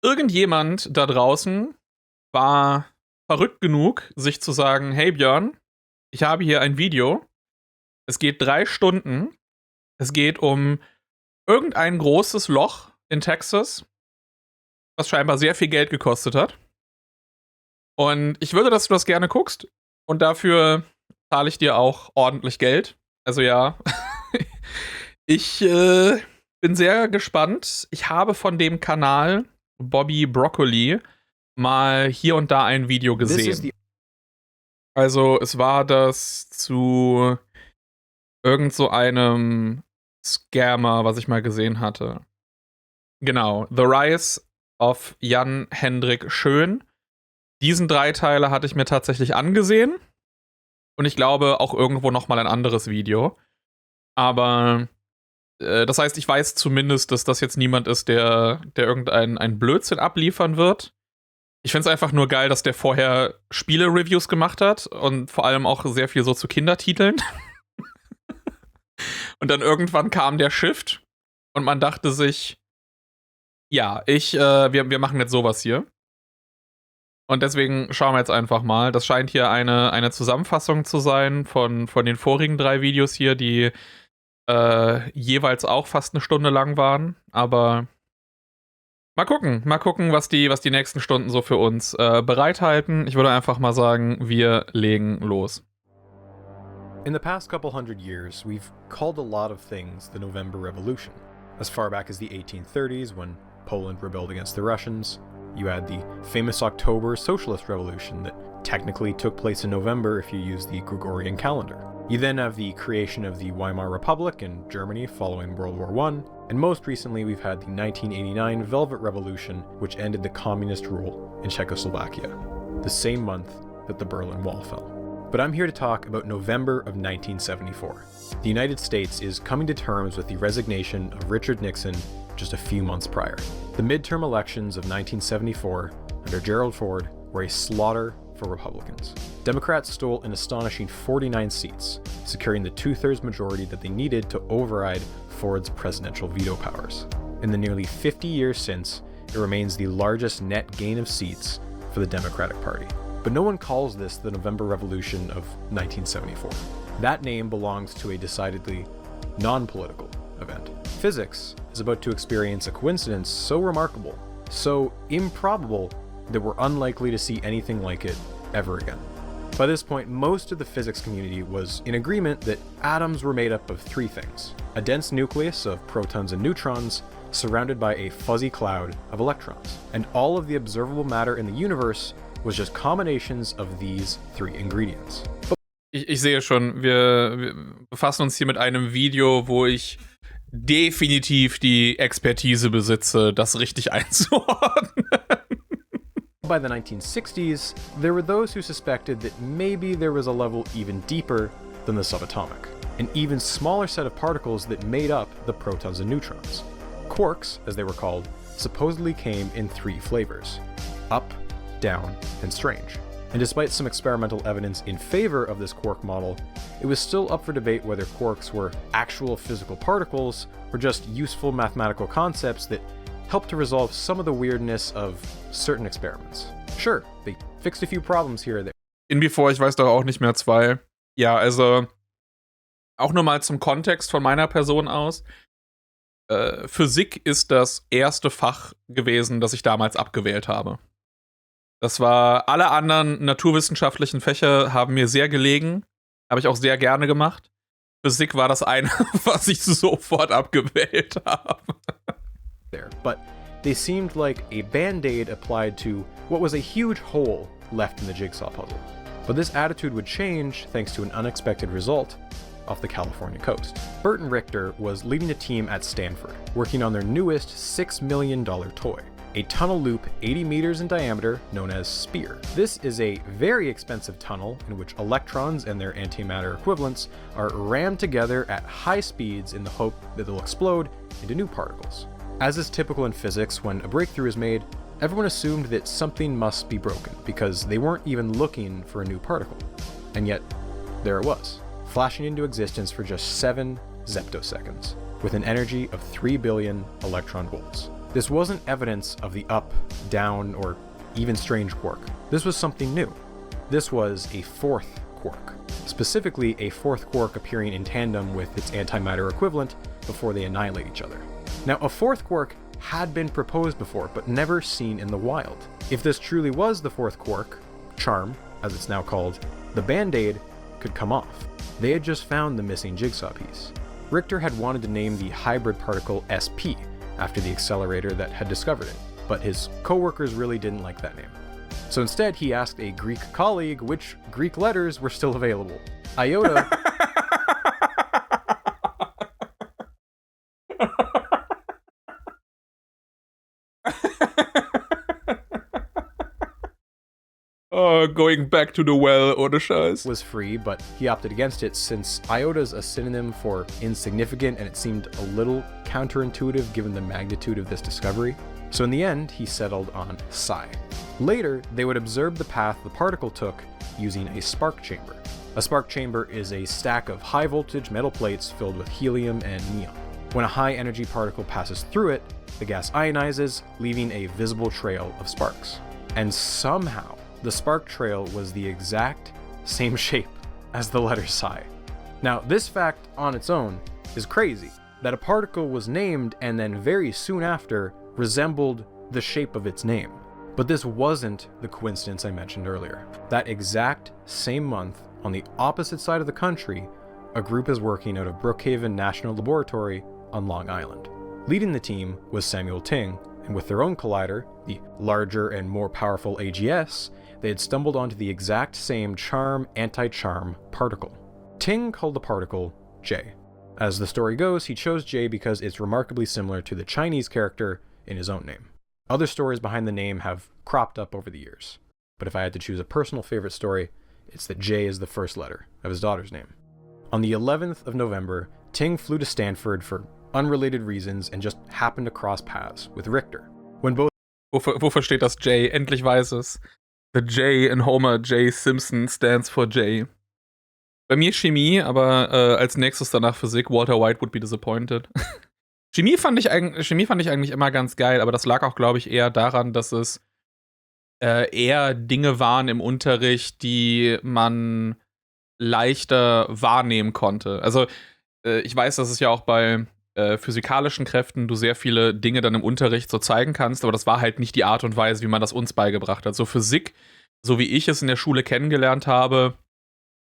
Irgendjemand da draußen war verrückt genug, sich zu sagen, hey Björn, ich habe hier ein Video. Es geht 3 Stunden. Es geht um irgendein großes Loch in Texas, was scheinbar sehr viel Geld gekostet hat. Und ich würde, dass du das gerne guckst. Und dafür zahle ich dir auch ordentlich Geld. Also ja, ich bin sehr gespannt. Ich habe von dem Kanal BobbyBroccoli mal hier und da ein Video gesehen. Also es war das zu irgend so einem Scammer, was ich mal gesehen hatte. Genau, The Rise of Jan Hendrik Schön. Diesen 3 Teile hatte ich mir tatsächlich angesehen. Und ich glaube auch irgendwo noch mal ein anderes Video. Aber das heißt, ich weiß zumindest, dass das jetzt niemand ist, der irgendeinen Blödsinn abliefern wird. Ich finde es einfach nur geil, dass der vorher Spiele-Reviews gemacht hat und vor allem auch sehr viel so zu Kindertiteln. Und dann irgendwann kam der Shift und man dachte sich, ja, wir machen jetzt sowas hier. Und deswegen schauen wir jetzt einfach mal. Das scheint hier eine Zusammenfassung zu sein von den vorigen 3 Videos hier, die jeweils auch fast 1 Stunde lang waren. Aber mal gucken, was die nächsten Stunden so für uns bereithalten. Ich würde einfach mal sagen, wir legen los. In the past couple hundred years, we've called a lot of things the November Revolution. As far back as the 1830s, when Poland rebelled against the Russians, you had the famous October Socialist Revolution that technically took place in November if you use the Gregorian calendar. You then have the creation of the Weimar Republic in Germany following World War I, and most recently we've had the 1989 Velvet Revolution, which ended the communist rule in Czechoslovakia, the same month that the Berlin Wall fell. But I'm here to talk about November of 1974. The United States is coming to terms with the resignation of Richard Nixon just a few months prior. The midterm elections of 1974 under Gerald Ford were a slaughter for Republicans. Democrats stole an astonishing 49 seats, securing the 2/3 majority that they needed to override Ford's presidential veto powers. In the nearly 50 years since, it remains the largest net gain of seats for the Democratic Party. But no one calls this the November Revolution of 1974. That name belongs to a decidedly non-political event. Physics is about to experience a coincidence so remarkable, so improbable, that we're unlikely to see anything like it ever again. By this point, most of the physics community was in agreement that atoms were made up of 3 things: a dense nucleus of protons and neutrons, surrounded by a fuzzy cloud of electrons. And all of the observable matter in the universe was just combinations of these 3 ingredients. Ich sehe schon, wir befassen uns hier mit einem Video, wo ich definitiv die Expertise besitze, das richtig einzuordnen. By the 1960s, there were those who suspected that maybe there was a level even deeper than the subatomic, an even smaller set of particles that made up the protons and neutrons. Quarks, as they were called, supposedly came in 3 flavors: up, down, and strange. And despite some experimental evidence in favor of this quark model, it was still up for debate whether quarks were actual physical particles or just useful mathematical concepts that helped to resolve some of the weirdness of certain experiments. Sure, they fixed a few problems here or there. In bevor, ich weiß doch auch nicht mehr 2. Ja, also auch nur mal zum Kontext von meiner Person aus. Physik ist das erste Fach gewesen, das ich damals abgewählt habe. Das war, alle anderen naturwissenschaftlichen Fächer haben mir sehr gelegen, habe ich auch sehr gerne gemacht. Physik war das eine, was ich sofort abgewählt habe. But they seemed like a band-aid applied to what was a huge hole left in the jigsaw puzzle. But this attitude would change thanks to an unexpected result off the California coast. Burton Richter was leading a team at Stanford, working on their newest $6 million toy, a tunnel loop 80 meters in diameter known as SPEAR. This is a very expensive tunnel in which electrons and their antimatter equivalents are rammed together at high speeds in the hope that they'll explode into new particles. As is typical in physics, when a breakthrough is made, everyone assumed that something must be broken because they weren't even looking for a new particle. And yet, there it was, flashing into existence for just 7 zeptoseconds, with an energy of 3 billion electron volts. This wasn't evidence of the up, down, or even strange quark. This was something new. This was a fourth quark. Specifically, a fourth quark appearing in tandem with its antimatter equivalent before they annihilate each other. Now, a fourth quark had been proposed before, but never seen in the wild. If this truly was the fourth quark, Charm, as it's now called, the Band-Aid could come off. They had just found the missing jigsaw piece. Richter had wanted to name the hybrid particle SP, after the accelerator that had discovered it, but his co-workers really didn't like that name. So instead, he asked a Greek colleague which Greek letters were still available. Iota... Going back to the well, ohne Scheiß. Was free, but he opted against it since Iota's a synonym for insignificant and it seemed a little counterintuitive given the magnitude of this discovery. So in the end, he settled on Psi. Later, they would observe the path the particle took using a spark chamber. A spark chamber is a stack of high voltage metal plates filled with helium and neon. When a high energy particle passes through it, the gas ionizes, leaving a visible trail of sparks. And somehow, the spark trail was the exact same shape as the letter Psi. Now, this fact on its own is crazy, that a particle was named and then very soon after resembled the shape of its name. But this wasn't the coincidence I mentioned earlier. That exact same month, on the opposite side of the country, a group is working out of Brookhaven National Laboratory on Long Island. Leading the team was Samuel Ting, and with their own collider, the larger and more powerful AGS, they had stumbled onto the exact same charm-anti-charm particle. Ting called the particle J. As the story goes, he chose J because it's remarkably similar to the Chinese character in his own name. Other stories behind the name have cropped up over the years, but if I had to choose a personal favorite story, it's that J is the first letter of his daughter's name. On the 11th of November, Ting flew to Stanford for unrelated reasons and just happened to cross paths with Richter. When both Wofür steht das J? Endlich weiß es. The J in Homer J. Simpson stands for J. Bei mir Chemie, aber als nächstes danach Physik. Walter White would be disappointed. Chemie fand ich eigentlich immer ganz geil, aber das lag auch, glaube ich, eher daran, dass es eher Dinge waren im Unterricht, die man leichter wahrnehmen konnte. Also ich weiß, dass es ja auch bei physikalischen Kräften du sehr viele Dinge dann im Unterricht so zeigen kannst, aber das war halt nicht die Art und Weise, wie man das uns beigebracht hat. So Physik, so wie ich es in der Schule kennengelernt habe,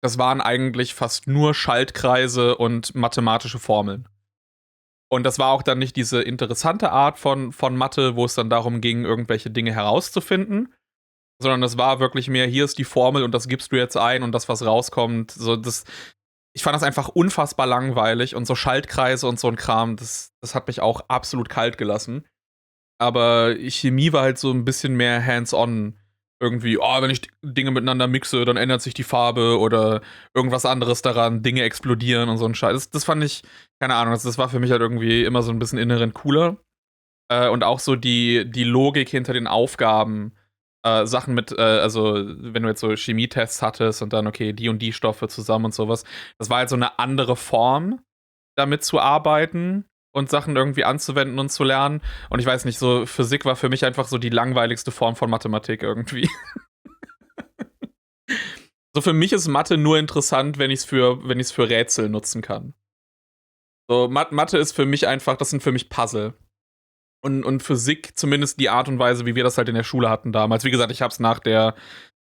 das waren eigentlich fast nur Schaltkreise und mathematische Formeln. Und das war auch dann nicht diese interessante Art von Mathe, wo es dann darum ging, irgendwelche Dinge herauszufinden, sondern das war wirklich mehr, hier ist die Formel und das gibst du jetzt ein und das, was rauskommt, so ich fand das einfach unfassbar langweilig und so Schaltkreise und so ein Kram, das hat mich auch absolut kalt gelassen. Aber Chemie war halt so ein bisschen mehr hands-on. Irgendwie, wenn ich Dinge miteinander mixe, dann ändert sich die Farbe oder irgendwas anderes daran, Dinge explodieren und so ein Scheiß. Das fand ich, keine Ahnung, das war für mich halt irgendwie immer so ein bisschen inhärent cooler. Und auch so die Logik hinter den Aufgaben, Sachen mit, also wenn du jetzt so Chemietests hattest und dann, okay, die und die Stoffe zusammen und sowas, das war halt so eine andere Form, damit zu arbeiten und Sachen irgendwie anzuwenden und zu lernen. Und ich weiß nicht, so Physik war für mich einfach so die langweiligste Form von Mathematik irgendwie. So für mich ist Mathe nur interessant, wenn ich es für Rätsel nutzen kann. So Mathe ist für mich einfach, das sind für mich Puzzle. Und Physik, zumindest die Art und Weise, wie wir das halt in der Schule hatten damals. Wie gesagt, ich hab's nach der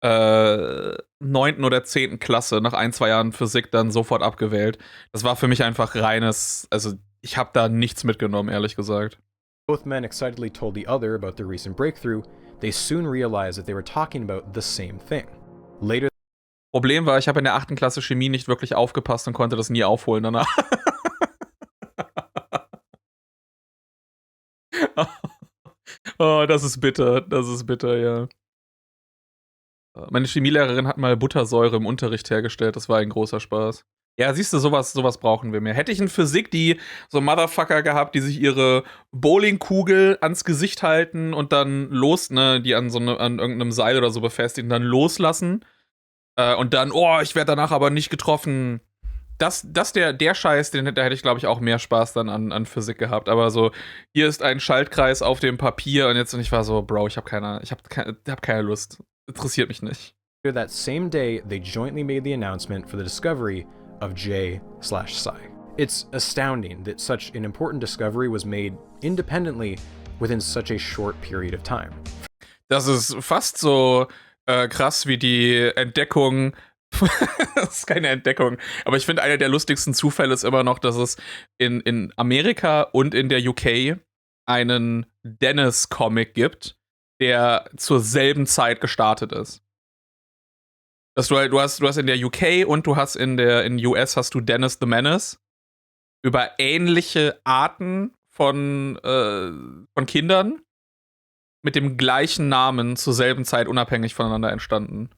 9. oder 10. Klasse, nach 1-2 Jahren Physik dann sofort abgewählt. Das war für mich einfach reines, also ich hab da nichts mitgenommen, ehrlich gesagt. Both men excitedly told the other about their recent breakthrough, they soon realized that they were talking about the same thing. Later. Problem war, ich habe in der 8. Klasse Chemie nicht wirklich aufgepasst und konnte das nie aufholen danach. Oh, das ist bitter, ja. Meine Chemielehrerin hat mal Buttersäure im Unterricht hergestellt, das war ein großer Spaß. Ja, siehst du, sowas brauchen wir mehr. Hätte ich in Physik die so Motherfucker gehabt, die sich ihre Bowlingkugel ans Gesicht halten und dann die an irgendeinem Seil oder so befestigen, dann loslassen und dann, ich werde danach aber nicht getroffen. der Scheiß, da hätte ich, glaube ich, auch mehr Spaß dann an Physik gehabt. Aber so, hier ist ein Schaltkreis auf dem Papier und ich war so, Bro, ich hab keine Lust. Interessiert mich nicht. That same day, they jointly made the announcement for the discovery of J/Psi. It's astounding that such an important discovery was made independently within such a short period of time. Das ist fast so krass wie die Entdeckung. Das ist keine Entdeckung. Aber ich finde, einer der lustigsten Zufälle ist immer noch, dass es in Amerika und in der UK einen Dennis-Comic gibt, der zur selben Zeit gestartet ist. Dass du hast in der UK und du hast in US hast du Dennis the Menace über ähnliche Arten von Kindern mit dem gleichen Namen zur selben Zeit unabhängig voneinander entstanden.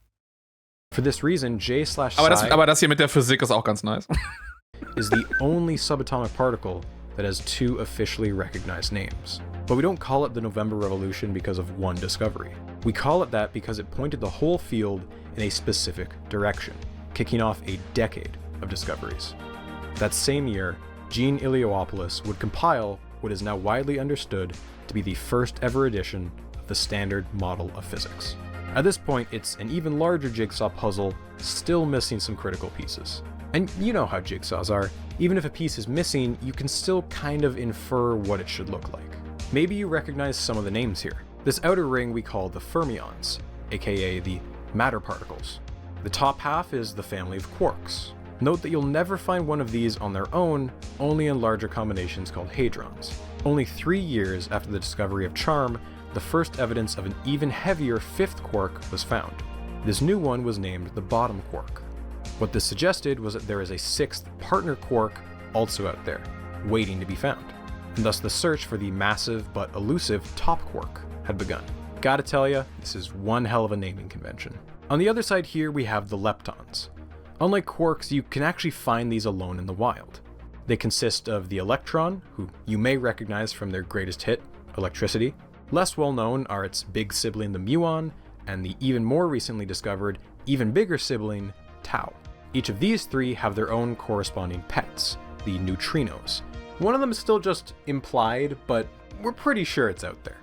For this reason, J/Psi aber das hier mit der Physik ist auch ganz nice. is the only subatomic particle that has two officially recognized names. But we don't call it the November Revolution because of one discovery. We call it that because it pointed the whole field in a specific direction, kicking off a decade of discoveries. That same year, Jean Iliopoulos would compile what is now widely understood to be the first ever edition of the Standard Model of Physics. At this point, it's an even larger jigsaw puzzle, still missing some critical pieces. And you know how jigsaws are. Even if a piece is missing, you can still kind of infer what it should look like. Maybe you recognize some of the names here. This outer ring we call the fermions, aka the matter particles. The top half is the family of quarks. Note that you'll never find one of these on their own, only in larger combinations called hadrons. Only 3 years after the discovery of charm, the first evidence of an even heavier fifth quark was found. This new one was named the bottom quark. What this suggested was that there is a sixth partner quark also out there, waiting to be found, and thus the search for the massive but elusive top quark had begun. Gotta tell ya, this is one hell of a naming convention. On the other side here we have the leptons. Unlike quarks, you can actually find these alone in the wild. They consist of the electron, who you may recognize from their greatest hit, electricity. Less well known are its big sibling, the muon, and the even more recently discovered, even bigger sibling, tau. Each of these three have their own corresponding pets, the neutrinos. One of them is still just implied, but we're pretty sure it's out there.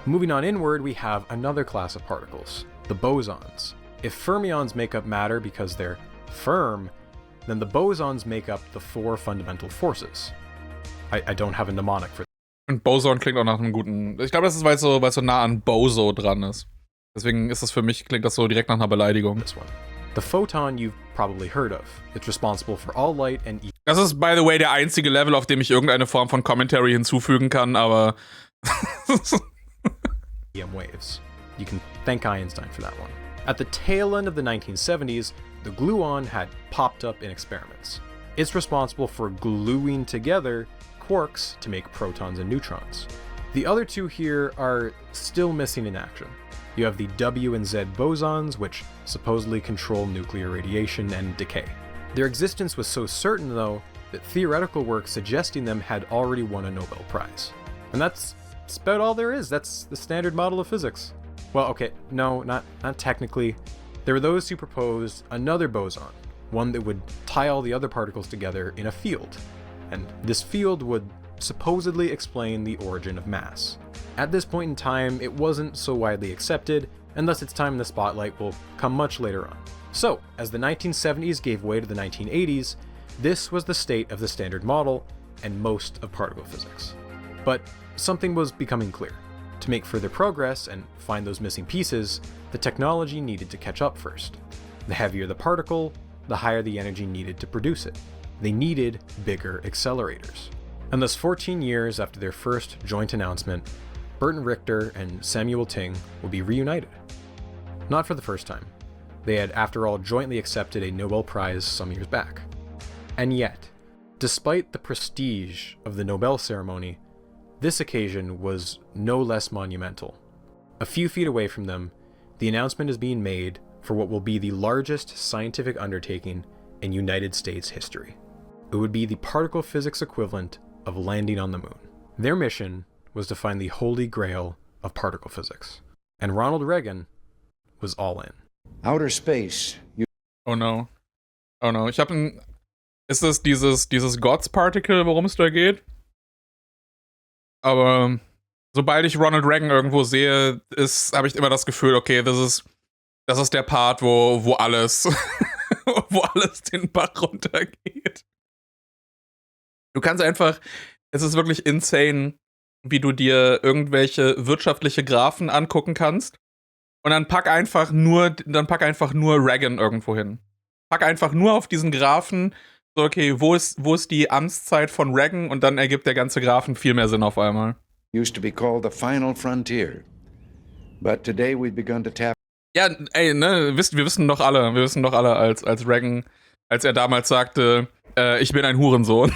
Moving on inward, we have another class of particles, the bosons. If fermions make up matter because they're firm, then the bosons make up the four fundamental forces. I don't have a mnemonic for Und Boson klingt auch nach einem guten. Ich glaube, das ist, weil es so nah an Boso dran ist. Deswegen ist das für mich, klingt das so direkt nach einer Beleidigung. this one. The photon you've probably heard of. It's responsible for all light and Das ist, by the way, der einzige Level, auf dem ich irgendeine Form von Commentary hinzufügen kann, aber. EM waves. You can thank Einstein for that one. At the tail end of the 1970s, the gluon had popped up in experiments. It's responsible for gluing together quarks to make protons and neutrons. The other two here are still missing in action. You have the W and Z bosons, which supposedly control nuclear radiation and decay. Their existence was so certain, though, that theoretical work suggesting them had already won a Nobel Prize. And that's about all there is. That's the Standard Model of Physics. Well, okay, no, not technically. There were those who proposed another boson, one that would tie all the other particles together in a field. And this field would supposedly explain the origin of mass. At this point in time, it wasn't so widely accepted, and thus its time in the spotlight will come much later on. So, as the 1970s gave way to the 1980s, this was the state of the Standard Model and most of particle physics. But something was becoming clear. To make further progress and find those missing pieces, the technology needed to catch up first. The heavier the particle, the higher the energy needed to produce it. They needed bigger accelerators. And thus 14 years after their first joint announcement, Burton Richter and Samuel Ting will be reunited. Not for the first time. They had, after all, jointly accepted a Nobel Prize some years back. And yet, despite the prestige of the Nobel ceremony, this occasion was no less monumental. A few feet away from them, the announcement is being made for what will be the largest scientific undertaking in United States history. It would be the particle physics equivalent of landing on the moon. Their mission was to find the holy grail of particle physics. And Ronald Reagan was all in. Outer space. Oh no. Oh no, ist das dieses Gods Particle, worum es da geht? Aber sobald ich Ronald Reagan irgendwo sehe, habe ich immer das Gefühl, okay, das ist der Part, wo alles, wo alles den Bach runtergeht. Du kannst einfach, es ist wirklich insane, wie du dir irgendwelche wirtschaftliche Graphen angucken kannst. Und dann pack einfach nur Reagan irgendwo hin. Pack einfach nur auf diesen Graphen, so, okay, wo ist die Amtszeit von Reagan? Und dann ergibt der ganze Graphen viel mehr Sinn auf einmal. Used to be called the final frontier. But today we've begun to tap. Ja, ey, ne, wir wissen doch alle, als Reagan, als er damals sagte, ich bin ein Hurensohn.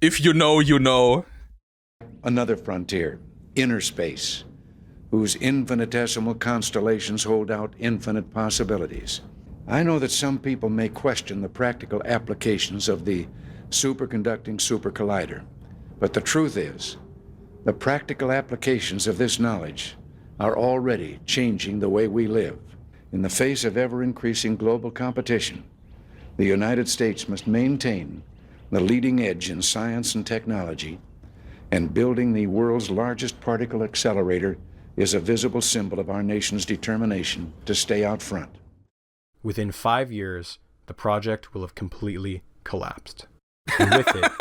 If you know, you know. Another frontier, inner space, whose infinitesimal constellations hold out infinite possibilities. I know that some people may question the practical applications of the superconducting supercollider, but the truth is, the practical applications of this knowledge are already changing the way we live. In the face of ever-increasing global competition, the United States must maintain the leading edge in science and technology, and building the world's largest particle accelerator is a visible symbol of our nation's determination to stay out front. Within 5 years, the project will have completely collapsed. And with it,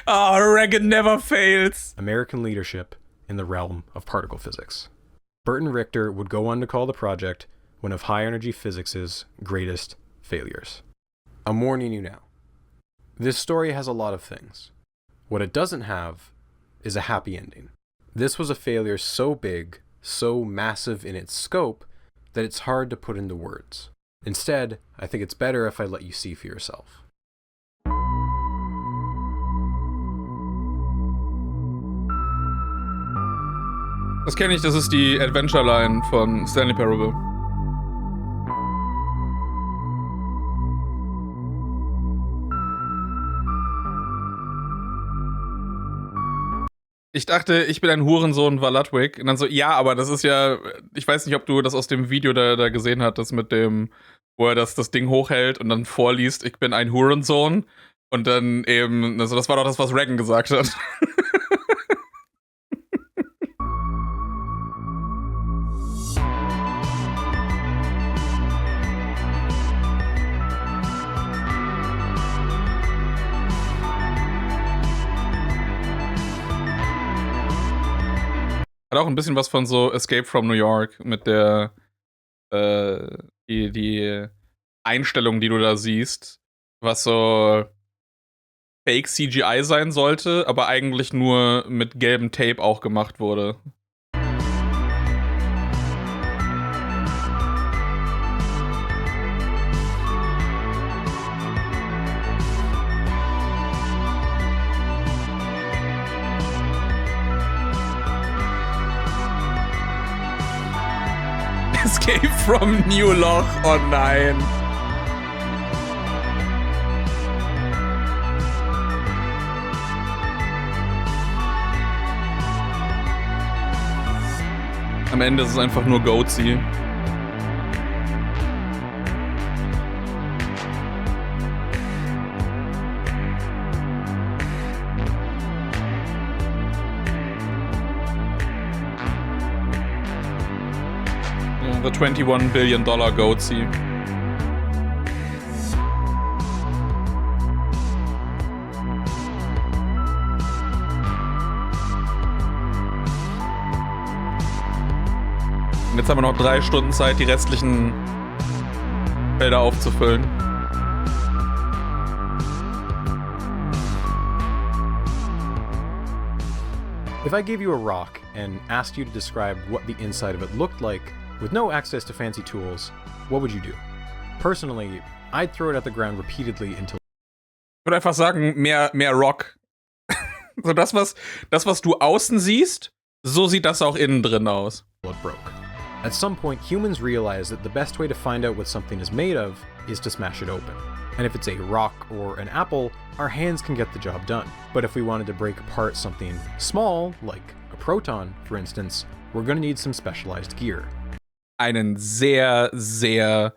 Reagan never fails. American leadership in the realm of particle physics. Burton Richter would go on to call the project one of high-energy physics' greatest failures. I'm warning you now. This story has a lot of things. What it doesn't have is a happy ending. This was a failure so big, so massive in its scope, that it's hard to put into words. Instead, I think it's better if I let you see for yourself. Das kenne ich, das ist die Adventure-Line von Stanley Parable. Ich dachte, ich bin ein Hurensohn, war Ludwig. Und dann so, ja, aber das ist ja, ich weiß nicht, ob du das aus dem Video da gesehen hattest mit dem, wo er das Ding hochhält und dann vorliest, ich bin ein Hurensohn. Und dann eben, also das war doch das, was Reagan gesagt hat. Hat auch ein bisschen was von so Escape from New York mit der die Einstellung, die du da siehst, was so Fake CGI sein sollte, aber eigentlich nur mit gelbem Tape auch gemacht wurde. Escape from New Loch, oh nein. Am Ende ist es einfach nur Goatsy. The $21 billion Goatsy. Und jetzt haben wir noch 3 Stunden Zeit, die restlichen Felder aufzufüllen. If I gave you a rock and asked you to describe what the inside of it looked like, with no access to fancy tools, what would you do? Personally, I'd throw it at the ground repeatedly until... Ich würde einfach sagen, mehr Rock. So das, was du außen siehst, so sieht das auch innen drin aus. ...it broke. At some point, humans realized that the best way to find out what something is made of is to smash it open. And if it's a rock or an apple, our hands can get the job done. But if we wanted to break apart something small, like a proton, for instance, we're going to need some specialized gear. Einen sehr, sehr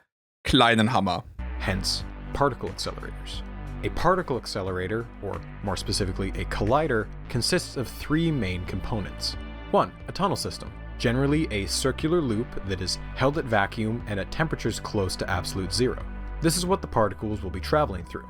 kleinen Hammer. Hence, particle accelerators. A particle accelerator, or more specifically a collider, consists of three main components. 1. A tunnel system, generally a circular loop that is held at vacuum and at temperatures close to absolute zero. This is what the particles will be traveling through.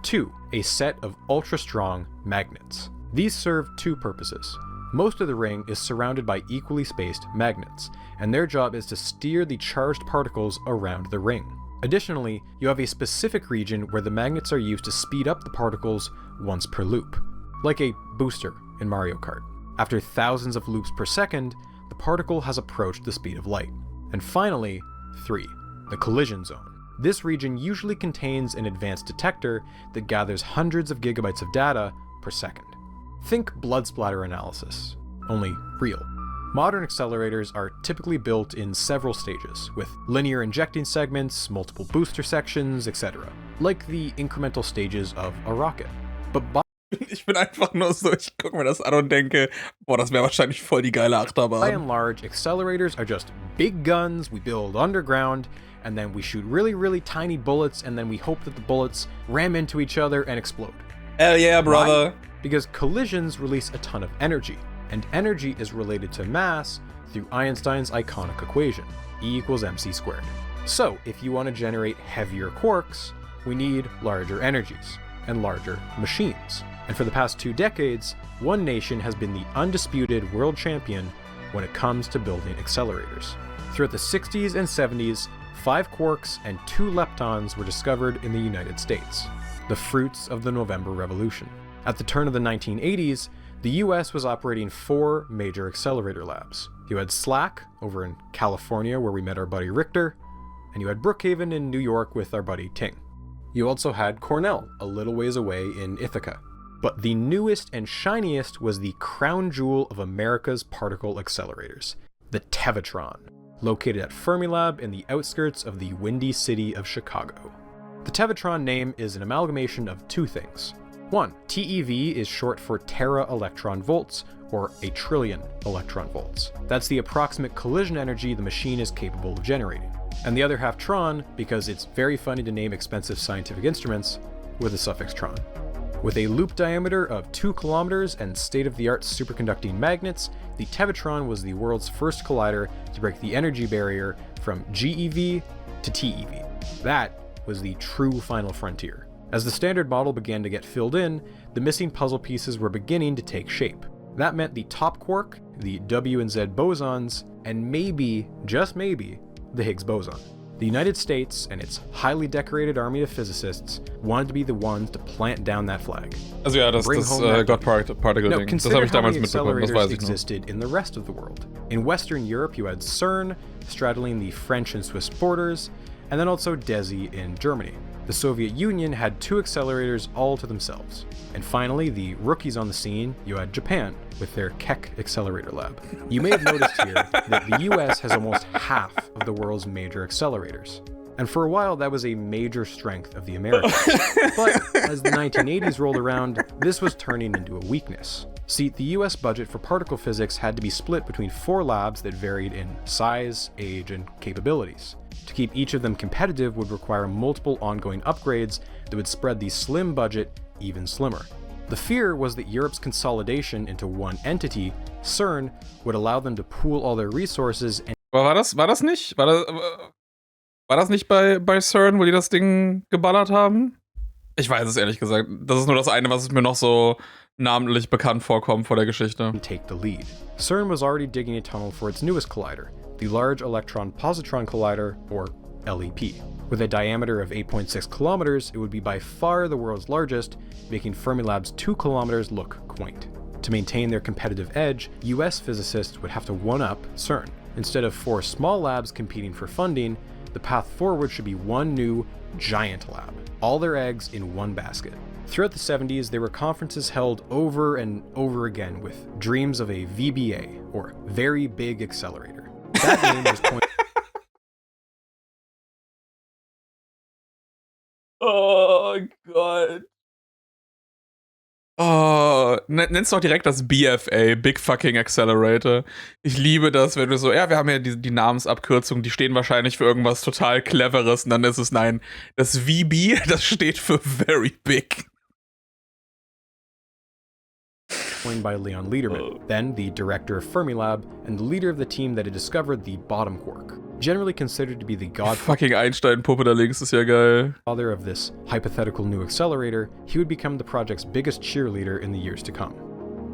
2. A set of ultra-strong magnets. These serve two purposes. Most of the ring is surrounded by equally spaced magnets, and their job is to steer the charged particles around the ring. Additionally, you have a specific region where the magnets are used to speed up the particles once per loop, like a booster in Mario Kart. After thousands of loops per second, the particle has approached the speed of light. And finally, 3. The collision zone. This region usually contains an advanced detector that gathers hundreds of gigabytes of data per second. Think blood splatter analysis, only real. Modern accelerators are typically built in several stages, with linear injecting segments, multiple booster sections, etc., like the incremental stages of a rocket. But Ich bin einfach nur so, ich gucke mir das an und denke, boah, das wäre wahrscheinlich voll die geile Achterbahn. By and large, accelerators are just big guns we build underground, and then we shoot really, really tiny bullets, and then we hope that the bullets ram into each other and explode. Hell yeah, brother. Why? Because collisions release a ton of energy, and energy is related to mass through Einstein's iconic equation, E equals mc squared. So, if you want to generate heavier quarks, we need larger energies and larger machines. And for the past 2 decades, one nation has been the undisputed world champion when it comes to building accelerators. Throughout the 60s and 70s, 5 quarks and 2 leptons were discovered in the United States, the fruits of the November Revolution. At the turn of the 1980s, the US was operating 4 major accelerator labs. You had SLAC over in California, where we met our buddy Richter, and you had Brookhaven in New York with our buddy Ting. You also had Cornell, a little ways away in Ithaca. But the newest and shiniest was the crown jewel of America's particle accelerators, the Tevatron, located at Fermilab in the outskirts of the Windy City of Chicago. The Tevatron name is an amalgamation of 2 things. 1. TeV is short for tera electron volts, or a trillion electron volts. That's the approximate collision energy the machine is capable of generating. And the other half tron, because it's very funny to name expensive scientific instruments with the suffix tron. With a loop diameter of 2 kilometers and state-of-the-art superconducting magnets, the Tevatron was the world's first collider to break the energy barrier from GeV to TeV. That was the true final frontier. As the standard model began to get filled in, the missing puzzle pieces were beginning to take shape. That meant the top quark, the W and Z bosons, and maybe, just maybe, the Higgs boson. The United States and its highly decorated army of physicists wanted to be the ones to plant down that flag. Also ja, das God-Particle-Ding. Das habe ich damals mitbekommen, das weiß ich noch. Existed in the rest of the world. In Western Europe, you had CERN, straddling the French and Swiss borders, and then also DESI in Germany. The Soviet Union had 2 accelerators all to themselves. And finally, the rookies on the scene, you had Japan with their Keck Accelerator Lab. You may have noticed here that the US has almost half of the world's major accelerators. And for a while, that was a major strength of the Americans. But as the 1980s rolled around, this was turning into a weakness. See, the US budget for particle physics had to be split between 4 labs that varied in size, age, and capabilities. To keep each of them competitive would require multiple ongoing upgrades that would spread the slim budget even slimmer. The fear was that Europe's consolidation into one entity, CERN, would allow them to pool all their resources and Aber war das nicht bei CERN, wo die das Ding geballert haben? Ich weiß es ehrlich gesagt. Das ist nur das eine, was mir noch so namentlich bekannt vorkommt vor der Geschichte. take the lead. CERN was already digging a tunnel for its newest collider, the Large Electron Positron Collider, or LEP. With a diameter of 8.6 kilometers, it would be by far the world's largest, making Fermilab's 2 kilometers look quaint. To maintain their competitive edge, US physicists would have to one-up CERN. Instead of 4 small labs competing for funding, the path forward should be one new, giant lab, all their eggs in one basket. Throughout the 70s, there were conferences held over and over again with dreams of a VBA, or Very Big Accelerator. That name was coined. Oh Gott. Oh, nenn's doch direkt das BFA, Big Fucking Accelerator. Ich liebe das, wenn du so, ja, wir haben ja die Namensabkürzung, die stehen wahrscheinlich für irgendwas total Cleveres und dann ist es, nein, das VB, das steht für Very Big. Joined by Leon Lederman, then the director of Fermilab and the leader of the team that had discovered the bottom quark. Generally considered to be the Fucking Einstein-Puppe da links ist ja geil. godfather of this hypothetical new accelerator, he would become the project's biggest cheerleader in the years to come.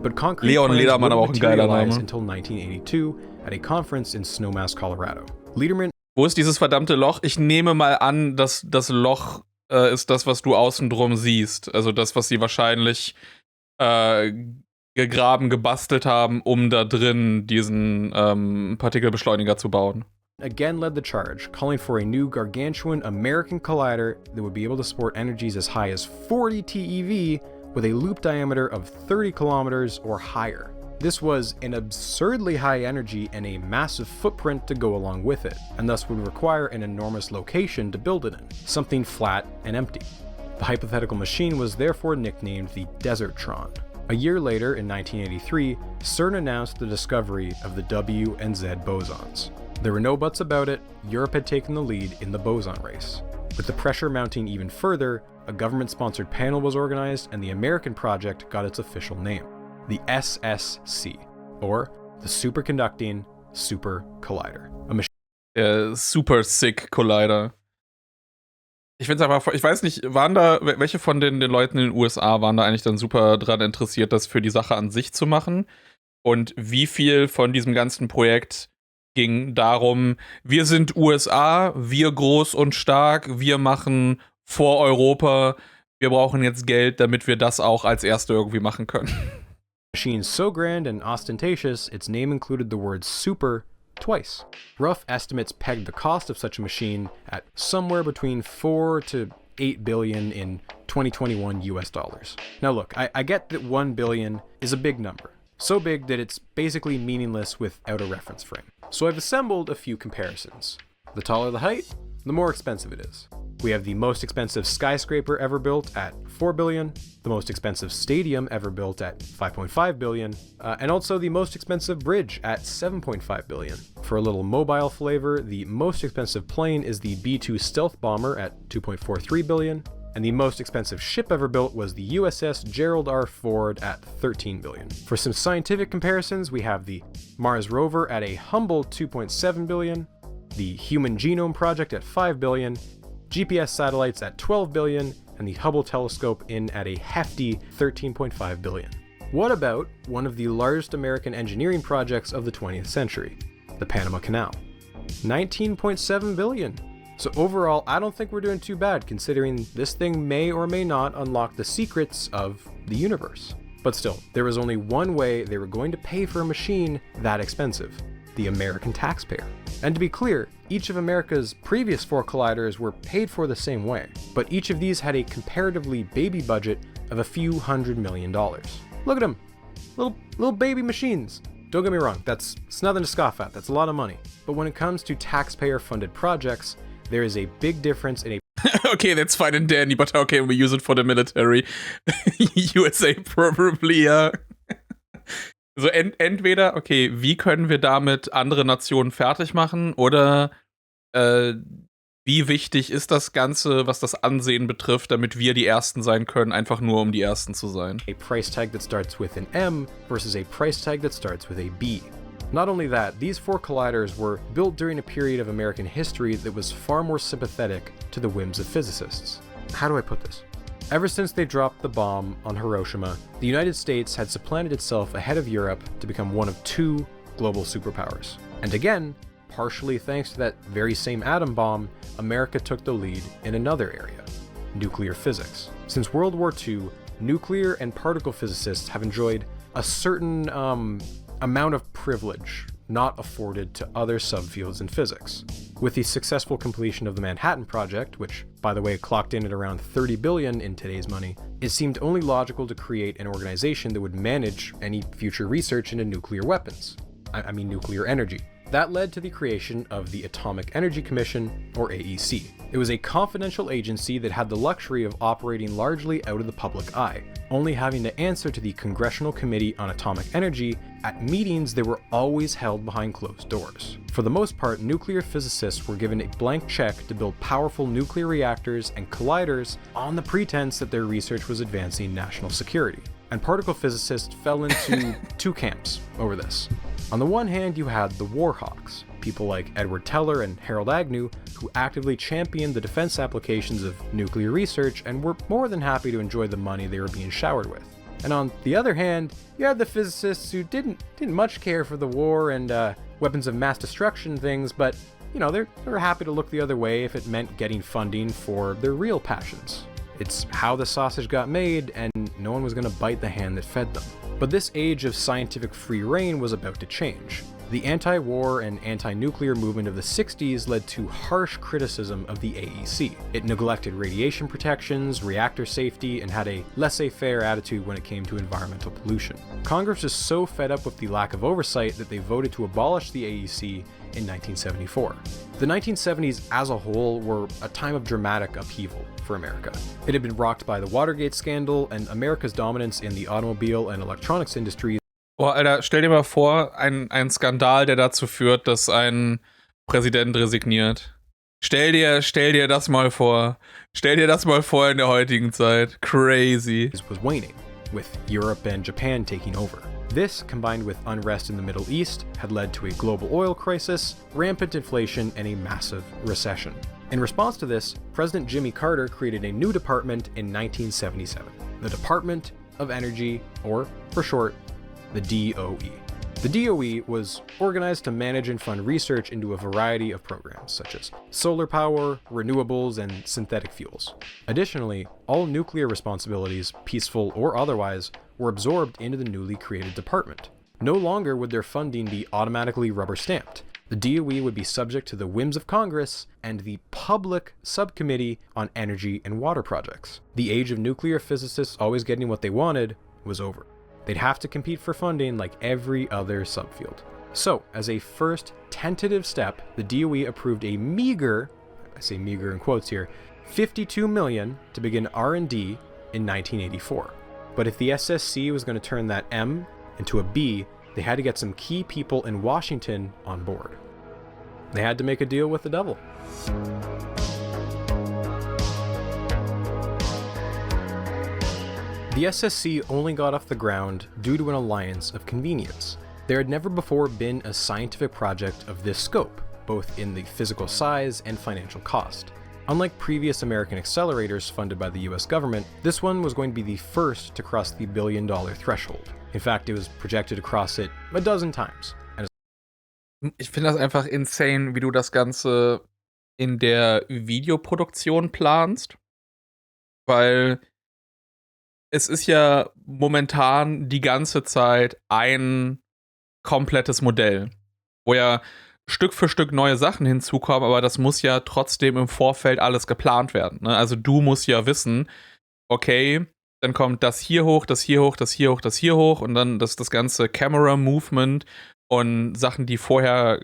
But concrete Leon plans Lederman, aber auch wouldn't ein geiler materialize Name. until 1982 at a conference in Snowmass, Colorado. Lederman Wo ist dieses verdammte Loch? Ich nehme mal an, dass das Loch ist das, was du außen drum siehst. Also das, was sie wahrscheinlich gegraben, gebastelt haben, um da drin diesen Partikelbeschleuniger zu bauen. again led the charge, calling for a new gargantuan American collider that would be able to support energies as high as 40 TeV with a loop diameter of 30 kilometers or higher. This was an absurdly high energy and a massive footprint to go along with it, and thus would require an enormous location to build it in, something flat and empty. The hypothetical machine was therefore nicknamed the Desertron. A year later, in 1983, CERN announced the discovery of the W and Z bosons. There were no buts about it, Europe had taken the lead in the boson race. With the pressure mounting even further, a government-sponsored panel was organized and the American project got its official name, the SSC, or the Superconducting Super Collider. A machine Super Sick Collider. Ich find's einfach, ich weiß nicht, waren da, welche von den Leuten in den USA waren da eigentlich dann super dran interessiert, das für die Sache an sich zu machen? Und wie viel von diesem ganzen Projekt ging darum, wir sind USA, wir groß und stark, wir machen vor Europa, wir brauchen jetzt Geld, damit wir das auch als Erste irgendwie machen können. machine so grand and ostentatious, its name included the word super twice. Rough estimates pegged the cost of such a machine at somewhere between 4 to 8 billion in 2021 US dollars. Now look, I get that 1 billion is a big number. So big that it's basically meaningless without a reference frame. So I've assembled a few comparisons. The taller the height, the more expensive it is. We have the most expensive skyscraper ever built at 4 billion, the most expensive stadium ever built at 5.5 billion, and also the most expensive bridge at 7.5 billion. For a little mobile flavor, the most expensive plane is the B-2 stealth bomber at 2.43 billion, and the most expensive ship ever built was the USS Gerald R. Ford at 13 billion. For some scientific comparisons, we have the Mars rover at a humble 2.7 billion, the Human Genome Project at 5 billion, GPS satellites at 12 billion, and the Hubble telescope in at a hefty 13.5 billion. What about one of the largest American engineering projects of the 20th century, the Panama Canal? 19.7 billion. So overall, I don't think we're doing too bad considering this thing may or may not unlock the secrets of the universe. But still, there was only one way they were going to pay for a machine that expensive: the American taxpayer. And to be clear, each of America's previous 4 colliders were paid for the same way, but each of these had a comparatively baby budget of a few $100 million. Look at them, little baby machines. Don't get me wrong, it's nothing to scoff at, that's a lot of money. But when it comes to taxpayer-funded projects, there is a big difference in a Okay, that's fine and dandy, but how can we use it for the military? USA probably, So entweder, okay, wie können wir damit andere Nationen fertig machen, oder wie wichtig ist das Ganze, was das Ansehen betrifft, damit wir die Ersten sein können, einfach nur um die Ersten zu sein. a price tag that starts with an M versus a price tag that starts with a B. Not only that, these 4 colliders were built during a period of American history that was far more sympathetic to the whims of physicists. How do I put this? Ever since they dropped the bomb on Hiroshima, the United States had supplanted itself ahead of Europe to become one of 2 global superpowers. And again, partially thanks to that very same atom bomb, America took the lead in another area: nuclear physics. Since World War II, nuclear and particle physicists have enjoyed a certain amount of privilege not afforded to other subfields in physics. With the successful completion of the Manhattan Project, which, by the way, clocked in at around 30 billion in today's money, it seemed only logical to create an organization that would manage any future research into nuclear weapons. I mean nuclear energy. That led to the creation of the Atomic Energy Commission, or AEC. It was a confidential agency that had the luxury of operating largely out of the public eye, only having to answer to the Congressional Committee on Atomic Energy at meetings that were always held behind closed doors. For the most part, nuclear physicists were given a blank check to build powerful nuclear reactors and colliders on the pretense that their research was advancing national security. And particle physicists fell into two camps over this. On the one hand, you had the war hawks, people like Edward Teller and Harold Agnew, who actively championed the defense applications of nuclear research and were more than happy to enjoy the money they were being showered with. And on the other hand, you had the physicists who didn't much care for the war and weapons of mass destruction things, but they were happy to look the other way if it meant getting funding for their real passions. It's how the sausage got made, and no one was going to bite the hand that fed them. But this age of scientific free reign was about to change. The anti-war and anti-nuclear movement of the 60s led to harsh criticism of the AEC. It neglected radiation protections, reactor safety, and had a laissez-faire attitude when it came to environmental pollution. Congress was so fed up with the lack of oversight that they voted to abolish the AEC in 1974. The 1970s as a whole were a time of dramatic upheaval for America. It had been rocked by the Watergate scandal and America's dominance in the automobile and electronics industries. Boah, Alter, stell dir mal vor, ein Skandal, der dazu führt, dass ein Präsident resigniert. Stell dir das mal vor. Stell dir das mal vor in der heutigen Zeit. Crazy. Was waning, with Europe and Japan taking over. This, combined with unrest in the Middle East, had led to a global oil crisis, rampant inflation, and a massive recession. In response to this, President Jimmy Carter created a new department in 1977, the Department of Energy, or for short, the DOE. The DOE was organized to manage and fund research into a variety of programs, such as solar power, renewables, and synthetic fuels. Additionally, all nuclear responsibilities, peaceful or otherwise, were absorbed into the newly created department. No longer would their funding be automatically rubber-stamped. The DOE would be subject to the whims of Congress and the Public Subcommittee on Energy and Water Projects. The age of nuclear physicists always getting what they wanted was over. They'd have to compete for funding like every other subfield. So, as a first tentative step, the DOE approved a meager, I say meager in quotes here, $52 million to begin R&D in 1984. But if the SSC was going to turn that M into a B, they had to get some key people in Washington on board. They had to make a deal with the devil. The SSC only got off the ground due to an alliance of convenience. There had never before been a scientific project of this scope, both in the physical size and financial cost. Unlike previous American accelerators funded by the US government, this one was going to be the first to cross the $1 billion threshold. In fact, it was projected to cross it a dozen times. Ich finde das einfach insane, wie du das Ganze in der Videoproduktion planst, weil es ist ja momentan die ganze Zeit ein komplettes Modell, wo ja Stück für Stück neue Sachen hinzukommen, aber das muss ja trotzdem im Vorfeld alles geplant werden. Ne? Also du musst ja wissen, okay, dann kommt das hier hoch, das hier hoch, das hier hoch, das hier hoch und dann das ganze Camera-Movement und Sachen, die vorher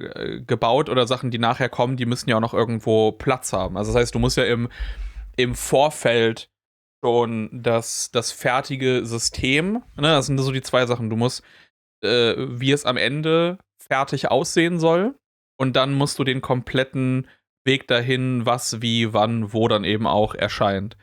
gebaut oder Sachen, die nachher kommen, die müssen ja auch noch irgendwo Platz haben. Also das heißt, du musst ja im Vorfeld schon das fertige System, ne? Das sind so die zwei Sachen. Du musst, wie es am Ende fertig aussehen soll und dann musst du den kompletten Weg dahin, was, wie, wann, wo dann eben auch erscheint.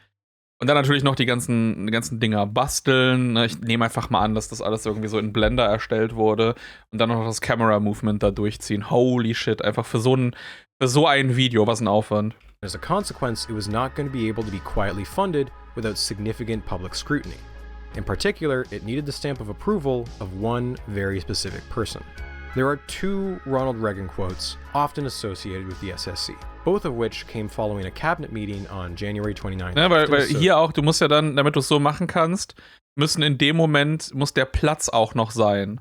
Und dann natürlich noch die ganzen Dinger basteln. Ich nehme einfach mal an, dass das alles irgendwie so in Blender erstellt wurde. Und dann noch das Camera-Movement da durchziehen. Holy shit, einfach für so ein Video, was ein Aufwand. As a consequence, it was not going to be able to be quietly funded without significant public scrutiny. In particular, it needed the stamp of approval of one very specific person. There are two Ronald Reagan quotes often associated with the SSC, both of which came following a cabinet meeting on January 29th. Ja, weil hier auch, du musst ja dann, damit du es so machen kannst, muss der Platz auch noch sein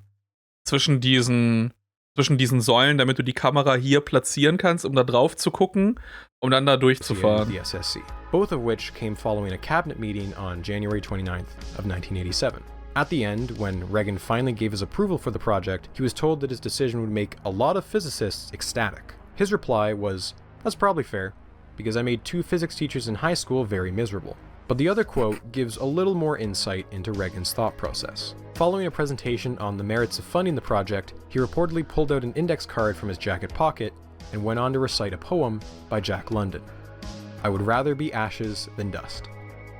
zwischen diesen Säulen, damit du die Kamera hier platzieren kannst, um da drauf zu gucken, um dann da durchzufahren. The SSC, both of which came following a cabinet meeting on January 29th of 1987. At the end, when Reagan finally gave his approval for the project, he was told that his decision would make a lot of physicists ecstatic. His reply was, "That's probably fair, because I made 2 physics teachers in high school very miserable." But the other quote gives a little more insight into Reagan's thought process. Following a presentation on the merits of funding the project, he reportedly pulled out an index card from his jacket pocket and went on to recite a poem by Jack London. "I would rather be ashes than dust."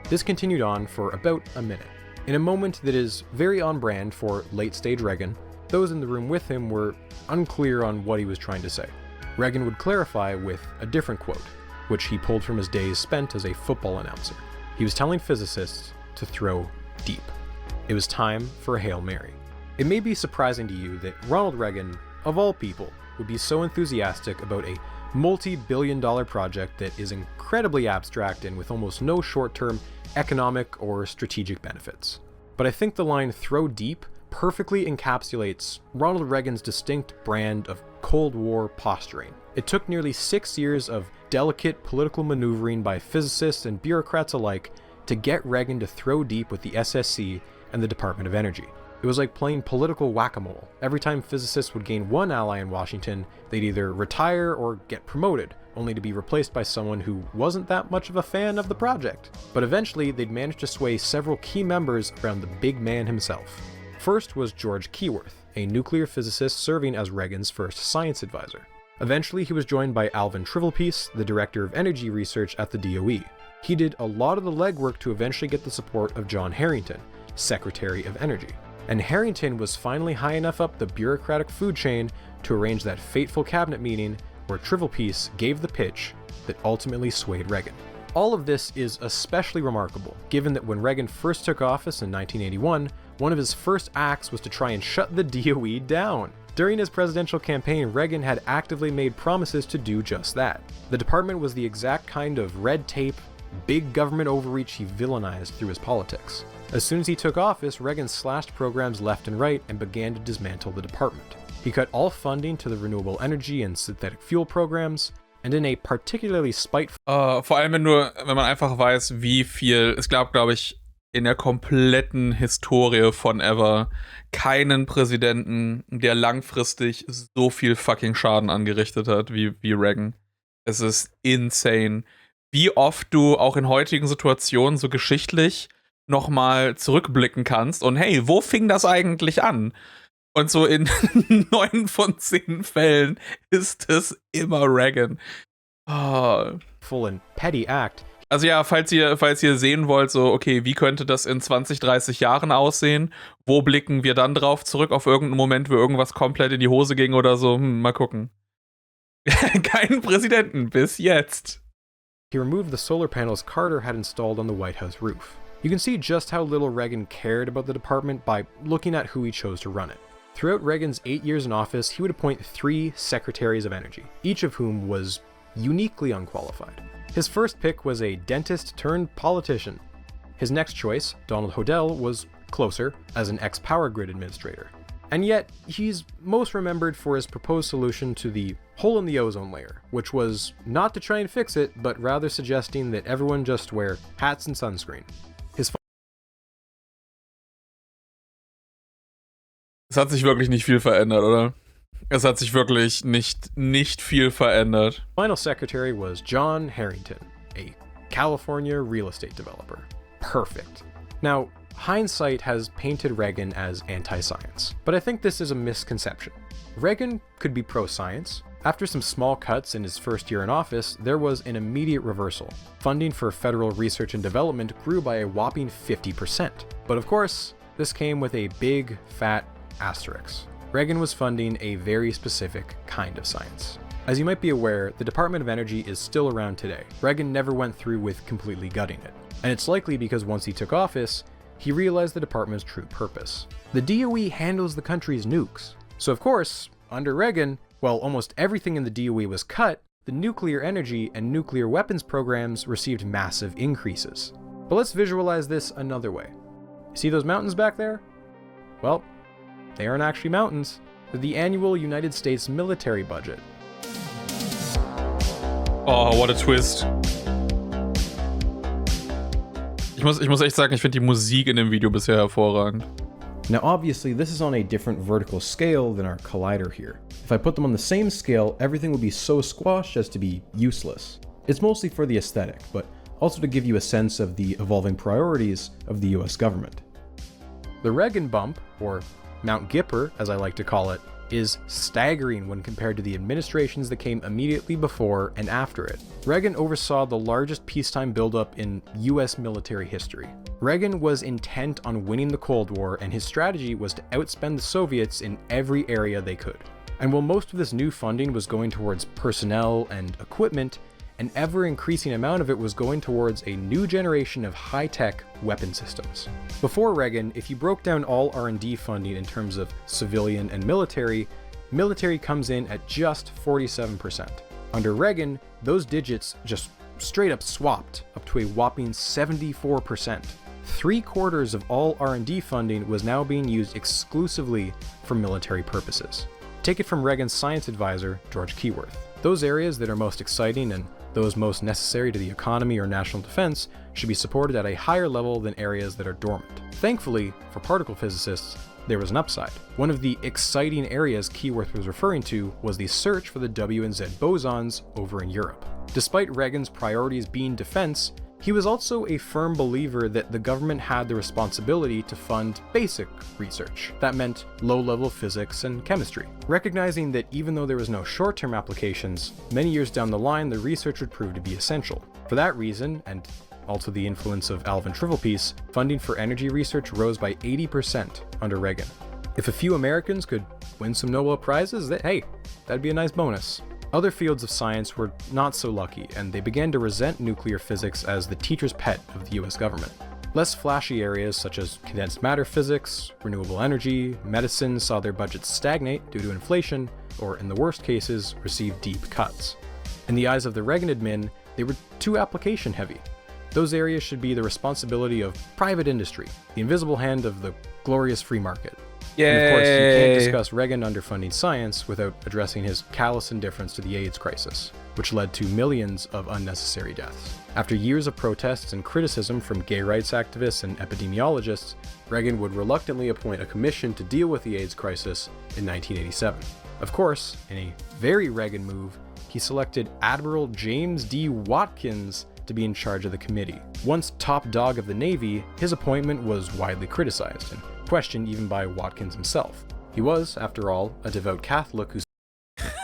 This continued on for about a minute. In a moment that is very on brand for late-stage Reagan, those in the room with him were unclear on what he was trying to say. Reagan would clarify with a different quote, which he pulled from his days spent as a football announcer. He was telling physicists to throw deep. It was time for a Hail Mary. It may be surprising to you that Ronald Reagan, of all people, would be so enthusiastic about a multi-billion-dollar project that is incredibly abstract and with almost no short-term economic or strategic benefits. But I think the line "throw deep" perfectly encapsulates Ronald Reagan's distinct brand of Cold War posturing. It took nearly 6 years of delicate political maneuvering by physicists and bureaucrats alike to get Reagan to throw deep with the SSC and the Department of Energy. It was like playing political whack-a-mole. Every time physicists would gain one ally in Washington, they'd either retire or get promoted, only to be replaced by someone who wasn't that much of a fan of the project. But eventually, they'd manage to sway several key members around the big man himself. First was George Keyworth, a nuclear physicist serving as Reagan's first science advisor. Eventually, he was joined by Alvin Trivelpiece, the director of energy research at the DOE. He did a lot of the legwork to eventually get the support of John Harrington, Secretary of Energy. And Harrington was finally high enough up the bureaucratic food chain to arrange that fateful cabinet meeting where Trivelpiece gave the pitch that ultimately swayed Reagan. All of this is especially remarkable, given that when Reagan first took office in 1981, one of his first acts was to try and shut the DOE down. During his presidential campaign, Reagan had actively made promises to do just that. The department was the exact kind of red tape, big government overreach he villainized through his politics. As soon as he took office, Reagan slashed programs left and right and began to dismantle the department. He cut all funding to the renewable energy and synthetic fuel programs, and in a particularly spiteful... Vor allem, wenn man einfach weiß, wie viel... Es gab, glaube ich, in der kompletten Historie von ever keinen Präsidenten, der langfristig so viel fucking Schaden angerichtet hat wie Reagan. Es ist insane, wie oft du auch in heutigen Situationen so geschichtlich nochmal zurückblicken kannst und hey, wo fing das eigentlich an? Und so in 9 von 10 Fällen ist es immer Reagan. Full and petty act. Also ja, falls ihr sehen wollt, so, okay, wie könnte das in 20, 30 Jahren aussehen? Wo blicken wir dann drauf zurück auf irgendeinen Moment, wo irgendwas komplett in die Hose ging oder so? Mal gucken. Keinen Präsidenten bis jetzt. He removed the solar panels Carter had installed on the White House roof. You can see just how little Reagan cared about the department by looking at who he chose to run it. Throughout Reagan's 8 years in office, he would appoint 3 secretaries of energy, each of whom was uniquely unqualified. His first pick was a dentist turned politician. His next choice, Donald Hodel, was closer as an ex-power grid administrator. And yet, he's most remembered for his proposed solution to the hole in the ozone layer, which was not to try and fix it, but rather suggesting that everyone just wear hats and sunscreen. Es hat sich wirklich nicht viel verändert, oder? Es hat sich wirklich nicht viel verändert. Final secretary was John Harrington, a California real estate developer. Perfect. Now, hindsight has painted Reagan as anti-science, but I think this is a misconception. Reagan could be pro-science. After some small cuts in his first year in office, there was an immediate reversal. Funding for federal research and development grew by a whopping 50%. But of course, this came with a big, fat asterisk. Reagan was funding a very specific kind of science. As you might be aware, the Department of Energy is still around today. Reagan never went through with completely gutting it. And it's likely because once he took office, he realized the department's true purpose. The DOE handles the country's nukes. So of course, under Reagan, while almost everything in the DOE was cut, the nuclear energy and nuclear weapons programs received massive increases. But let's visualize this another way. See those mountains back there? Well, they aren't actually mountains. They're the annual United States military budget. Oh, what a twist. Ich muss echt sagen, ich finde die Musik in dem Video bisher hervorragend. Now obviously this is on a different vertical scale than our collider here. If I put them on the same scale, everything would be so squashed as to be useless. It's mostly for the aesthetic, but also to give you a sense of the evolving priorities of the US government. The Reagan bump, or Mount Gipper as I like to call it, is staggering when compared to the administrations that came immediately before and after it. Reagan oversaw the largest peacetime buildup in US military history. Reagan was intent on winning the Cold War, and his strategy was to outspend the Soviets in every area they could. And while most of this new funding was going towards personnel and equipment, an ever-increasing amount of it was going towards a new generation of high-tech weapon systems. Before Reagan, if you broke down all R&D funding in terms of civilian and military comes in at just 47%. Under Reagan, those digits just straight up swapped up to a whopping 74%. 3/4 of all R&D funding was now being used exclusively for military purposes. Take it from Reagan's science advisor, George Keyworth. Those areas that are most exciting and those most necessary to the economy or national defense should be supported at a higher level than areas that are dormant. Thankfully, for particle physicists, there was an upside. One of the exciting areas Keyworth was referring to was the search for the W and Z bosons over in Europe. Despite Reagan's priorities being defense, he was also a firm believer that the government had the responsibility to fund basic research. That meant low-level physics and chemistry. Recognizing that even though there was no short-term applications, many years down the line the research would prove to be essential. For that reason, and also the influence of Alvin Trivelpiece, funding for energy research rose by 80% under Reagan. If a few Americans could win some Nobel Prizes, hey, that'd be a nice bonus. Other fields of science were not so lucky, and they began to resent nuclear physics as the teacher's pet of the US government. Less flashy areas such as condensed matter physics, renewable energy, medicine saw their budgets stagnate due to inflation, or in the worst cases, receive deep cuts. In the eyes of the Reagan admin, they were too application heavy. Those areas should be the responsibility of private industry, the invisible hand of the glorious free market. Yay. And of course, you can't discuss Reagan underfunding science without addressing his callous indifference to the AIDS crisis, which led to millions of unnecessary deaths. After years of protests and criticism from gay rights activists and epidemiologists, Reagan would reluctantly appoint a commission to deal with the AIDS crisis in 1987. Of course, in a very Reagan move, he selected Admiral James D. Watkins to be in charge of the committee. Once top dog of the Navy, his appointment was widely criticized and questioned even by Watkins himself. He was, after all, a devout Catholic who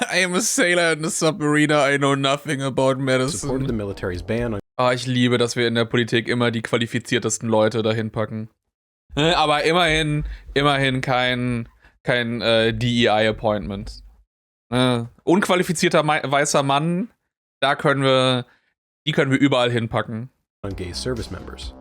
I am a sailor in the submarine, I know nothing about medicine. supported the military's ban on Ich liebe, dass wir in der Politik immer die qualifiziertesten Leute dahin packen. Aber immerhin kein DEI-Appointment. Unqualifizierter weißer Mann, die können wir überall hinpacken. gay service members.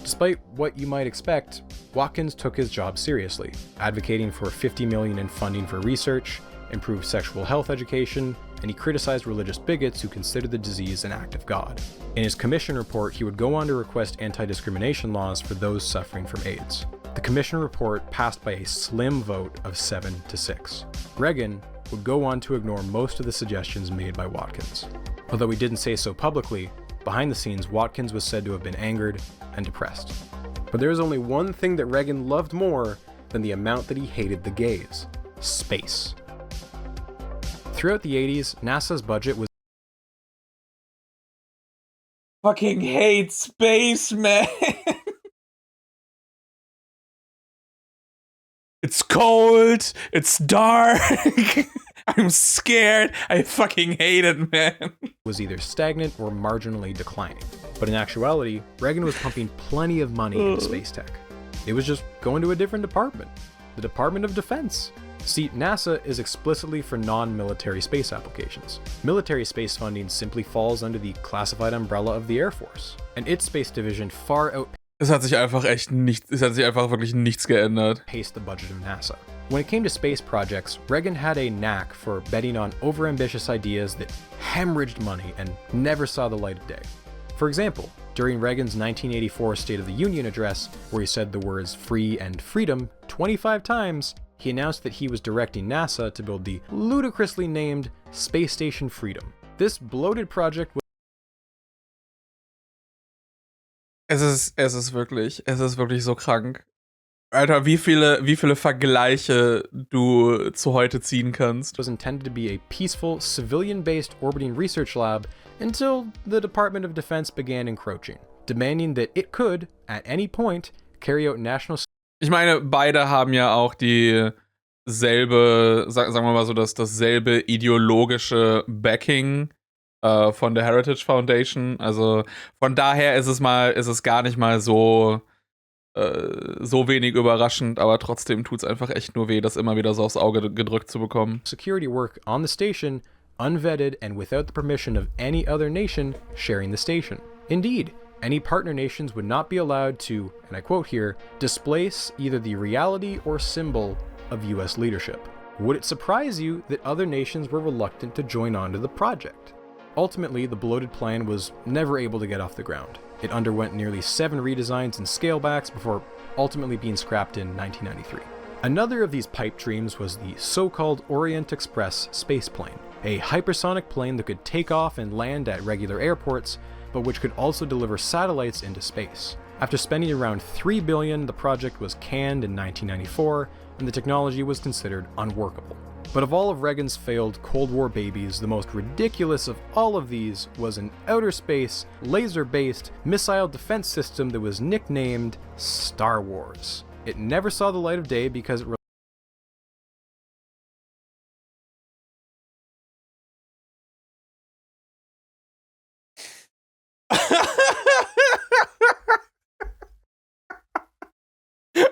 Despite what you might expect, Watkins took his job seriously, advocating for $50 million in funding for research, improved sexual health education, and he criticized religious bigots who considered the disease an act of God. In his commission report, he would go on to request anti-discrimination laws for those suffering from AIDS. The commission report passed by a slim vote of 7-6. Reagan would go on to ignore most of the suggestions made by Watkins. Although he didn't say so publicly, behind the scenes, Watkins was said to have been angered and depressed. But there was only one thing that Reagan loved more than the amount that he hated the gays: space. Throughout the 80s, NASA's budget was Fucking hate space, man. It's cold, it's dark, I'm scared, I fucking hate it, man. was either stagnant or marginally declining. But in actuality, Reagan was pumping plenty of money into space tech. It was just going to a different department, the Department of Defense. See, NASA is explicitly for non-military space applications. Military space funding simply falls under the classified umbrella of the Air Force, and its space division far outpaced Es hat sich einfach wirklich nichts geändert. the budget of NASA. When it came to space projects, Reagan had a knack for betting on overambitious ideas that hemorrhaged money and never saw the light of day. For example, during Reagan's 1984 State of the Union address, where he said the words free and freedom 25 times, he announced that he was directing NASA to build the ludicrously named Space Station Freedom. This bloated project was Es ist wirklich so krank. Alter, wie viele Vergleiche du zu heute ziehen kannst. Was intended to be a peaceful, civilian-based orbiting research lab until the Department of Defense began encroaching, demanding that it could, at any point, carry out national. Ich meine, beide haben ja auch dieselbe, sagen wir mal so, dasselbe ideologische Backing von der Heritage Foundation. Also von daher ist es gar nicht mal so wenig überraschend, aber trotzdem tut's einfach echt nur weh, das immer wieder so aufs Auge gedrückt zu bekommen. Security work on the station, unvetted and without the permission of any other nation sharing the station. Indeed, any partner nations would not be allowed to, and I quote here, displace either the reality or symbol of US leadership. Would it surprise you that other nations were reluctant to join on to the project? Ultimately, the bloated plan was never able to get off the ground. It underwent nearly 7 redesigns and scalebacks before ultimately being scrapped in 1993. Another of these pipe dreams was the so-called Orient Express spaceplane, a hypersonic plane that could take off and land at regular airports, but which could also deliver satellites into space. After spending around $3 billion, the project was canned in 1994, and the technology was considered unworkable. But of all of Reagan's failed Cold War babies, the most ridiculous of all of these was an outer space, laser-based missile defense system that was nicknamed Star Wars. It never saw the light of day because it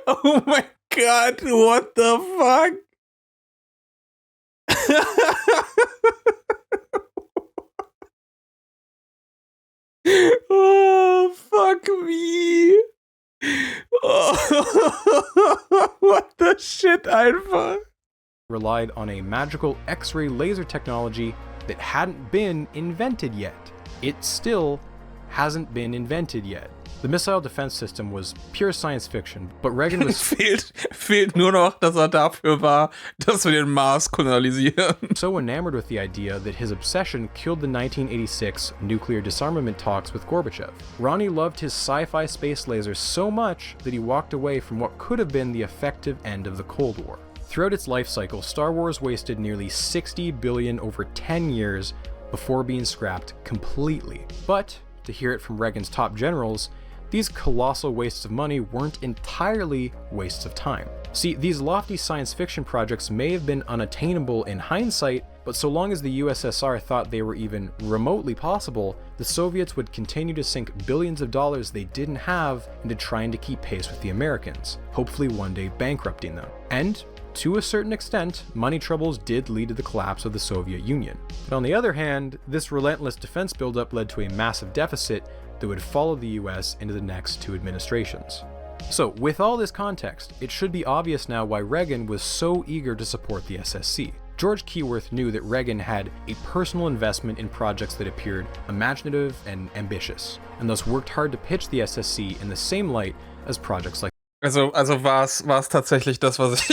Oh my god, what the fuck? Oh, fuck me. Oh, what the shit einfach. relied on a magical X-ray laser technology that hadn't been invented yet. It still hasn't been invented yet. The missile defense system was pure science fiction, but Reagan was fehlt nur noch, dass dafür war, dass wir den Mars kolonisieren. So enamored with the idea that his obsession killed the 1986 nuclear disarmament talks with Gorbachev. Ronnie loved his sci-fi space lasers so much that he walked away from what could have been the effective end of the Cold War. Throughout its life cycle, Star Wars wasted nearly $60 billion over 10 years before being scrapped completely. But, to hear it from Reagan's top generals, these colossal wastes of money weren't entirely wastes of time. See, these lofty science fiction projects may have been unattainable in hindsight, but so long as the USSR thought they were even remotely possible, the Soviets would continue to sink billions of dollars they didn't have into trying to keep pace with the Americans, hopefully one day bankrupting them. And, to a certain extent, money troubles did lead to the collapse of the Soviet Union. But on the other hand, this relentless defense buildup led to a massive deficit that would follow the US into the next 2 administrations. So, with all this context, it should be obvious now why Reagan was so eager to support the SSC. George Keyworth knew that Reagan had a personal investment in projects that appeared imaginative and ambitious, and thus worked hard to pitch the SSC in the same light as projects like. Also war's tatsächlich das, was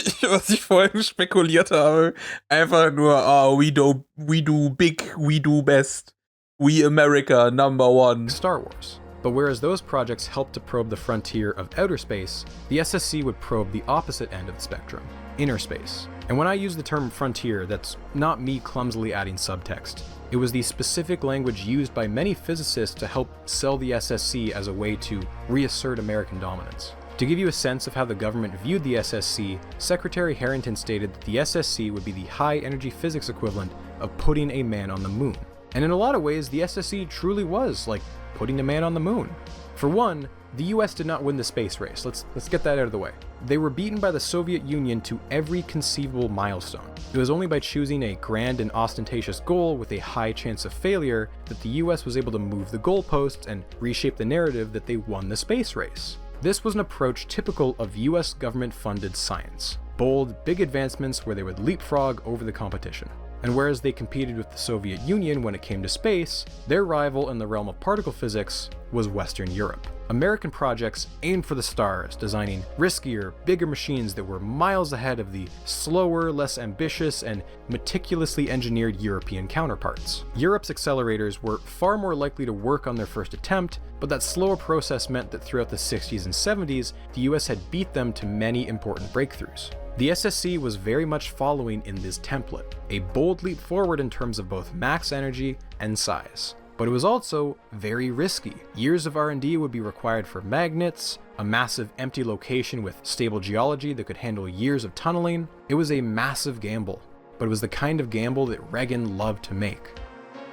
ich vorhin spekuliert habe. Einfach nur, we do big, we do best. We America, #1. Star Wars. But whereas those projects helped to probe the frontier of outer space, the SSC would probe the opposite end of the spectrum, inner space. And when I use the term frontier, that's not me clumsily adding subtext. It was the specific language used by many physicists to help sell the SSC as a way to reassert American dominance. To give you a sense of how the government viewed the SSC, Secretary Harrington stated that the SSC would be the high-energy physics equivalent of putting a man on the moon. And in a lot of ways, the SSC truly was like putting a man on the moon. For one, the US did not win the space race. Let's get that out of the way. They were beaten by the Soviet Union to every conceivable milestone. It was only by choosing a grand and ostentatious goal with a high chance of failure that the US was able to move the goalposts and reshape the narrative that they won the space race. This was an approach typical of US government-funded science. Bold, big advancements where they would leapfrog over the competition. And whereas they competed with the Soviet Union when it came to space, their rival in the realm of particle physics was Western Europe. American projects aimed for the stars, designing riskier, bigger machines that were miles ahead of the slower, less ambitious, and meticulously engineered European counterparts. Europe's accelerators were far more likely to work on their first attempt, but that slower process meant that throughout the 60s and 70s, the US had beat them to many important breakthroughs. The SSC was very much following in this template, a bold leap forward in terms of both max energy and size. But it was also very risky. Years of R&D would be required for magnets, a massive empty location with stable geology that could handle years of tunneling. It was a massive gamble, but it was the kind of gamble that Reagan loved to make.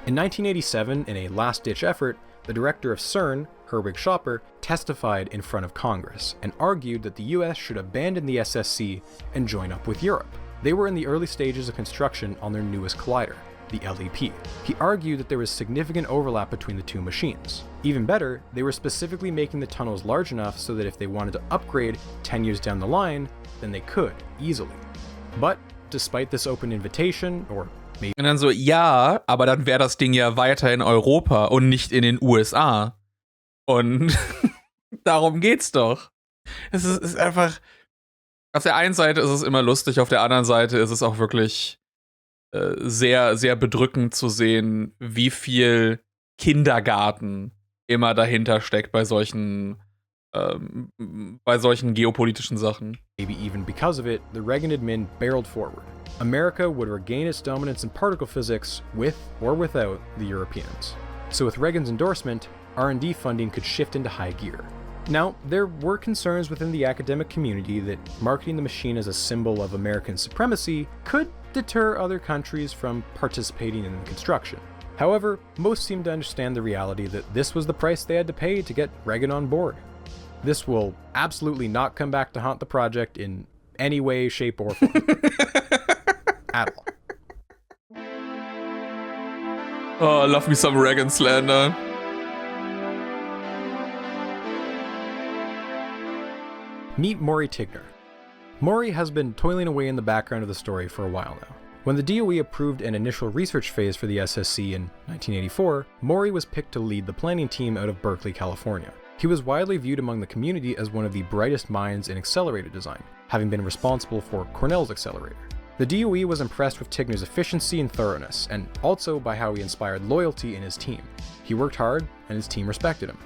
In 1987, in a last-ditch effort, the director of CERN, Herwig Schopper, testified in front of Congress and argued that the US should abandon the SSC and join up with Europe. They were in the early stages of construction on their newest collider, the LEP. He argued that there was significant overlap between the two machines. Even better, they were specifically making the tunnels large enough so that if they wanted to upgrade 10 years down the line, then they could, easily. But despite this open invitation, or maybe... Und dann so, ja, aber dann wäre das Ding ja weiter in Europa und nicht in den USA. Und darum geht's doch. Es ist einfach... Auf der einen Seite ist es immer lustig, auf der anderen Seite ist es auch wirklich sehr, sehr bedrückend zu sehen, wie viel Kindergarten immer dahinter steckt bei solchen geopolitischen Sachen. Maybe even because of it, the Reagan admin barreled forward. America would regain its dominance in particle physics with or without the Europeans. So with Reagan's endorsement, R&D funding could shift into high gear. Now, there were concerns within the academic community that marketing the machine as a symbol of American supremacy could deter other countries from participating in the construction. However, most seemed to understand the reality that this was the price they had to pay to get Reagan on board. This will absolutely not come back to haunt the project in any way, shape, or form. At all. Oh, love me some Reagan slander. Meet Maury Tigner. Maury has been toiling away in the background of the story for a while now. When the DOE approved an initial research phase for the SSC in 1984, Maury was picked to lead the planning team out of Berkeley, California. He was widely viewed among the community as one of the brightest minds in accelerator design, having been responsible for Cornell's accelerator. The DOE was impressed with Tigner's efficiency and thoroughness, and also by how he inspired loyalty in his team. He worked hard, and his team respected him.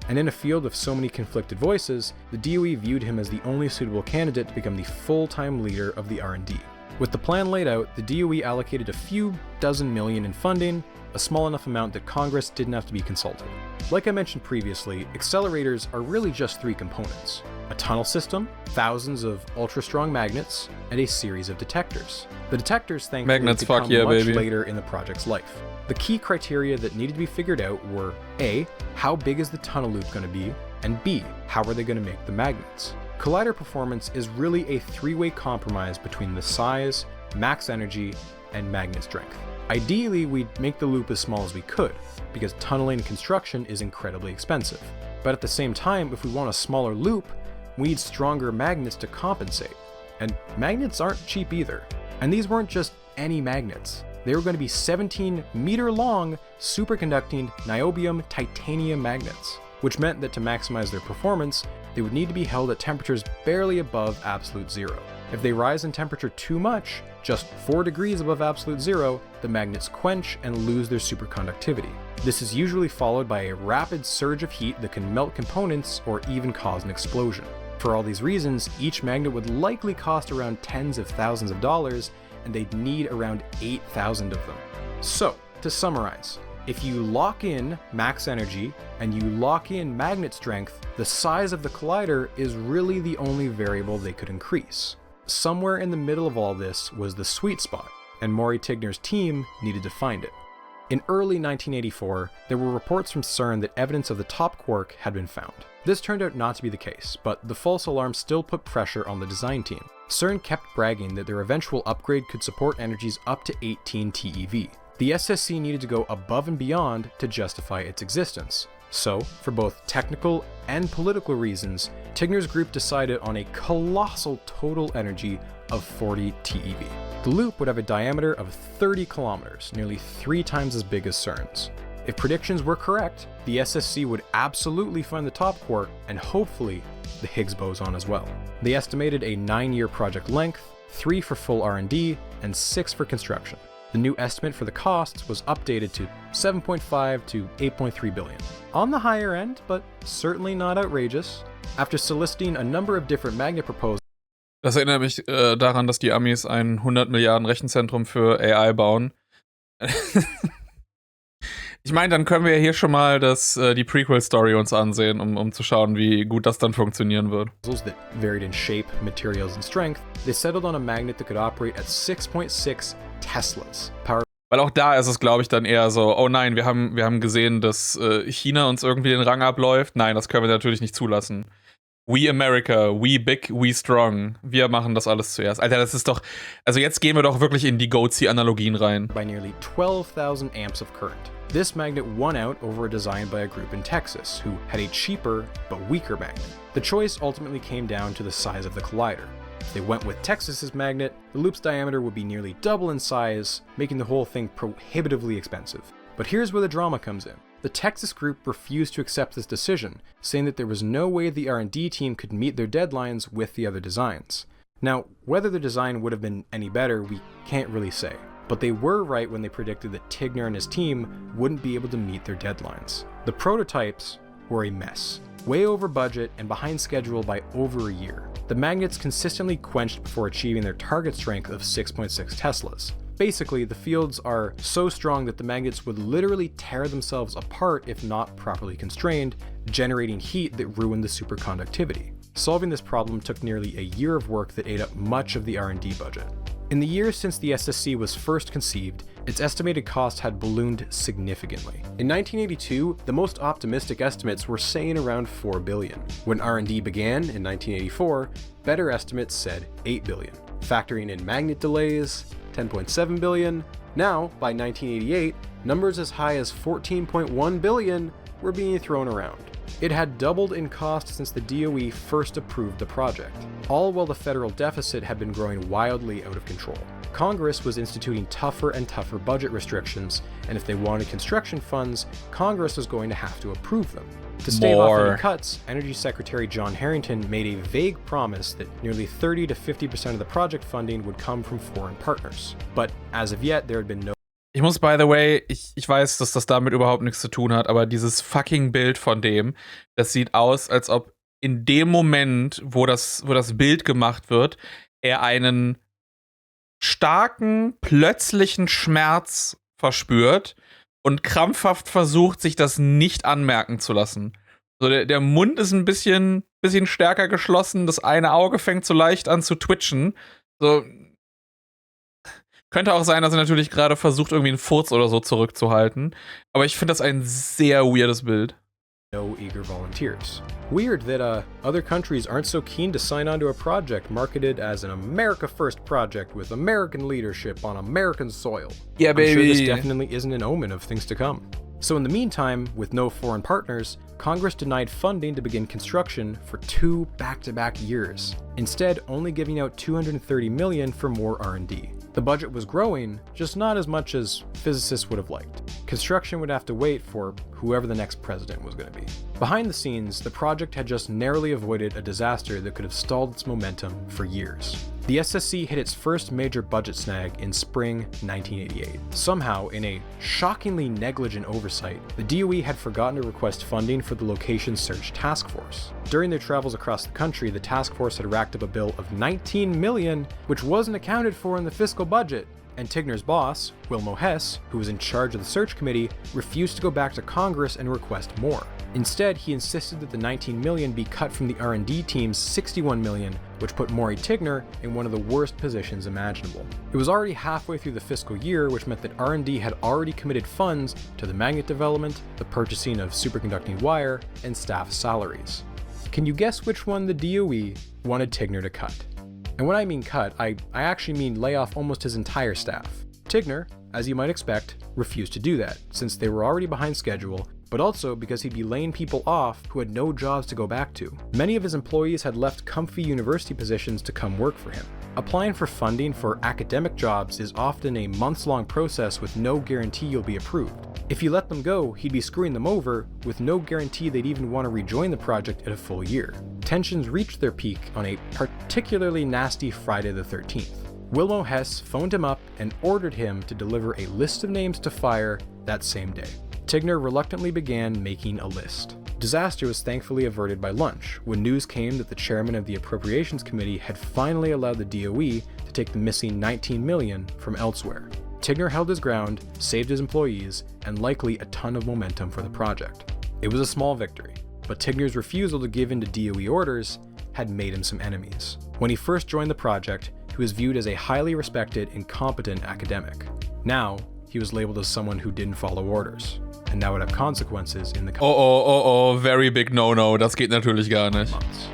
And in a field with so many conflicted voices, the DOE viewed him as the only suitable candidate to become the full-time leader of the R&D. With the plan laid out, the DOE allocated a few dozen million in funding, a small enough amount that Congress didn't have to be consulted. Like I mentioned previously, accelerators are really just three components: a tunnel system, thousands of ultra-strong magnets, and a series of detectors. The detectors, thankfully, Magnets, could come fuck yeah, much baby. later in the project's life. The key criteria that needed to be figured out were A, how big is the tunnel loop going to be, and B, how are they going to make the magnets? Collider performance is really a three-way compromise between the size, max energy, and magnet strength. Ideally, we'd make the loop as small as we could, because tunneling and construction is incredibly expensive. But at the same time, if we want a smaller loop, we need stronger magnets to compensate. And magnets aren't cheap either. And these weren't just any magnets. They were going to be 17-meter-long superconducting niobium titanium magnets, which meant that to maximize their performance, they would need to be held at temperatures barely above absolute zero. If they rise in temperature too much, just 4 degrees above absolute zero, the magnets quench and lose their superconductivity. This is usually followed by a rapid surge of heat that can melt components or even cause an explosion. For all these reasons, each magnet would likely cost around tens of thousands of dollars, and they'd need around 8,000 of them. So, to summarize, if you lock in max energy and you lock in magnet strength, the size of the collider is really the only variable they could increase. Somewhere in the middle of all this was the sweet spot, and Maury Tigner's team needed to find it. In early 1984, there were reports from CERN that evidence of the top quark had been found. This turned out not to be the case, but the false alarm still put pressure on the design team. CERN kept bragging that their eventual upgrade could support energies up to 18 TeV. The SSC needed to go above and beyond to justify its existence. So, for both technical and political reasons, Tigner's group decided on a colossal total energy of 40 TeV. The loop would have a diameter of 30 kilometers, nearly 3 times as big as CERN's. If predictions were correct, the SSC would absolutely find the top quark and hopefully the Higgs boson as well. They estimated a 9-year project length, 3 for full R&D, and 6 for construction. The new estimate for the costs was updated to 7.5 to 8.3 billion. On the higher end, but certainly not outrageous. After soliciting a number of different magnet proposals. Das erinnert mich daran, dass die Amis ein 100 Milliarden Rechenzentrum für AI bauen. Ich meine, dann können wir ja hier schon mal die Prequel-Story uns ansehen, um zu schauen, wie gut das dann funktionieren wird. That varied in shape, materials, and strength. They settled on a magnet that could operate at 6.6 Teslas. Weil auch da ist es, glaube ich, dann eher so, oh nein, wir haben gesehen, dass China uns irgendwie den Rang abläuft. Nein, das können wir natürlich nicht zulassen. We America, we big, we strong. Wir machen das alles zuerst. Alter, das ist doch, also jetzt gehen wir doch wirklich in die Goatsy-Analogien rein. By nearly 12,000 amps of current. This magnet won out over a design by a group in Texas who had a cheaper but weaker magnet. The choice ultimately came down to the size of the collider. If they went with Texas's magnet, the loop's diameter would be nearly double in size, making the whole thing prohibitively expensive. But here's where the drama comes in. The Texas group refused to accept this decision, saying that there was no way the R&D team could meet their deadlines with the other designs. Now, whether the design would have been any better, we can't really say. But they were right when they predicted that Tigner and his team wouldn't be able to meet their deadlines. The prototypes were a mess, way over budget and behind schedule by over a year. The magnets consistently quenched before achieving their target strength of 6.6 Teslas. Basically, the fields are so strong that the magnets would literally tear themselves apart if not properly constrained, generating heat that ruined the superconductivity. Solving this problem took nearly a year of work that ate up much of the R&D budget. In the years since the SSC was first conceived, its estimated cost had ballooned significantly. In 1982, the most optimistic estimates were saying around 4 billion. When R&D began in 1984, better estimates said 8 billion. Factoring in magnet delays, 10.7 billion. Now, by 1988, numbers as high as 14.1 billion were being thrown around. It had doubled in cost since the DOE first approved the project, all while the federal deficit had been growing wildly out of control. Congress was instituting tougher and tougher budget restrictions, and if they wanted construction funds, Congress was going to have to approve them. To stave off any cuts, Energy Secretary John Harrington made a vague promise that nearly 30 to 50% of the project funding would come from foreign partners. But as of yet, there had been no. Ich muss, by the way, ich weiß, dass das damit überhaupt nichts zu tun hat, aber dieses fucking Bild von dem, das sieht aus, als ob in dem Moment, wo das Bild gemacht wird, er einen starken, plötzlichen Schmerz verspürt und krampfhaft versucht, sich das nicht anmerken zu lassen. So, der Mund ist ein bisschen stärker geschlossen, das eine Auge fängt so leicht an zu twitchen. So, könnte auch sein, dass er natürlich gerade versucht, irgendwie einen Furz oder so zurückzuhalten. Aber ich finde das ein sehr weirdes Bild. No eager volunteers. Weird that other countries aren't so keen to sign on to a project marketed as an America First project with American leadership on American soil. Yeah, baby. I'm sure this definitely isn't an omen of things to come. So in the meantime, with no foreign partners, Congress denied funding to begin construction for 2 back-to-back years, instead only giving out $230 million for more R&D. The budget was growing, just not as much as physicists would have liked. Construction would have to wait for whoever the next president was going to be. Behind the scenes, the project had just narrowly avoided a disaster that could have stalled its momentum for years. The SSC hit its first major budget snag in spring 1988. Somehow, in a shockingly negligent oversight, the DOE had forgotten to request funding for the Location Search Task Force. During their travels across the country, the task force had racked up a bill of $19 million, which wasn't accounted for in the fiscal budget. And Tigner's boss, Wilmo Hess, who was in charge of the search committee, refused to go back to Congress and request more. Instead, he insisted that the $19 million be cut from the R&D team's $61 million, which put Maury Tigner in one of the worst positions imaginable. It was already halfway through the fiscal year, which meant that R&D had already committed funds to the magnet development, the purchasing of superconducting wire, and staff salaries. Can you guess which one the DOE wanted Tigner to cut? And when I mean cut, I actually mean lay off almost his entire staff. Tigner, as you might expect, refused to do that, since they were already behind schedule, but also because he'd be laying people off who had no jobs to go back to. Many of his employees had left comfy university positions to come work for him. Applying for funding for academic jobs is often a months-long process with no guarantee you'll be approved. If he let them go, he'd be screwing them over, with no guarantee they'd even want to rejoin the project at a full year. Tensions reached their peak on a particularly nasty Friday the 13th. Wilmo Hess phoned him up and ordered him to deliver a list of names to fire that same day. Tigner reluctantly began making a list. Disaster was thankfully averted by lunch, when news came that the chairman of the Appropriations Committee had finally allowed the DOE to take the missing $19 million from elsewhere. Tigner held his ground, saved his employees, and likely a ton of momentum for the project. It was a small victory, but Tigner's refusal to give in to DOE orders had made him some enemies. When he first joined the project, he was viewed as a highly respected and competent academic. Now, he was labeled as someone who didn't follow orders, and that would have consequences in the Oh, very big no-no, das geht natürlich gar nicht. months.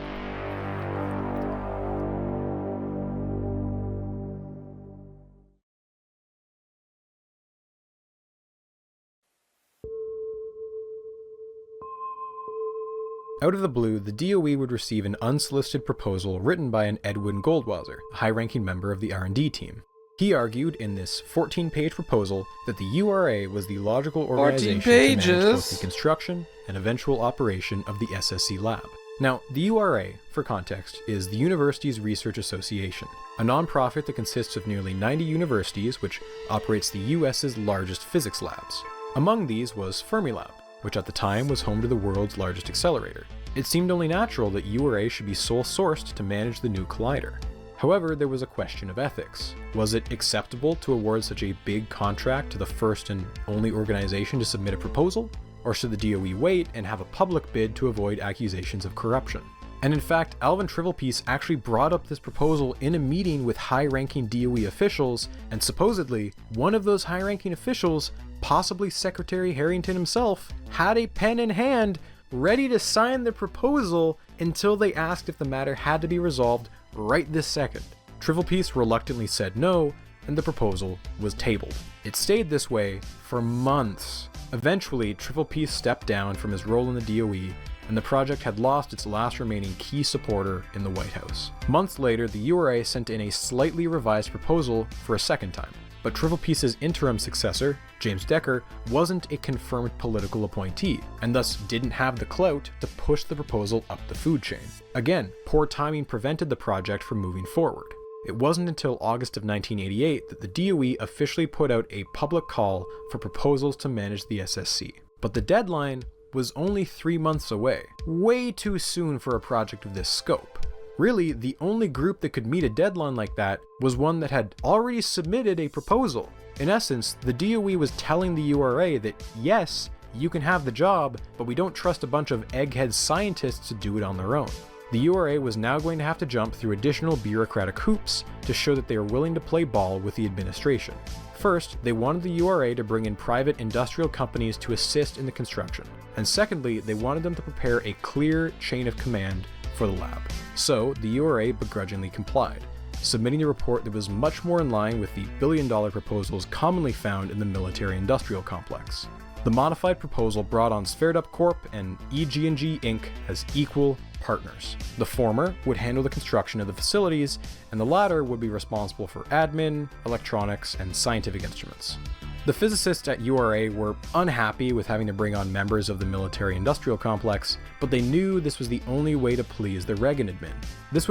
Out of the blue, the DOE would receive an unsolicited proposal written by an Edwin Goldwasser, a high-ranking member of the R&D team. He argued in this 14-page proposal that the URA was the logical organization to manage both the construction and eventual operation of the SSC lab. Now, the URA, for context, is the Universities Research Association, a nonprofit that consists of nearly 90 universities which operates the US's largest physics labs. Among these was Fermilab, which at the time was home to the world's largest accelerator. It seemed only natural that URA should be sole-sourced to manage the new collider. However, there was a question of ethics. Was it acceptable to award such a big contract to the first and only organization to submit a proposal? Or should the DOE wait and have a public bid to avoid accusations of corruption? And in fact, Alvin Trivelpiece actually brought up this proposal in a meeting with high-ranking DOE officials, and supposedly, one of those high-ranking officials, possibly Secretary Harrington himself, had a pen in hand, ready to sign the proposal until they asked if the matter had to be resolved right this second. Trivelpiece reluctantly said no, and the proposal was tabled. It stayed this way for months. Eventually, Trivelpiece stepped down from his role in the DOE, and the project had lost its last remaining key supporter in the White House. Months later, the URA sent in a slightly revised proposal for a second time. But Trivelpiece's interim successor, James Decker, wasn't a confirmed political appointee, and thus didn't have the clout to push the proposal up the food chain. Again, poor timing prevented the project from moving forward. It wasn't until August of 1988 that the DOE officially put out a public call for proposals to manage the SSC. But the deadline was only 3 months away, way too soon for a project of this scope. Really, the only group that could meet a deadline like that was one that had already submitted a proposal. In essence, the DOE was telling the URA that yes, you can have the job, but we don't trust a bunch of egghead scientists to do it on their own. The URA was now going to have to jump through additional bureaucratic hoops to show that they were willing to play ball with the administration. First, they wanted the URA to bring in private industrial companies to assist in the construction. And secondly, they wanted them to prepare a clear chain of command for the lab. So, the URA begrudgingly complied, submitting a report that was much more in line with the billion-dollar proposals commonly found in the military-industrial complex. The modified proposal brought on Sverdrup Corp and EG&G Inc. as equal partners. The former would handle the construction of the facilities, and the latter would be responsible for admin, electronics, and scientific instruments. The physicists at URA were unhappy with having to bring on members of the military-industrial complex, but they knew this was the only way to please the Reagan-Admin. This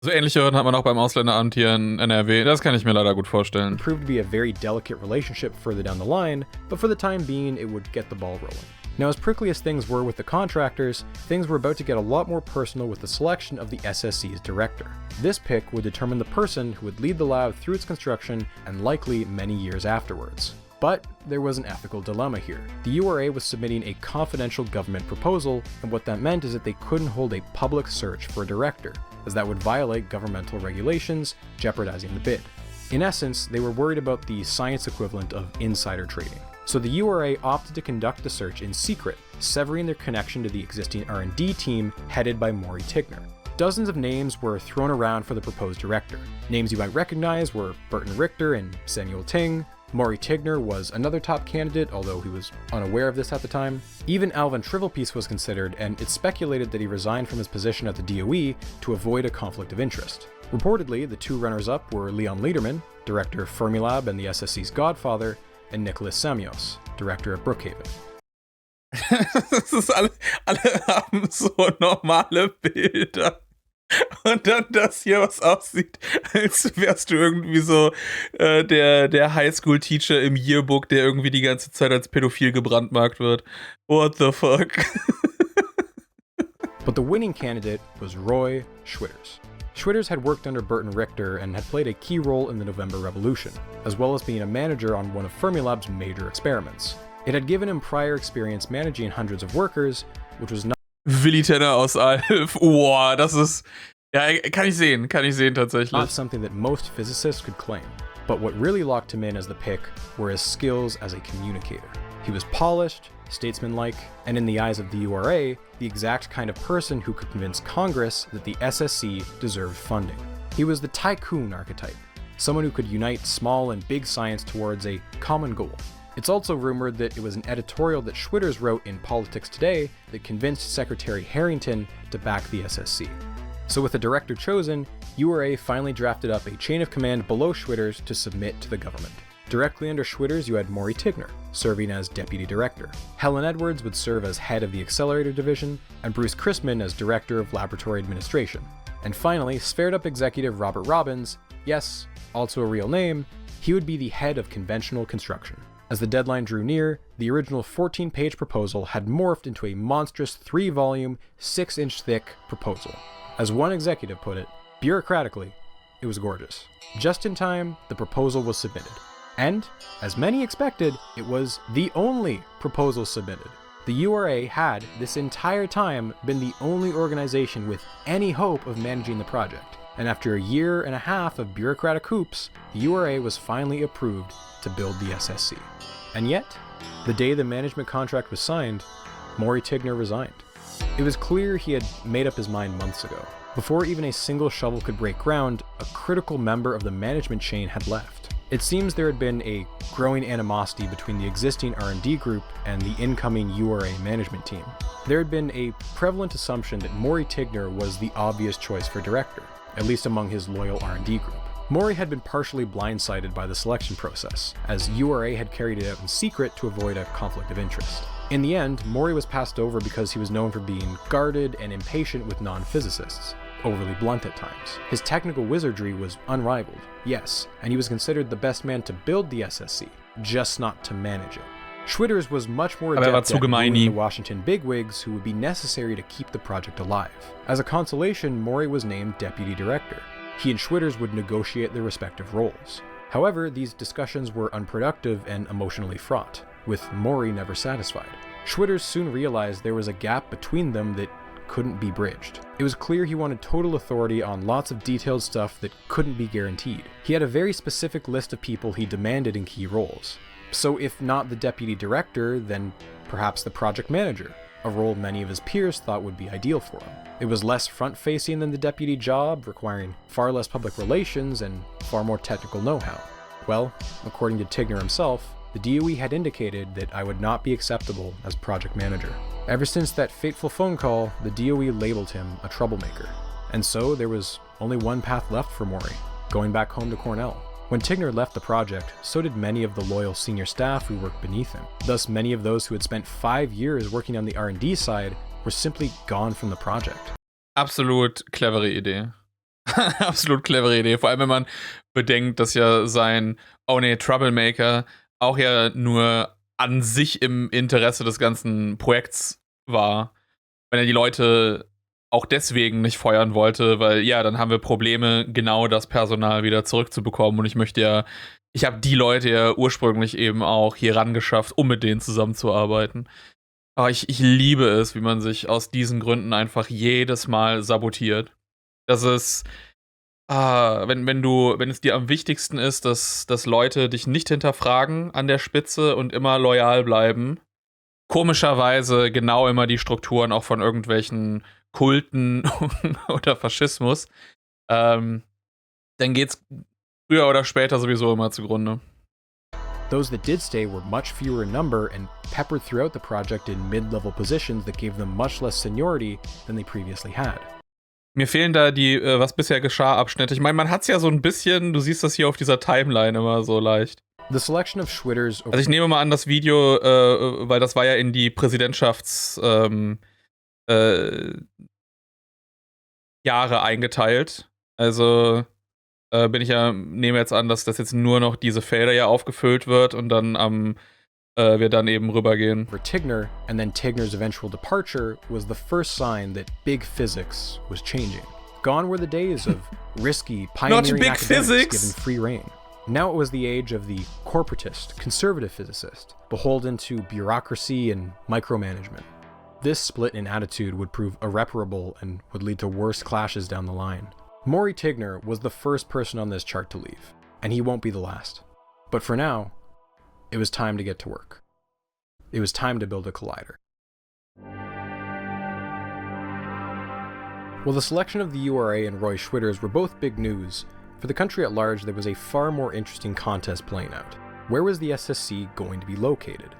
So ähnliche Hürden hat man auch beim Ausländeramt hier in NRW. Das kann ich mir leider gut vorstellen. proved to be a very delicate relationship further down the line, but for the time being, it would get the ball rolling. Now, as prickly as things were with the contractors, things were about to get a lot more personal with the selection of the SSC's director. This pick would determine the person who would lead the lab through its construction and likely many years afterwards. But there was an ethical dilemma here. The URA was submitting a confidential government proposal, and what that meant is that they couldn't hold a public search for a director, as that would violate governmental regulations, jeopardizing the bid. In essence, they were worried about the science equivalent of insider trading. So the URA opted to conduct the search in secret, severing their connection to the existing R&D team headed by Maury Tigner. Dozens of names were thrown around for the proposed director. Names you might recognize were Burton Richter and Samuel Ting. Maury Tigner was another top candidate, although he was unaware of this at the time. Even Alvin Trivelpiece was considered, and it's speculated that he resigned from his position at the DOE to avoid a conflict of interest. Reportedly, the two runners-up were Leon Lederman, director of Fermilab and the SSC's godfather, and Nicholas Samios, director of Brookhaven. Das ist alle haben so normale Bilder. Und dann das hier, was aussieht, als wärst du irgendwie so der Highschool-Teacher im Yearbook, der irgendwie die ganze Zeit als pädophil gebrandmarkt wird. What the fuck? But the winning candidate was Roy Schwitters. Schwitters had worked under Burton Richter and had played a key role in the November Revolution, as well as being a manager on one of Fermilab's major experiments. It had given him prior experience managing hundreds of workers, which was not Willi Tenner aus Alf. Boah, das ist. Ja, kann ich sehen tatsächlich. not something that most physicists could claim. But what really locked him in as the pick were his skills as a communicator. He was polished, statesmanlike, and in the eyes of the URA, the exact kind of person who could convince Congress that the SSC deserved funding. He was the tycoon archetype, someone who could unite small and big science towards a common goal. It's also rumored that it was an editorial that Schwitters wrote in Politics Today that convinced Secretary Harrington to back the SSC. So with the director chosen, URA finally drafted up a chain of command below Schwitters to submit to the government. Directly under Schwitters, you had Maury Tigner, serving as deputy director. Helen Edwards would serve as head of the accelerator division, and Bruce Chrisman as director of laboratory administration. And finally, spared-up executive Robert Robbins, yes, also a real name, he would be the head of conventional construction. As the deadline drew near, the original 14-page proposal had morphed into a monstrous 3-volume, 6-inch thick proposal. As one executive put it, bureaucratically, it was gorgeous. Just in time, the proposal was submitted. And, as many expected, it was the only proposal submitted. The URA had, this entire time, been the only organization with any hope of managing the project. And after a year and a half of bureaucratic hoops, the URA was finally approved to build the SSC. And yet, the day the management contract was signed, Maury Tigner resigned. It was clear he had made up his mind months ago. Before even a single shovel could break ground, a critical member of the management chain had left. It seems there had been a growing animosity between the existing R&D group and the incoming URA management team. There had been a prevalent assumption that Maury Tigner was the obvious choice for director, at least among his loyal R&D group. Maury had been partially blindsided by the selection process, as URA had carried it out in secret to avoid a conflict of interest. In the end, Maury was passed over because he was known for being guarded and impatient with non-physicists, overly blunt at times. His technical wizardry was unrivaled, yes, and he was considered the best man to build the SSC, just not to manage it. Schwitters was much more adept at wooing the Washington bigwigs who would be necessary to keep the project alive. As a consolation, Maury was named deputy director. He and Schwitters would negotiate their respective roles. However, these discussions were unproductive and emotionally fraught, with Maury never satisfied. Schwitters soon realized there was a gap between them that couldn't be bridged. It was clear he wanted total authority on lots of detailed stuff that couldn't be guaranteed. He had a very specific list of people he demanded in key roles. So if not the deputy director, then perhaps the project manager, a role many of his peers thought would be ideal for him. It was less front-facing than the deputy job, requiring far less public relations and far more technical know-how. Well, according to Tigner himself, the DOE had indicated that I would not be acceptable as project manager. Ever since that fateful phone call, the DOE labeled him a troublemaker. And so there was only one path left for Maury, going back home to Cornell. When Tigner left the project, so did many of the loyal senior staff who worked beneath him. Thus, many of those who had spent 5 years working on the R&D side were simply gone from the project. Absolut clevere Idee. Absolut clevere Idee. Vor allem, wenn man bedenkt, dass ja sein Troublemaker auch ja nur an sich im Interesse des ganzen Projekts war. Wenn er die Leute auch deswegen nicht feuern wollte, weil ja, dann haben wir Probleme, genau das Personal wieder zurückzubekommen. Und ich habe die Leute ja ursprünglich eben auch hier rangeschafft, um mit denen zusammenzuarbeiten. Aber ich liebe es, wie man sich aus diesen Gründen einfach jedes Mal sabotiert. Das ist, wenn es dir am wichtigsten ist, dass Leute dich nicht hinterfragen an der Spitze und immer loyal bleiben, komischerweise genau immer die Strukturen auch von irgendwelchen Kulten oder Faschismus, dann geht's früher oder später sowieso immer zugrunde. Those that did stay were much fewer in number and peppered throughout the project in mid-level positions that gave them much less seniority than they previously had. Mir fehlen da die was bisher geschah Abschnitte. Ich meine, man hat's ja so ein bisschen, du siehst das hier auf dieser Timeline immer so leicht. The selection of Schwitter's... Also ich nehme mal an, das Video, weil das war ja in die Präsidentschafts Jahre eingeteilt. Also nehme jetzt an, dass das jetzt nur noch diese Felder ja aufgefüllt wird und dann wir dann eben rübergehen. For Tigner, and then Tigner's eventual departure was the first sign that big physics was changing. Gone were the days of risky, pioneering big academics physics. given free rein. Now it was the age of the corporatist, conservative physicist, beholden to bureaucracy and micromanagement. This split in attitude would prove irreparable and would lead to worse clashes down the line. Maury Tigner was the first person on this chart to leave, and he won't be the last. But for now, it was time to get to work. It was time to build a collider. While the selection of the URA and Roy Schwitter's were both big news, for the country at large there was a far more interesting contest playing out. Where was the SSC going to be located?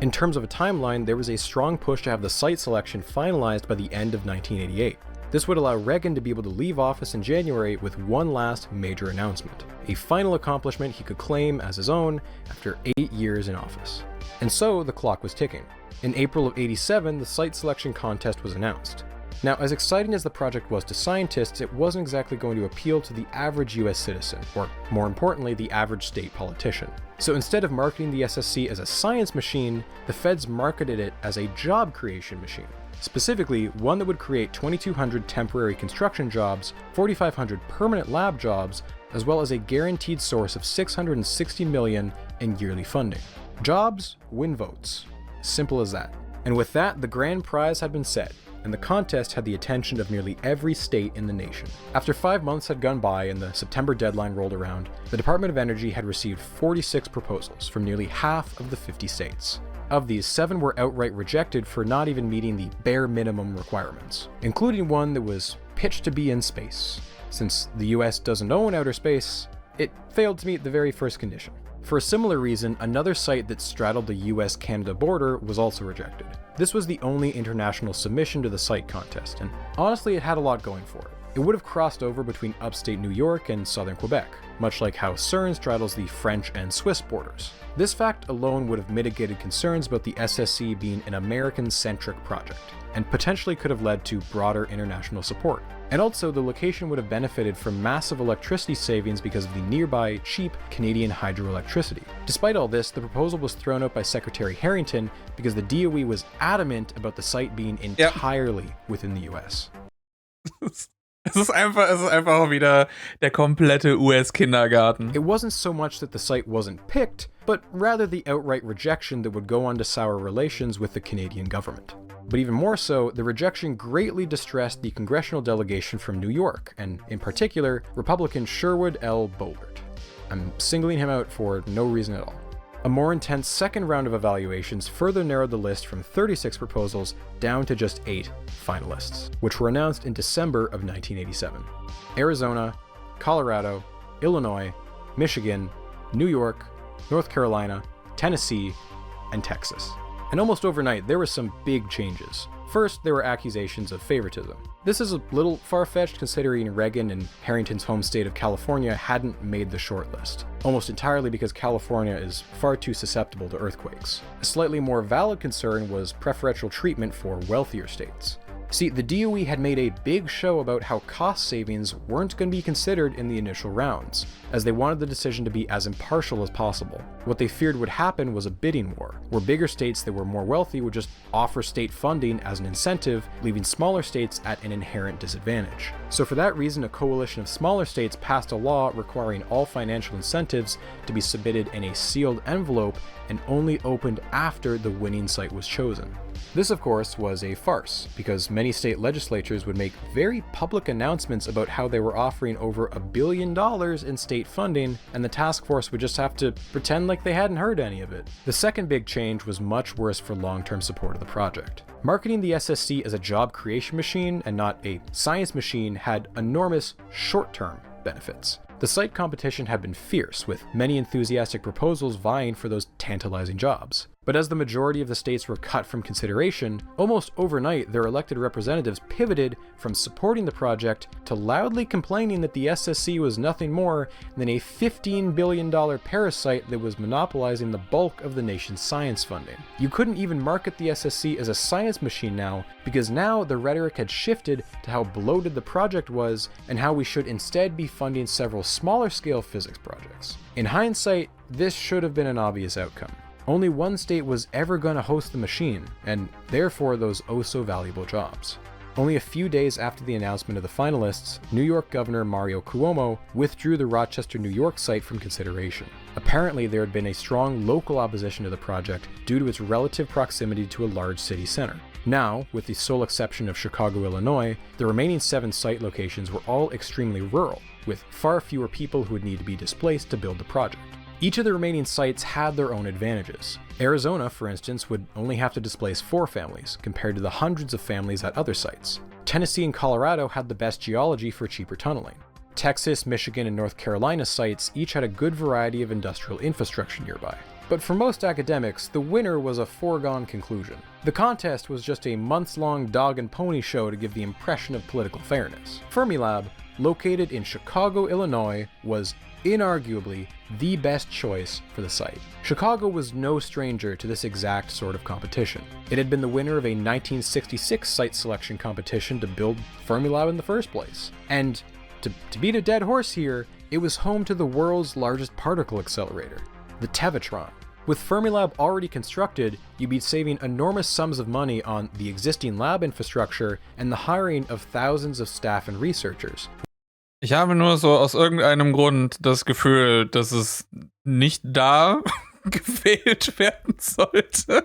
In terms of a timeline, there was a strong push to have the site selection finalized by the end of 1988. This would allow Reagan to be able to leave office in January with one last major announcement, a final accomplishment he could claim as his own after 8 years in office. And so the clock was ticking. In April of '87, the site selection contest was announced. Now, as exciting as the project was to scientists, it wasn't exactly going to appeal to the average US citizen, or more importantly, the average state politician. So instead of marketing the SSC as a science machine, the feds marketed it as a job creation machine. Specifically, one that would create 2,200 temporary construction jobs, 4,500 permanent lab jobs, as well as a guaranteed source of $660 million in yearly funding. Jobs win votes. Simple as that. And with that, the grand prize had been set, and the contest had the attention of nearly every state in the nation. After 5 months had gone by and the September deadline rolled around, the Department of Energy had received 46 proposals from nearly half of the 50 states. Of these, 7 were outright rejected for not even meeting the bare minimum requirements, including one that was pitched to be in space. Since the US doesn't own outer space, it failed to meet the very first condition. For a similar reason, another site that straddled the US-Canada border was also rejected. This was the only international submission to the site contest, and honestly it had a lot going for it. It would have crossed over between upstate New York and southern Quebec, much like how CERN straddles the French and Swiss borders. This fact alone would have mitigated concerns about the SSC being an American-centric project, and potentially could have led to broader international support. And also, the location would have benefited from massive electricity savings because of the nearby, cheap Canadian hydroelectricity. Despite all this, the proposal was thrown out by Secretary Harrington because the DOE was adamant about the site being entirely within the US. Es ist einfach wieder der komplette US-Kindergarten. It wasn't so much that the site wasn't picked, but rather the outright rejection that would go on to sour relations with the Canadian government. But even more so, the rejection greatly distressed the congressional delegation from New York, and in particular, Republican Sherwood L. Boebert. I'm singling him out for no reason at all. A more intense second round of evaluations further narrowed the list from 36 proposals down to just 8 finalists, which were announced in December of 1987. Arizona, Colorado, Illinois, Michigan, New York, North Carolina, Tennessee, and Texas. And almost overnight, there were some big changes. First, there were accusations of favoritism. This is a little far-fetched considering Reagan and Harrington's home state of California hadn't made the shortlist, almost entirely because California is far too susceptible to earthquakes. A slightly more valid concern was preferential treatment for wealthier states. See, the DOE had made a big show about how cost savings weren't going to be considered in the initial rounds, as they wanted the decision to be as impartial as possible. What they feared would happen was a bidding war, where bigger states that were more wealthy would just offer state funding as an incentive, leaving smaller states at an inherent disadvantage. So for that reason, a coalition of smaller states passed a law requiring all financial incentives to be submitted in a sealed envelope and only opened after the winning site was chosen. This, of course, was a farce, because many state legislatures would make very public announcements about how they were offering over $1 billion in state funding, and the task force would just have to pretend like they hadn't heard any of it. The second big change was much worse for long-term support of the project. Marketing the SSC as a job creation machine and not a science machine had enormous short-term benefits. The site competition had been fierce, with many enthusiastic proposals vying for those tantalizing jobs. But as the majority of the states were cut from consideration, almost overnight their elected representatives pivoted from supporting the project to loudly complaining that the SSC was nothing more than a $15 billion parasite that was monopolizing the bulk of the nation's science funding. You couldn't even market the SSC as a science machine now, because now the rhetoric had shifted to how bloated the project was and how we should instead be funding several smaller scale physics projects. In hindsight, this should have been an obvious outcome. Only one state was ever going to host the machine, and therefore those oh-so-valuable jobs. Only a few days after the announcement of the finalists, New York Governor Mario Cuomo withdrew the Rochester, New York site from consideration. Apparently, there had been a strong local opposition to the project due to its relative proximity to a large city center. Now, with the sole exception of Chicago, Illinois, the remaining 7 site locations were all extremely rural, with far fewer people who would need to be displaced to build the project. Each of the remaining sites had their own advantages. Arizona, for instance, would only have to displace 4 families, compared to the hundreds of families at other sites. Tennessee and Colorado had the best geology for cheaper tunneling. Texas, Michigan, and North Carolina sites each had a good variety of industrial infrastructure nearby. But for most academics, the winner was a foregone conclusion. The contest was just a months-long dog and pony show to give the impression of political fairness. Fermilab, located in Chicago, Illinois, was inarguably the best choice for the site. Chicago was no stranger to this exact sort of competition. It had been the winner of a 1966 site selection competition to build Fermilab in the first place. And to beat a dead horse here, it was home to the world's largest particle accelerator, the Tevatron. With Fermilab already constructed, you'd be saving enormous sums of money on the existing lab infrastructure and the hiring of thousands of staff and researchers. Ich habe nur so aus irgendeinem Grund das Gefühl, dass es nicht da gewählt werden sollte.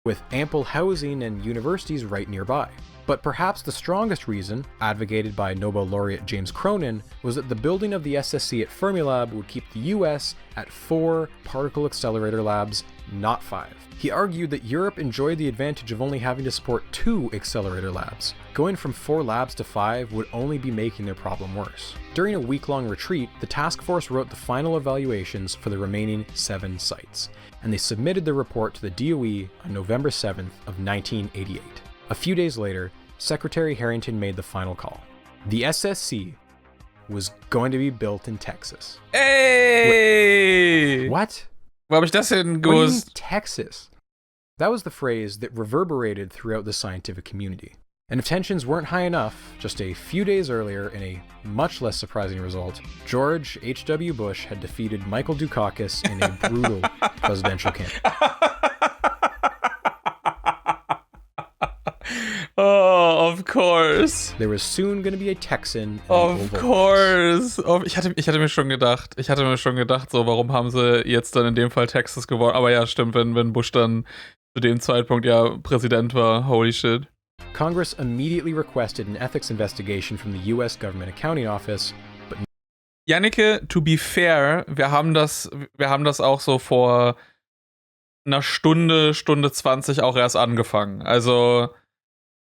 With ample housing and universities right nearby. But perhaps the strongest reason, advocated by Nobel laureate James Cronin, was that the building of the SSC at Fermilab would keep the US at 4 particle accelerator labs, not 5. He argued that Europe enjoyed the advantage of only having to support 2 accelerator labs. Going from 4 labs to 5 would only be making their problem worse. During a week-long retreat, the task force wrote the final evaluations for the remaining 7 sites, and they submitted the report to the DOE on November 7th of 1988. A few days later, Secretary Harrington made the final call. The SSC was going to be built in Texas. Ey! What? Wo habe ich das denn What do you mean, gewusst? Texas? That was the phrase that reverberated throughout the scientific community. And if tensions weren't high enough, just a few days earlier, in a much less surprising result, George H.W. Bush had defeated Michael Dukakis in a brutal presidential campaign. Oh, of course. There was soon going to be a Texan. Of course. Oh, ich hatte mir schon gedacht, so, warum haben sie jetzt dann in dem Fall Texas gewonnen? Aber ja, stimmt, wenn Bush dann zu dem Zeitpunkt ja Präsident war. Holy shit. Congress immediately requested an ethics investigation from the US Government Accounting Office, but Janneke, to be fair, wir haben das auch so vor einer Stunde 20 auch erst angefangen. Also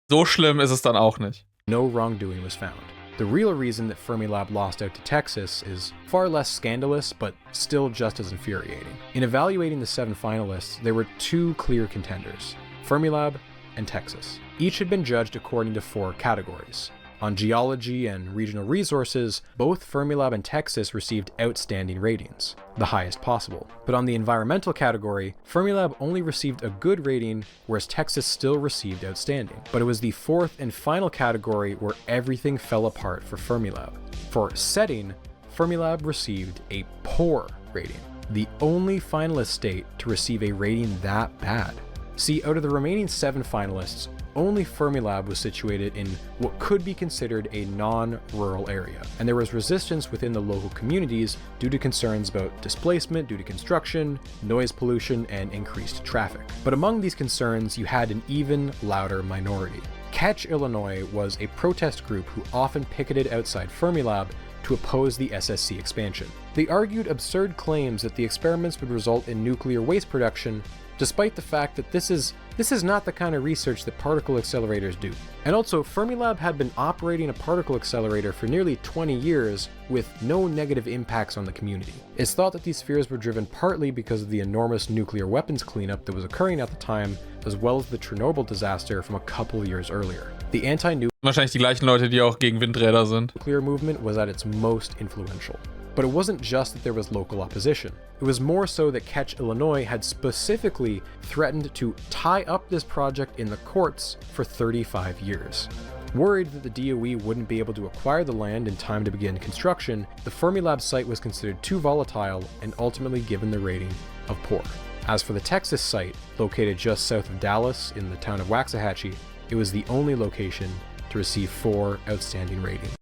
so schlimm ist es dann auch nicht. no wrongdoing was found. The real reason that Fermilab lost out to Texas is far less scandalous, but still just as infuriating. In evaluating the 7 finalists, there were 2 clear contenders, Fermilab and Texas. Each had been judged according to 4 categories. On geology and regional resources, both Fermilab and Texas received outstanding ratings, the highest possible. But on the environmental category, Fermilab only received a good rating, whereas Texas still received outstanding. But it was the 4th and final category where everything fell apart for Fermilab. For setting, Fermilab received a poor rating, the only finalist state to receive a rating that bad. See, out of the remaining 7 finalists, only Fermilab was situated in what could be considered a non-rural area, and there was resistance within the local communities due to concerns about displacement due to construction, noise pollution, and increased traffic. But among these concerns, you had an even louder minority. Catch Illinois was a protest group who often picketed outside Fermilab to oppose the SSC expansion. They argued absurd claims that the experiments would result in nuclear waste production despite the fact that this is not the kind of research that particle accelerators do. And also, Fermilab had been operating a particle accelerator for nearly 20 years with no negative impacts on the community. It's thought that these fears were driven partly because of the enormous nuclear weapons cleanup that was occurring at the time, as well as the Chernobyl disaster from a couple years earlier. The anti-nuclear Wahrscheinlich die gleichen Leute, die auch gegen Windräder sind. movement was at its most influential. But it wasn't just that there was local opposition. It was more so that Ketch, Illinois had specifically threatened to tie up this project in the courts for 35 years. Worried that the DOE wouldn't be able to acquire the land in time to begin construction, the Fermilab site was considered too volatile and ultimately given the rating of poor. As for the Texas site, located just south of Dallas in the town of Waxahachie, it was the only location to receive 4 outstanding ratings.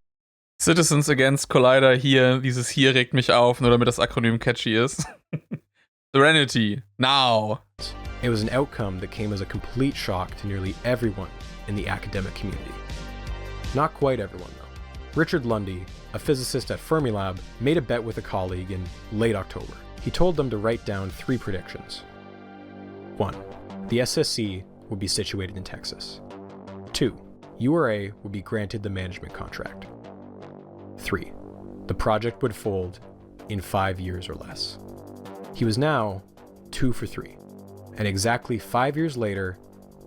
Citizens Against Collider hier, dieses hier regt mich auf, nur damit das Akronym catchy ist. Serenity, now! It was an outcome that came as a complete shock to nearly everyone in the academic community. Not quite everyone, though. Richard Lundy, a physicist at Fermilab, made a bet with a colleague in late October. He told them to write down 3 predictions. 1. The SSC would be situated in Texas. 2. URA would be granted the management contract. 3. The project would fold in 5 years or less. He was now 2 for 3. And exactly 5 years later,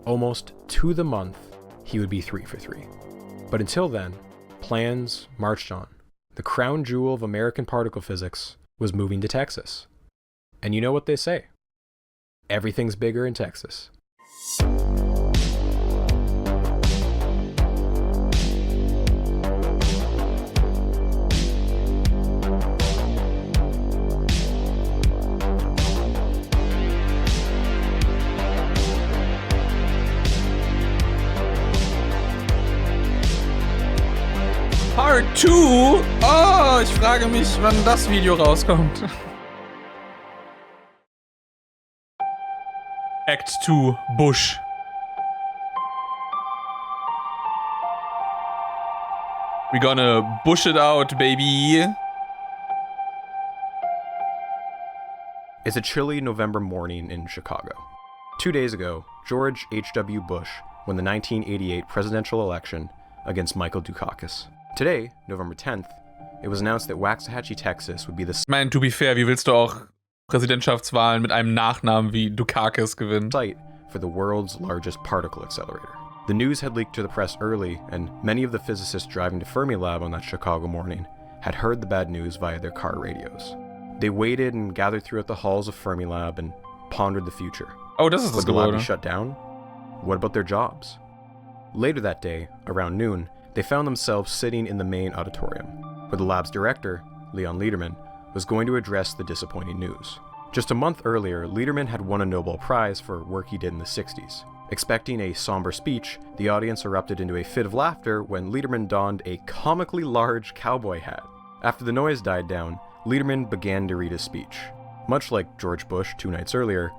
almost to the month, he would be 3 for 3. But until then, plans marched on. The crown jewel of American particle physics was moving to Texas. And you know what they say? Everything's bigger in Texas. Part 2? Oh, ich frage mich, wann das Video rauskommt. Act 2, Bush. We gonna bush it out, baby. It's a chilly November morning in Chicago. 2 days ago, George H.W. Bush won the 1988 presidential election against Michael Dukakis. Today, November 10th, it was announced that Waxahachie, Texas would be the Ich meine, to be fair, wie willst du auch Präsidentschaftswahlen mit einem Nachnamen wie Dukakis gewinnen? site for the world's largest particle accelerator. The news had leaked to the press early, and many of the physicists driving to Fermilab on that Chicago morning had heard the bad news via their car radios. They waited and gathered throughout the halls of Fermilab and pondered the future. Oh, das ist das Would the lab Gebäude. be shut down? What about their jobs? Later that day, around noon, they found themselves sitting in the main auditorium, where the lab's director, Leon Lederman, was going to address the disappointing news. Just a month earlier, Lederman had won a Nobel Prize for work he did in the 60s. Expecting a somber speech, the audience erupted into a fit of laughter when Lederman donned a comically large cowboy hat. After the noise died down, Lederman began to read his speech. Much like George Bush 2 nights earlier,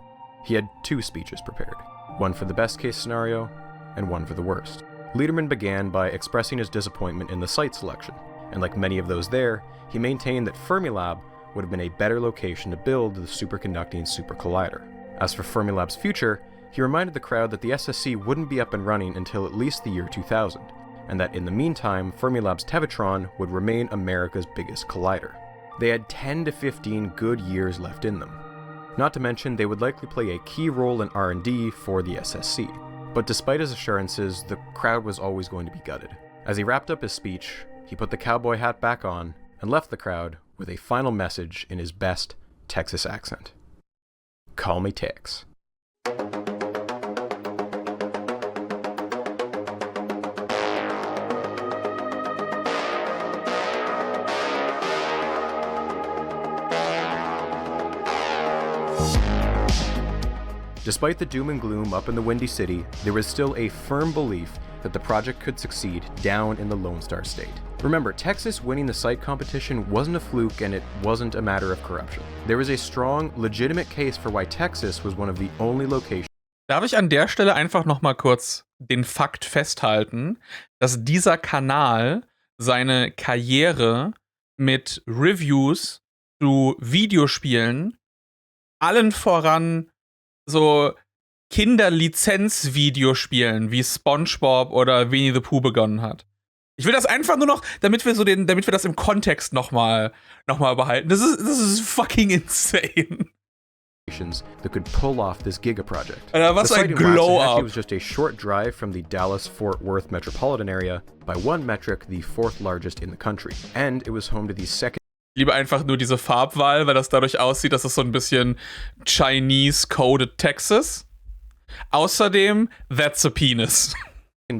he had 2 speeches prepared, one for the best case scenario and one for the worst. Lederman began by expressing his disappointment in the site selection, and like many of those there, he maintained that Fermilab would have been a better location to build the superconducting super collider. As for Fermilab's future, he reminded the crowd that the SSC wouldn't be up and running until at least the year 2000, and that in the meantime, Fermilab's Tevatron would remain America's biggest collider. They had 10 to 15 good years left in them. Not to mention, they would likely play a key role in R&D for the SSC. But despite his assurances, the crowd was always going to be gutted. As he wrapped up his speech, he put the cowboy hat back on and left the crowd with a final message in his best Texas accent. Call me Tex. Despite the doom and gloom up in the Windy City, there was still a firm belief that the project could succeed down in the Lone Star State. Remember, Texas winning the site competition wasn't a fluke and it wasn't a matter of corruption. There was a strong, legitimate case for why Texas was one of the only locations. Darf ich an der Stelle einfach nochmal kurz den Fakt festhalten, dass dieser Kanal seine Karriere mit Reviews zu Videospielen, allen voran so Kinderlizenz-Videospielen wie SpongeBob oder Winnie the Pooh begonnen hat. Ich will das einfach nur noch, damit wir das im Kontext noch mal behalten. Das ist fucking insane. That could pull off this giga project. Alter, was the ein site in Glow-Up. Waxahachie was just a short drive from the Dallas-Fort Worth metropolitan area, by one metric the 4th largest in the country, and it was home to the second. Ich liebe einfach nur diese Farbwahl, weil das dadurch aussieht, dass es so ein bisschen Chinese-coded Texas. Außerdem, that's a penis.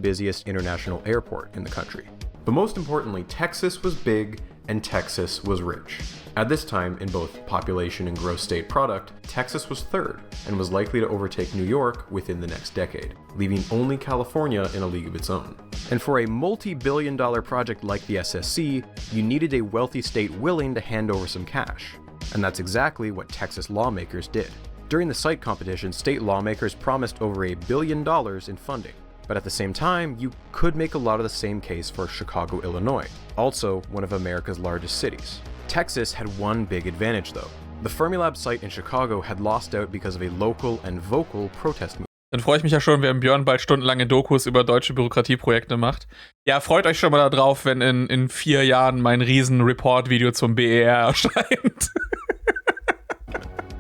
Busiest international airport in the country. But most importantly, Texas was big and Texas was rich. At this time, in both population and gross state product, Texas was third and was likely to overtake New York within the next decade, leaving only California in a league of its own. And for a multi-billion-dollar project like the SSC, you needed a wealthy state willing to hand over some cash. And that's exactly what Texas lawmakers did. During the site competition, state lawmakers promised over $1 billion in funding. But at the same time, you could make a lot of the same case for Chicago, Illinois, also one of America's largest cities. Texas had one big advantage though. The Fermilab site in Chicago had lost out because of a local and vocal protest movement. Dann freue ich mich ja schon, wenn Björn bald stundenlange Dokus über deutsche Bürokratieprojekte macht. Ja, freut euch schon mal darauf, wenn in 4 Jahren mein Riesen-Report-Video zum BER erscheint.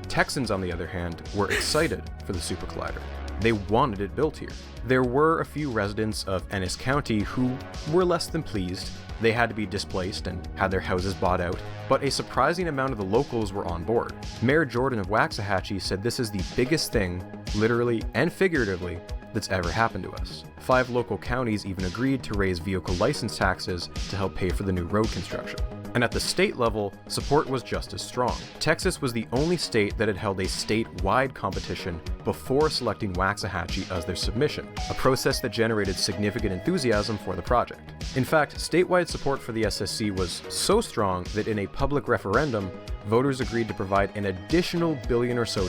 Texans, on the other hand, were excited for the Super Collider. They wanted it built here. There were a few residents of Ennis County who were less than pleased. They had to be displaced and had their houses bought out, but a surprising amount of the locals were on board. Mayor Jordan of Waxahachie said this is the biggest thing, literally and figuratively, that's ever happened to us. 5 local counties even agreed to raise vehicle license taxes to help pay for the new road construction. And at the state level, support was just as strong. Texas was the only state that had held a statewide competition before selecting Waxahachie as their submission, a process that generated significant enthusiasm for the project. In fact, statewide support for the SSC was so strong that in a public referendum, voters agreed to provide an additional $1 billion or so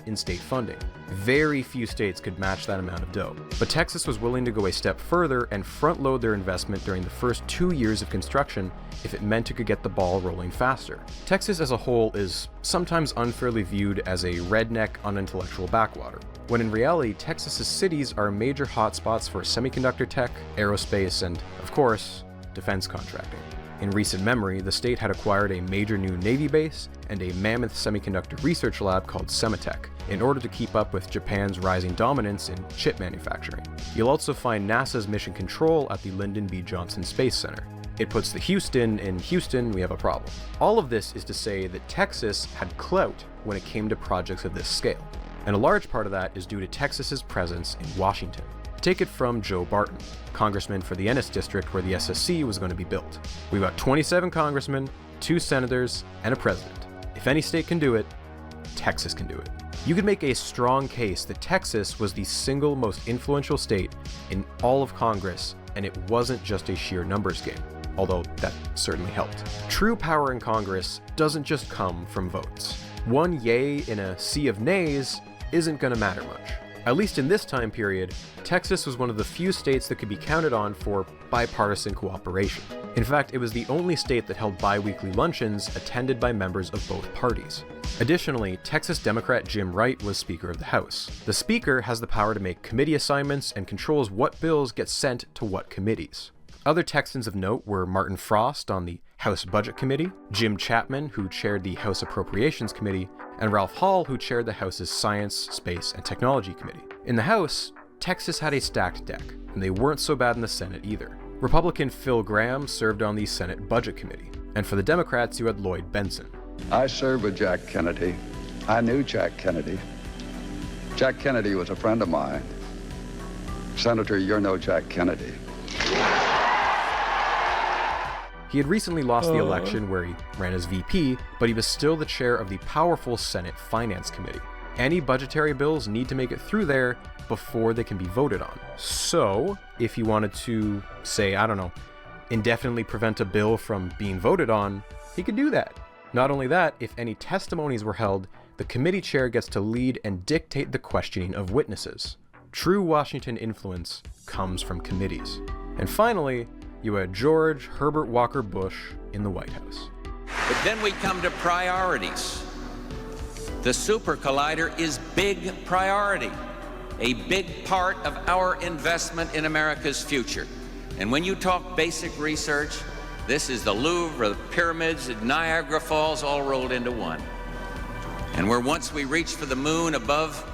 in state funding. Very few states could match that amount of dough. But Texas was willing to go a step further and front-load their investment during the first 2 years of construction if it meant it could get the ball rolling faster. Texas as a whole is sometimes unfairly viewed as a redneck, unintellectual backwater, when in reality, Texas's cities are major hotspots for semiconductor tech, aerospace, and, of course, defense contracting. In recent memory, the state had acquired a major new Navy base and a mammoth semiconductor research lab called Sematech in order to keep up with Japan's rising dominance in chip manufacturing. You'll also find NASA's mission control at the Lyndon B. Johnson Space Center. It puts the Houston in Houston, we have a problem. All of this is to say that Texas had clout when it came to projects of this scale. And a large part of that is due to Texas's presence in Washington. Take it from Joe Barton, congressman for the Ennis district where the SSC was going to be built. We've got 27 congressmen, 2 senators, and a president. If any state can do it, Texas can do it. You could make a strong case that Texas was the single most influential state in all of Congress, and it wasn't just a sheer numbers game, although that certainly helped. True power in Congress doesn't just come from votes. One yay in a sea of nays isn't going to matter much. At least in this time period, Texas was one of the few states that could be counted on for bipartisan cooperation. In fact, it was the only state that held bi-weekly luncheons attended by members of both parties. Additionally, Texas Democrat Jim Wright was Speaker of the House. The Speaker has the power to make committee assignments and controls what bills get sent to what committees. Other Texans of note were Martin Frost on the House Budget Committee, Jim Chapman, who chaired the House Appropriations Committee, and Ralph Hall, who chaired the House's Science, Space, and Technology Committee. In the House, Texas had a stacked deck, and they weren't so bad in the Senate either. Republican Phil Gramm served on the Senate Budget Committee, and for the Democrats, you had Lloyd Benson. I served with Jack Kennedy. I knew Jack Kennedy. Jack Kennedy was a friend of mine. Senator, you're no Jack Kennedy. He had recently lost the election where he ran as VP, but he was still the chair of the powerful Senate Finance Committee. Any budgetary bills need to make it through there before they can be voted on. So, if he wanted to, say, I don't know, indefinitely prevent a bill from being voted on, he could do that. Not only that, if any testimonies were held, the committee chair gets to lead and dictate the questioning of witnesses. True Washington influence comes from committees. And finally, you had George Herbert Walker Bush in the White House. But then we come to priorities. The Super Collider is big priority, a big part of our investment in America's future. And when you talk basic research, this is the Louvre, the pyramids, and Niagara Falls all rolled into one. And where once we reached for the moon above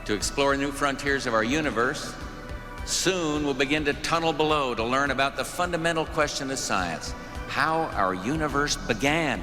to explore new frontiers of our universe, soon we'll begin to tunnel below to learn about the fundamental question of science, how our universe began.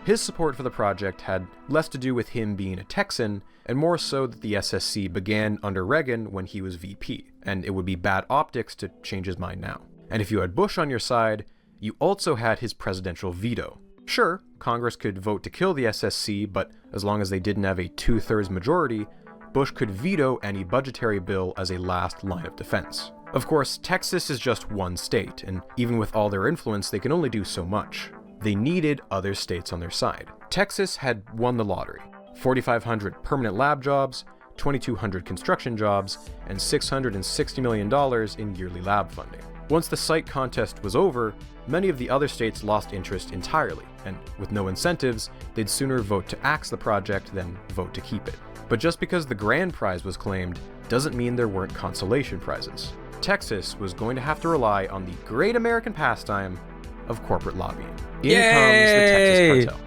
His support for the project had less to do with him being a Texan, and more so that the SSC began under Reagan when he was VP, and it would be bad optics to change his mind now. And if you had Bush on your side, you also had his presidential veto. Sure, Congress could vote to kill the SSC, but as long as they didn't have a 2/3 majority, Bush could veto any budgetary bill as a last line of defense. Of course, Texas is just one state, and even with all their influence, they can only do so much. They needed other states on their side. Texas had won the lottery. 4,500 permanent lab jobs, 2,200 construction jobs, and $660 million in yearly lab funding. Once the site contest was over, many of the other states lost interest entirely, and with no incentives, they'd sooner vote to axe the project than vote to keep it. But just because the grand prize was claimed doesn't mean there weren't consolation prizes. Texas was going to have to rely on the great American pastime of corporate lobbying. In comes the Texas cartel.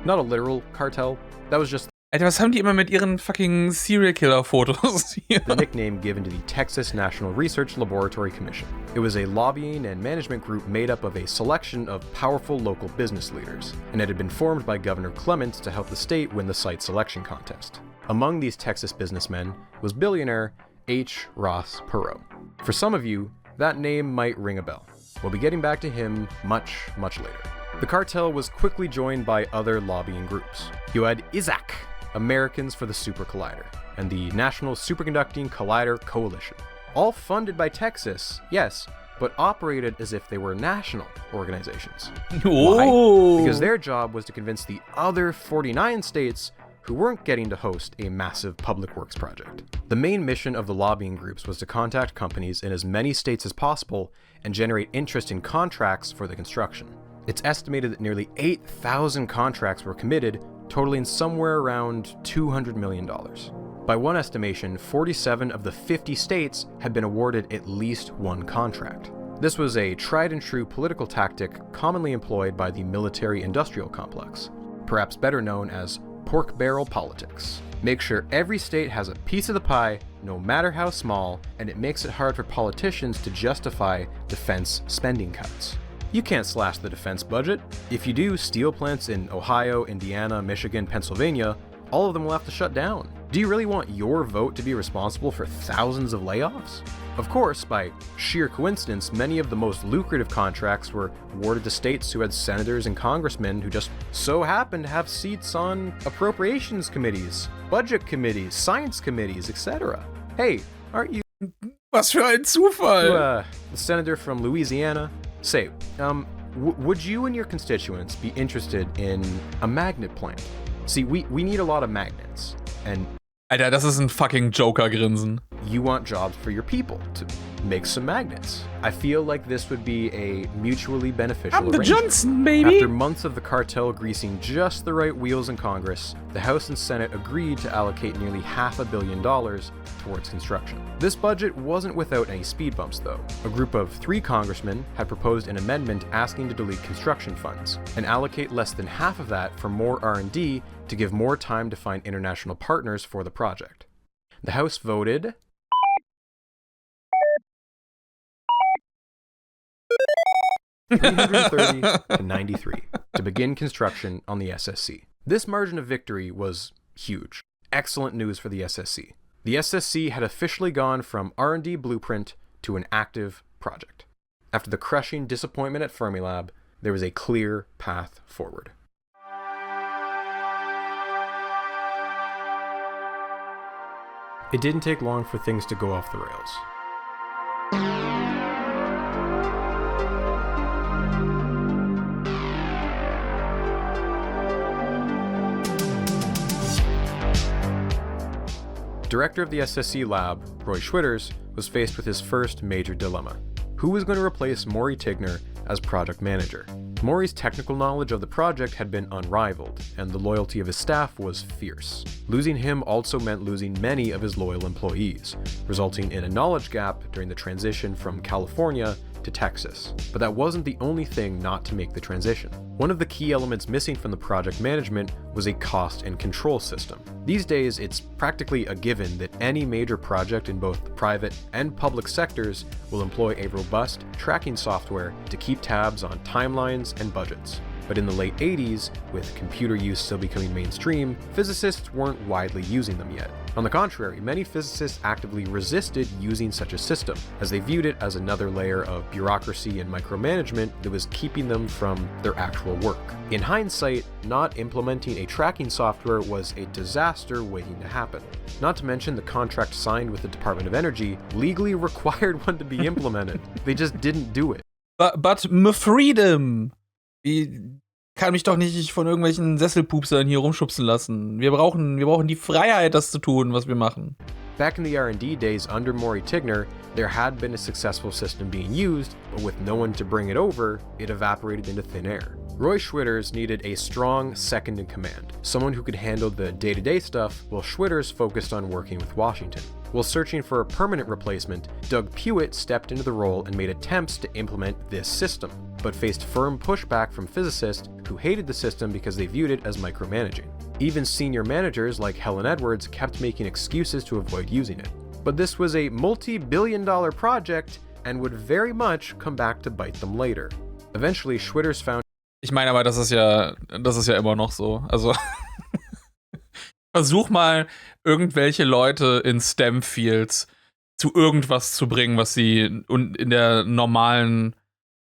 Not a literal cartel, that was just Alter, was haben die immer mit ihren fucking Serial-Killer-Fotos hier? the nickname given to the Texas National Research Laboratory Commission. It was a lobbying and management group made up of a selection of powerful local business leaders, and it had been formed by Governor Clements to help the state win the site selection contest. Among these Texas businessmen was billionaire H. Ross Perot. For some of you, that name might ring a bell. We'll be getting back to him much, much later. The cartel was quickly joined by other lobbying groups. You had ISAC, Americans for the Super Collider, and the National Superconducting Collider Coalition. All funded by Texas, yes, but operated as if they were national organizations. Why? Because their job was to convince the other 49 states who weren't getting to host a massive public works project. The main mission of the lobbying groups was to contact companies in as many states as possible and generate interest in contracts for the construction. It's estimated that nearly 8,000 contracts were committed, totaling somewhere around $200 million. By one estimation, 47 of the 50 states had been awarded at least one contract. This was a tried and true political tactic commonly employed by the military-industrial complex, perhaps better known as pork barrel politics. Make sure every state has a piece of the pie, no matter how small, and it makes it hard for politicians to justify defense spending cuts. You can't slash the defense budget. If you do, steel plants in Ohio, Indiana, Michigan, Pennsylvania, all of them will have to shut down. Do you really want your vote to be responsible for thousands of layoffs? Of course, by sheer coincidence, many of the most lucrative contracts were awarded to states who had senators and congressmen who just so happened to have seats on appropriations committees, budget committees, science committees, etc. Hey, aren't you Was für ein Zufall! the senator from Louisiana? Say, would you and your constituents be interested in a magnet plant? See, we need a lot of magnets, and Alter, das ist ein fucking Joker-Grinsen. you want jobs for your people to make some magnets. I feel like this would be a mutually beneficial I'm the arrangement. Johnson, baby! After months of the cartel greasing just the right wheels in Congress, the House and Senate agreed to allocate nearly $500 million towards construction. This budget wasn't without any speed bumps, though. A group of 3 congressmen had proposed an amendment asking to delete construction funds and allocate less than half of that for more R&D to give more time to find international partners for the project. The House voted 330 to 93 to begin construction on the SSC. This margin of victory was huge. Excellent news for the SSC. The SSC had officially gone from R&D blueprint to an active project. After the crushing disappointment at Fermilab, there was a clear path forward. It didn't take long for things to go off the rails. Director of the SSC lab, Roy Schwitters, was faced with his first major dilemma. Who was going to replace Maury Tigner as project manager. Maury's technical knowledge of the project had been unrivaled, and the loyalty of his staff was fierce. Losing him also meant losing many of his loyal employees, resulting in a knowledge gap during the transition from California to Texas. But that wasn't the only thing not to make the transition. One of the key elements missing from the project management was a cost and control system. These days, it's practically a given that any major project in both the private and public sectors will employ a robust tracking software to keep tabs on timelines and budgets. But in the late 80s, with computer use still becoming mainstream, physicists weren't widely using them yet. On the contrary, many physicists actively resisted using such a system, as they viewed it as another layer of bureaucracy and micromanagement that was keeping them from their actual work. In hindsight, not implementing a tracking software was a disaster waiting to happen. Not to mention the contract signed with the Department of Energy legally required one to be implemented. They just didn't do it. But my freedom! Ich kann mich doch nicht von irgendwelchen Sesselpupsern hier rumschubsen lassen. Wir brauchen die Freiheit, das zu tun, was wir machen. Back in the R&D days under Maury Tigner, there had been a successful system being used, but with no one to bring it over, it evaporated into thin air. Roy Schwitters needed a strong second in command, someone who could handle the day-to-day stuff while Schwitters focused on working with Washington. While searching for a permanent replacement, Doug Pewitt stepped into the role and made attempts to implement this system, but faced firm pushback from physicists who hated the system because they viewed it as micromanaging. Even senior managers like Helen Edwards kept making excuses to avoid using it. But this was a multi-billion-dollar project and would very much come back to bite them later. Eventually, Schwitters found. Ich meine aber, das ist ja immer noch so. Also versuch mal, irgendwelche Leute in STEM-Fields zu irgendwas zu bringen, was sie in der normalen,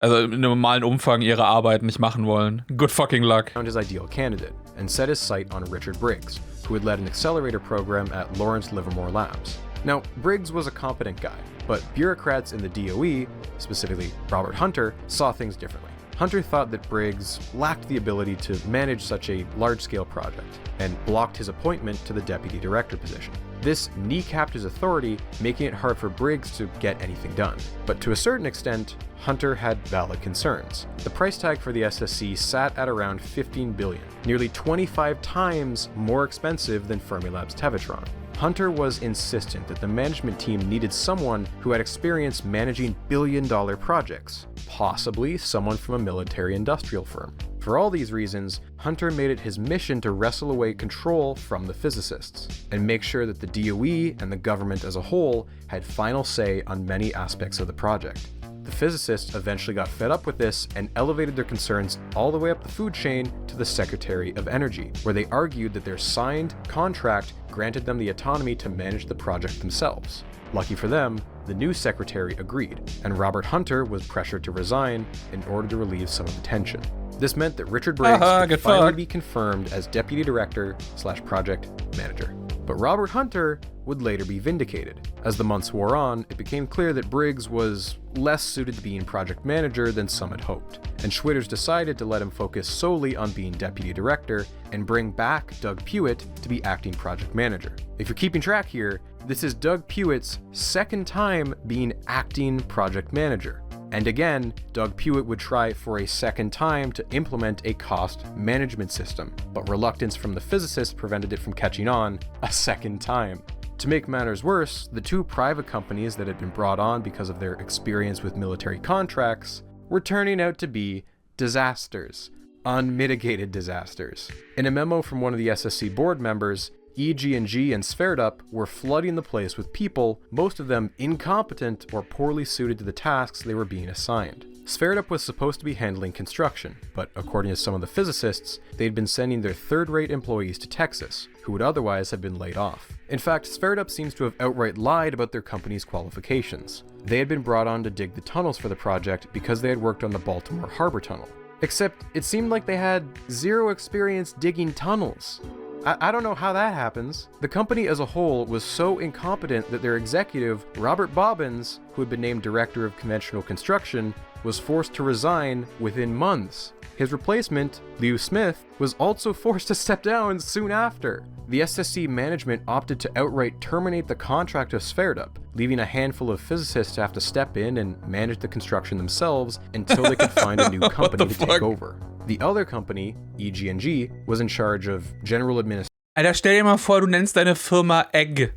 also im normalen Umfang ihrer Arbeit nicht machen wollen. Good fucking luck. Found his ideal candidate and set his sight on Richard Briggs, who had led an accelerator program at Lawrence Livermore Labs. Now, Briggs was a competent guy, but bureaucrats in the DOE, specifically Robert Hunter, saw things differently. Hunter thought that Briggs lacked the ability to manage such a large-scale project, and blocked his appointment to the deputy director position. This kneecapped his authority, making it hard for Briggs to get anything done. But to a certain extent, Hunter had valid concerns. The price tag for the SSC sat at around $15 billion, nearly 25 times more expensive than Fermilab's Tevatron. Hunter was insistent that the management team needed someone who had experience managing billion-dollar projects, possibly someone from a military-industrial firm. For all these reasons, Hunter made it his mission to wrestle away control from the physicists, and make sure that the DOE and the government as a whole had final say on many aspects of the project. The physicists eventually got fed up with this and elevated their concerns all the way up the food chain to the Secretary of Energy, where they argued that their signed contract granted them the autonomy to manage the project themselves. Lucky for them, the new secretary agreed, and Robert Hunter was pressured to resign in order to relieve some of the tension. This meant that Richard Briggs could finally be confirmed as deputy director/project manager. But Robert Hunter would later be vindicated. As the months wore on, it became clear that Briggs was less suited to being project manager than some had hoped, and Schwitters decided to let him focus solely on being deputy director and bring back Doug Pewitt to be acting project manager. If you're keeping track here, this is Doug Pewitt's second time being acting project manager. And again, Doug Pewitt would try for a second time to implement a cost management system, but reluctance from the physicists prevented it from catching on a second time. To make matters worse, the two private companies that had been brought on because of their experience with military contracts were turning out to be disasters, unmitigated disasters. In a memo from one of the SSC board members, EG&G and Sverdrup were flooding the place with people, most of them incompetent or poorly suited to the tasks they were being assigned. Sverdrup was supposed to be handling construction, but according to some of the physicists, they'd been sending their third-rate employees to Texas, who would otherwise have been laid off. In fact, Sverdrup seems to have outright lied about their company's qualifications. They had been brought on to dig the tunnels for the project because they had worked on the Baltimore Harbor Tunnel. Except, it seemed like they had zero experience digging tunnels. I don't know how that happens. The company as a whole was so incompetent that their executive, Robert Bobbins, who had been named Director of Conventional Construction, was forced to resign within months. His replacement, Lou Smith, was also forced to step down soon after. the SSC management opted to outright terminate the contract of Sverdrup, leaving a handful of physicists to have to step in and manage the construction themselves until they could find a new company to take over. The other company, EG&G, was in charge of general administration. Alter, stell dir mal vor, du nennst deine Firma Egg.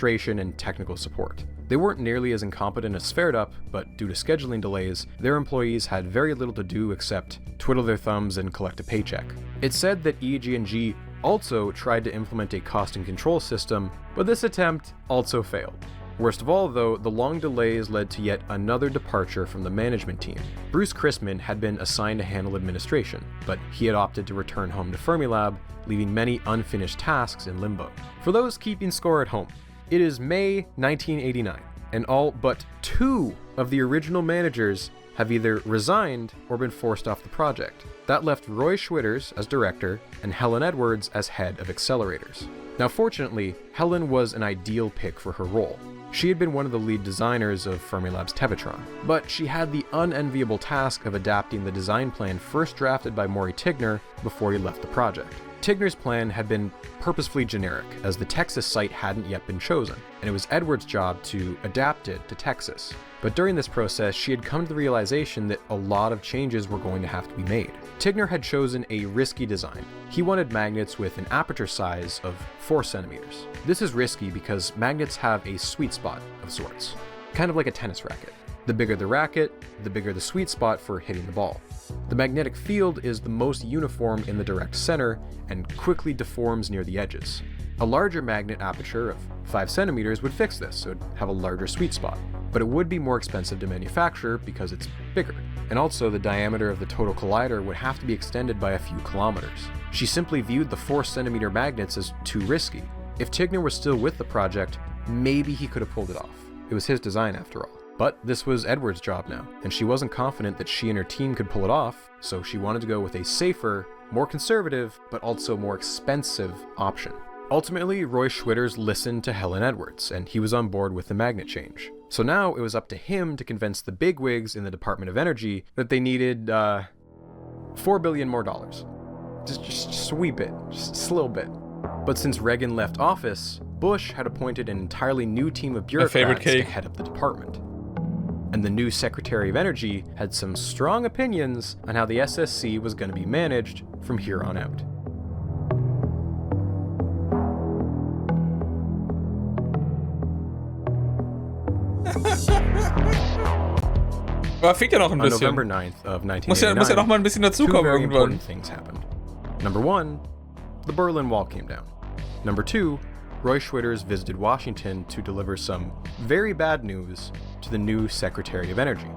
And technical support. They weren't nearly as incompetent as Sverdrup, but due to scheduling delays, their employees had very little to do except twiddle their thumbs and collect a paycheck. It's said that EG&G also tried to implement a cost and control system, but this attempt also failed. Worst of all, though, the long delays led to yet another departure from the management team. Bruce Chrisman had been assigned to handle administration, but he had opted to return home to Fermilab, leaving many unfinished tasks in limbo. For those keeping score at home, it is May 1989, and all but 2 of the original managers have either resigned or been forced off the project. That left Roy Schwitters as director and Helen Edwards as head of accelerators. Now fortunately, Helen was an ideal pick for her role. She had been one of the lead designers of Fermilab's Tevatron, but she had the unenviable task of adapting the design plan first drafted by Maury Tigner before he left the project. Tigner's plan had been purposefully generic, as the Texas site hadn't yet been chosen, and it was Edwards' job to adapt it to Texas. But during this process, she had come to the realization that a lot of changes were going to have to be made. Tigner had chosen a risky design. He wanted magnets with an aperture size of 4 centimeters. This is risky because magnets have a sweet spot of sorts, kind of like a tennis racket. The bigger the racket, the bigger the sweet spot for hitting the ball. The magnetic field is the most uniform in the direct center and quickly deforms near the edges. A larger magnet aperture of 5 centimeters would fix this, so it'd have a larger sweet spot. But it would be more expensive to manufacture because it's bigger. And also the diameter of the total collider would have to be extended by a few kilometers. She simply viewed the 4 centimeter magnets as too risky. If Tigner was still with the project, maybe he could have pulled it off. It was his design after all. But this was Edwards' job now, and she wasn't confident that she and her team could pull it off, so she wanted to go with a safer, more conservative, but also more expensive option. Ultimately, Roy Schwitters listened to Helen Edwards, and he was on board with the magnet change. So now it was up to him to convince the bigwigs in the Department of Energy that they needed, $4 billion more. Just a wee bit, just a little bit. But since Reagan left office, Bush had appointed an entirely new team of bureaucrats to head up the department. And the new Secretary of Energy had some strong opinions on how the SSC was going to be managed from here on out. Fehlt ja noch ein bisschen. On November 9th of 1989, muss ja noch mal ein bisschen dazukommen two very irgendwann. important things happened. Number 1, the Berlin Wall came down. Number 2, Roy Schwitters visited Washington to deliver some very bad news to the new Secretary of Energy,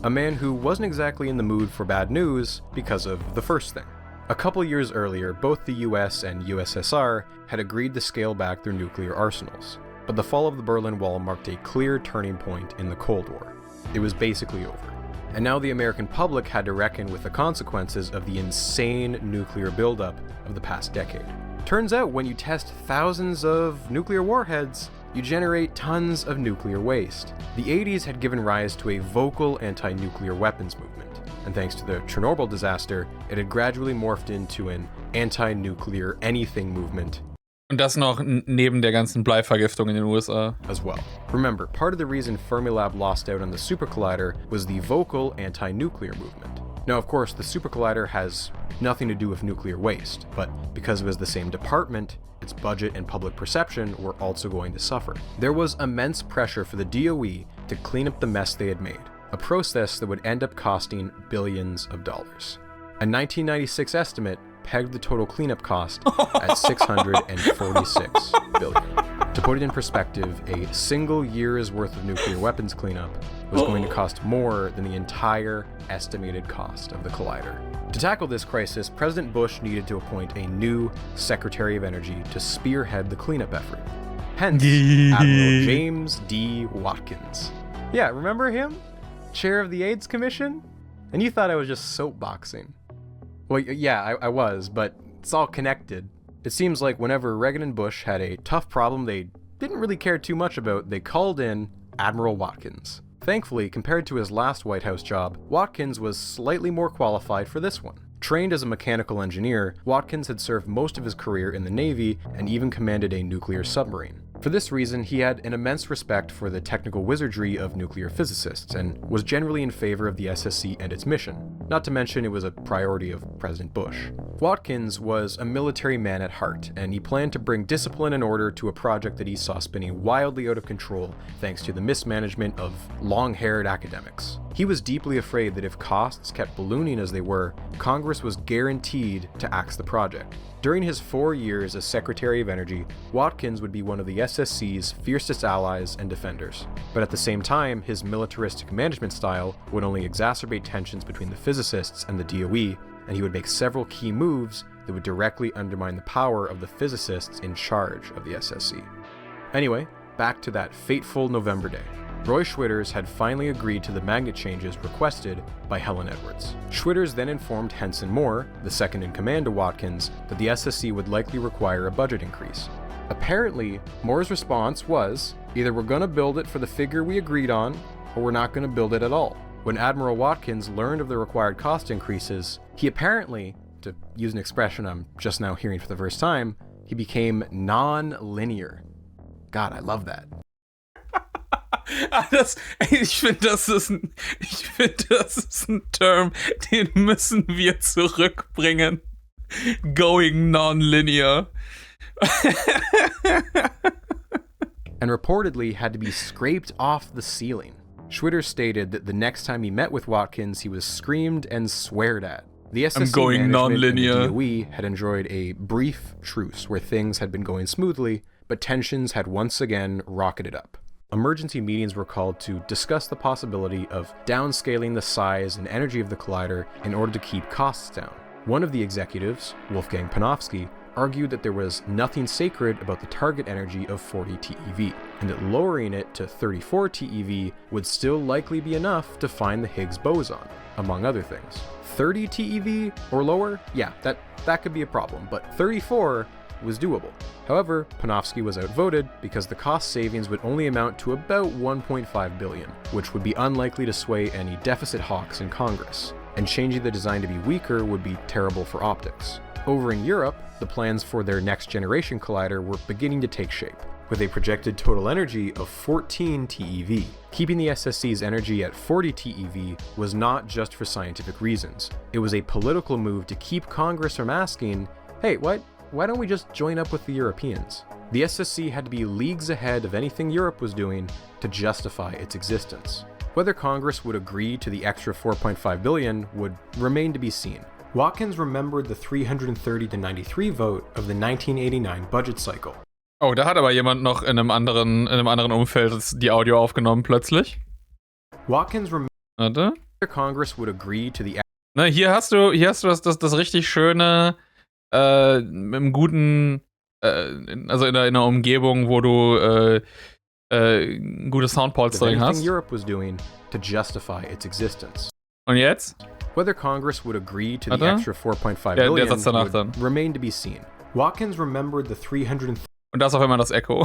a man who wasn't exactly in the mood for bad news because of the first thing. A couple years earlier, both the US and USSR had agreed to scale back their nuclear arsenals, but the fall of the Berlin Wall marked a clear turning point in the Cold War. It was basically over. And now the American public had to reckon with the consequences of the insane nuclear buildup of the past decade. Turns out when you test thousands of nuclear warheads, you generate tons of nuclear waste. The 80s had given rise to a vocal anti-nuclear weapons movement, and thanks to the Chernobyl disaster, it had gradually morphed into an anti-nuclear anything movement. Und das noch neben der ganzen Bleivergiftung in den USA. As well. Remember, part of the reason Fermilab lost out on the Super Collider was the vocal anti-nuclear movement. Now, of course, the Super Collider has nothing to do with nuclear waste, but because it was the same department, its budget and public perception were also going to suffer. There was immense pressure for the DOE to clean up the mess they had made, a process that would end up costing billions of dollars. A 1996 estimate pegged the total cleanup cost at $646 billion. To put it in perspective, a single year's worth of nuclear weapons cleanup was going to cost more than the entire estimated cost of the collider. To tackle this crisis, President Bush needed to appoint a new Secretary of Energy to spearhead the cleanup effort. Hence, Admiral James D. Watkins. Yeah, remember him? Chair of the AIDS Commission? And you thought I was just soapboxing. Well, yeah, I was, but it's all connected. It seems like whenever Reagan and Bush had a tough problem they didn't really care too much about, they called in Admiral Watkins. Thankfully, compared to his last White House job, Watkins was slightly more qualified for this one. Trained as a mechanical engineer, Watkins had served most of his career in the Navy and even commanded a nuclear submarine. For this reason, he had an immense respect for the technical wizardry of nuclear physicists and was generally in favor of the SSC and its mission, not to mention it was a priority of President Bush. Watkins was a military man at heart, and he planned to bring discipline and order to a project that he saw spinning wildly out of control thanks to the mismanagement of long-haired academics. He was deeply afraid that if costs kept ballooning as they were, Congress was guaranteed to axe the project. During his 4 years as Secretary of Energy, Watkins would be one of the SSC's fiercest allies and defenders. But at the same time, his militaristic management style would only exacerbate tensions between the physicists and the DOE, and he would make several key moves that would directly undermine the power of the physicists in charge of the SSC. Anyway, back to that fateful November day. Roy Schwitters had finally agreed to the magnet changes requested by Helen Edwards. Schwitters then informed Henson Moore, the second in command to Watkins, that the SSC would likely require a budget increase. Apparently, Moore's response was, either we're going to build it for the figure we agreed on, or we're not going to build it at all. When Admiral Watkins learned of the required cost increases, he apparently, to use an expression I'm just now hearing for the first time, he became non-linear. God, I love that. Ich finde, das ist ein Term, den müssen wir zurückbringen. Going non-linear. And reportedly had to be scraped off the ceiling. Schwitters stated that the next time he met with Watkins, he was screamed and sweared at. The SSC management and the DOE had enjoyed a brief truce where things had been going smoothly, but tensions had once again rocketed up. Emergency meetings were called to discuss the possibility of downscaling the size and energy of the collider in order to keep costs down. One of the executives, Wolfgang Panofsky, argued that there was nothing sacred about the target energy of 40 TeV, and that lowering it to 34 TeV would still likely be enough to find the Higgs boson, among other things. 30 TeV or lower? Yeah, that could be a problem, but 34 was doable. However, Panofsky was outvoted because the cost savings would only amount to about $1.5 billion, which would be unlikely to sway any deficit hawks in Congress, and changing the design to be weaker would be terrible for optics. Over in Europe, the plans for their next generation collider were beginning to take shape, with a projected total energy of 14 TeV. Keeping the SSC's energy at 40 TeV was not just for scientific reasons. It was a political move to keep Congress from asking, hey, why don't we just join up with the Europeans? The SSC had to be leagues ahead of anything Europe was doing to justify its existence. Whether Congress would agree to the extra $4.5 billion would remain to be seen. Watkins remembered the 330-93 vote of the 1989 budget cycle. Oh, da hat aber jemand noch in einem anderen Umfeld die Audio aufgenommen plötzlich. Watkins Warte. Congress would agree to the... Na, hier hast du das richtig schöne im guten, also in einer Umgebung, wo du gute Soundpolstering hast. Europe was doing to justify its existence. Und jetzt? Whether Congress would agree to the extra $4.5 billion Satz danach would remain to be seen. Watkins remembered the 300. Und da ist auf einmal das Echo.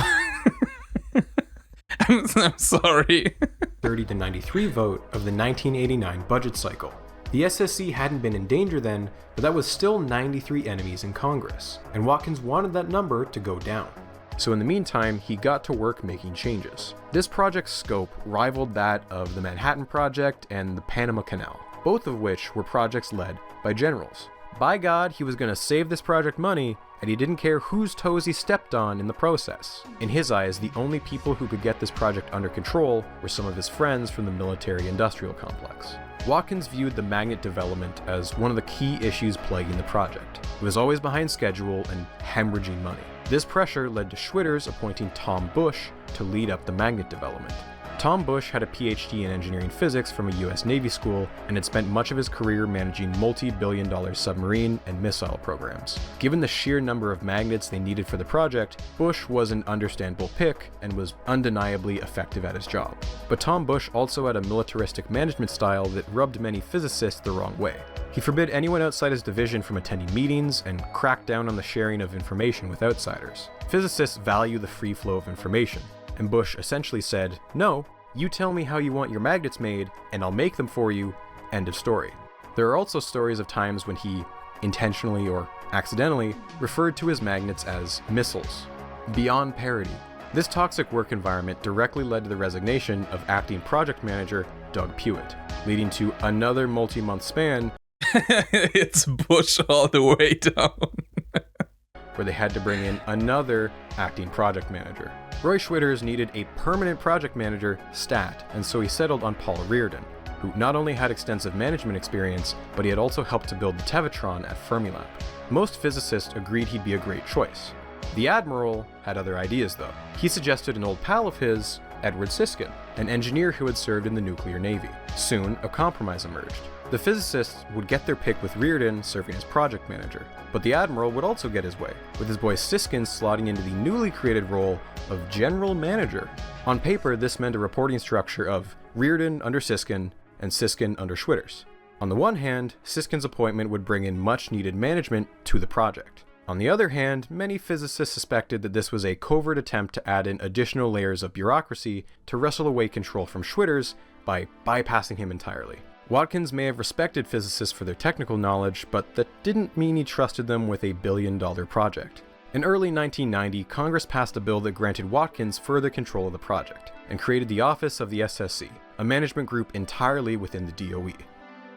I'm sorry. 30-93 vote of the 1989 budget cycle. The SSC hadn't been in danger then, but that was still 93 enemies in Congress, and Watkins wanted that number to go down. So in the meantime, he got to work making changes. This project's scope rivaled that of the Manhattan Project and the Panama Canal, both of which were projects led by generals. By God, he was going to save this project money, and he didn't care whose toes he stepped on in the process. In his eyes, the only people who could get this project under control were some of his friends from the military-industrial complex. Watkins viewed the magnet development as one of the key issues plaguing the project. It was always behind schedule and hemorrhaging money. This pressure led to Schwitters appointing Tom Bush to lead up the magnet development. Tom Bush had a PhD in engineering physics from a US Navy school and had spent much of his career managing multi-billion-dollar submarine and missile programs. Given the sheer number of magnets they needed for the project, Bush was an understandable pick and was undeniably effective at his job. But Tom Bush also had a militaristic management style that rubbed many physicists the wrong way. He forbid anyone outside his division from attending meetings and cracked down on the sharing of information with outsiders. Physicists value the free flow of information, and Bush essentially said, no, you tell me how you want your magnets made, and I'll make them for you, end of story. There are also stories of times when he, intentionally or accidentally, referred to his magnets as missiles. Beyond parody, this toxic work environment directly led to the resignation of acting project manager Doug Pewitt, leading to another multi-month span It's Bush all the way down. where they had to bring in another acting project manager. Roy Schwitters needed a permanent project manager, stat, and so he settled on Paul Reardon, who not only had extensive management experience, but he had also helped to build the Tevatron at Fermilab. Most physicists agreed he'd be a great choice. The Admiral had other ideas though. He suggested an old pal of his, Edward Siskin, an engineer who had served in the nuclear navy. Soon, a compromise emerged. The physicists would get their pick with Reardon serving as project manager, but the Admiral would also get his way, with his boy Siskin slotting into the newly created role of general manager. On paper, this meant a reporting structure of Reardon under Siskin and Siskin under Schwitters. On the one hand, Siskin's appointment would bring in much-needed management to the project. On the other hand, many physicists suspected that this was a covert attempt to add in additional layers of bureaucracy to wrestle away control from Schwitters by bypassing him entirely. Watkins may have respected physicists for their technical knowledge, but that didn't mean he trusted them with a billion-dollar project. In early 1990, Congress passed a bill that granted Watkins further control of the project, and created the Office of the SSC, a management group entirely within the DOE.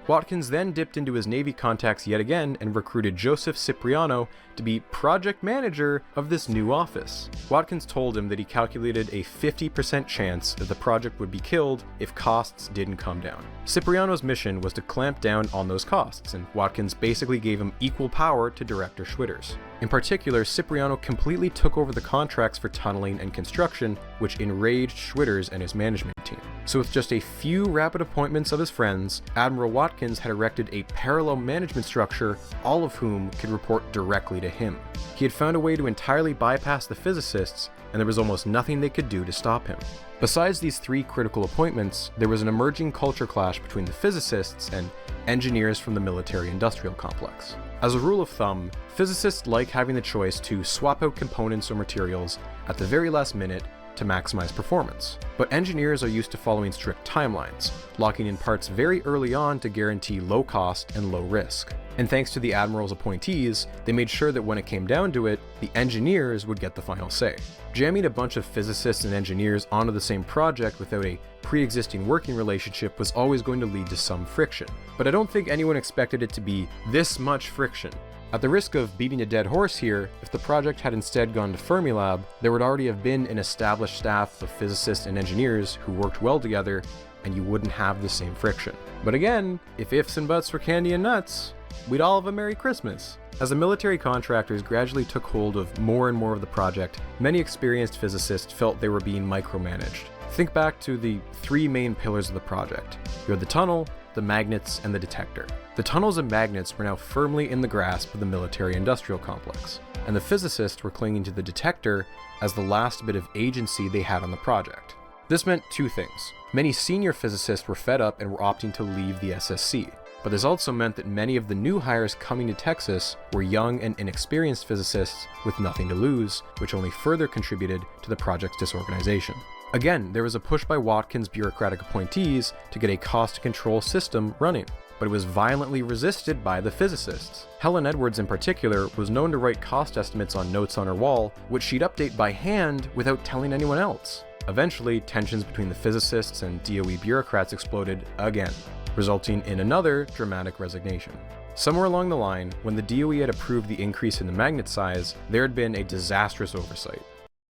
Watkins then dipped into his Navy contacts yet again and recruited Joseph Cipriano to be project manager of this new office. Watkins told him that he calculated a 50% chance that the project would be killed if costs didn't come down. Cipriano's mission was to clamp down on those costs, and Watkins basically gave him equal power to Director Schwitters. In particular, Cipriano completely took over the contracts for tunneling and construction, which enraged Schwitters and his management team. So with just a few rapid appointments of his friends, Admiral Watkins had erected a parallel management structure, all of whom could report directly to him. He had found a way to entirely bypass the physicists, and there was almost nothing they could do to stop him. Besides these three critical appointments, there was an emerging culture clash between the physicists and engineers from the military-industrial complex. As a rule of thumb, physicists like having the choice to swap out components or materials at the very last minute to maximize performance. But engineers are used to following strict timelines, locking in parts very early on to guarantee low cost and low risk. And thanks to the Admiral's appointees, they made sure that when it came down to it, the engineers would get the final say. Jamming a bunch of physicists and engineers onto the same project without a pre-existing working relationship was always going to lead to some friction. But I don't think anyone expected it to be this much friction. At the risk of beating a dead horse here, if the project had instead gone to Fermilab, there would already have been an established staff of physicists and engineers who worked well together, and you wouldn't have the same friction. But again, if ifs and buts were candy and nuts, we'd all have a Merry Christmas. As the military contractors gradually took hold of more and more of the project, many experienced physicists felt they were being micromanaged. Think back to the three main pillars of the project. You had the tunnel, the magnets, and the detector. The tunnels and magnets were now firmly in the grasp of the military-industrial complex, and the physicists were clinging to the detector as the last bit of agency they had on the project. This meant two things. Many senior physicists were fed up and were opting to leave the SSC, but this also meant that many of the new hires coming to Texas were young and inexperienced physicists with nothing to lose, which only further contributed to the project's disorganization. Again, there was a push by Watkins' bureaucratic appointees to get a cost control system running, but it was violently resisted by the physicists. Helen Edwards in particular was known to write cost estimates on notes on her wall, which she'd update by hand without telling anyone else. Eventually, tensions between the physicists and DOE bureaucrats exploded again, resulting in another dramatic resignation. Somewhere along the line, when the DOE had approved the increase in the magnet size, there had been a disastrous oversight.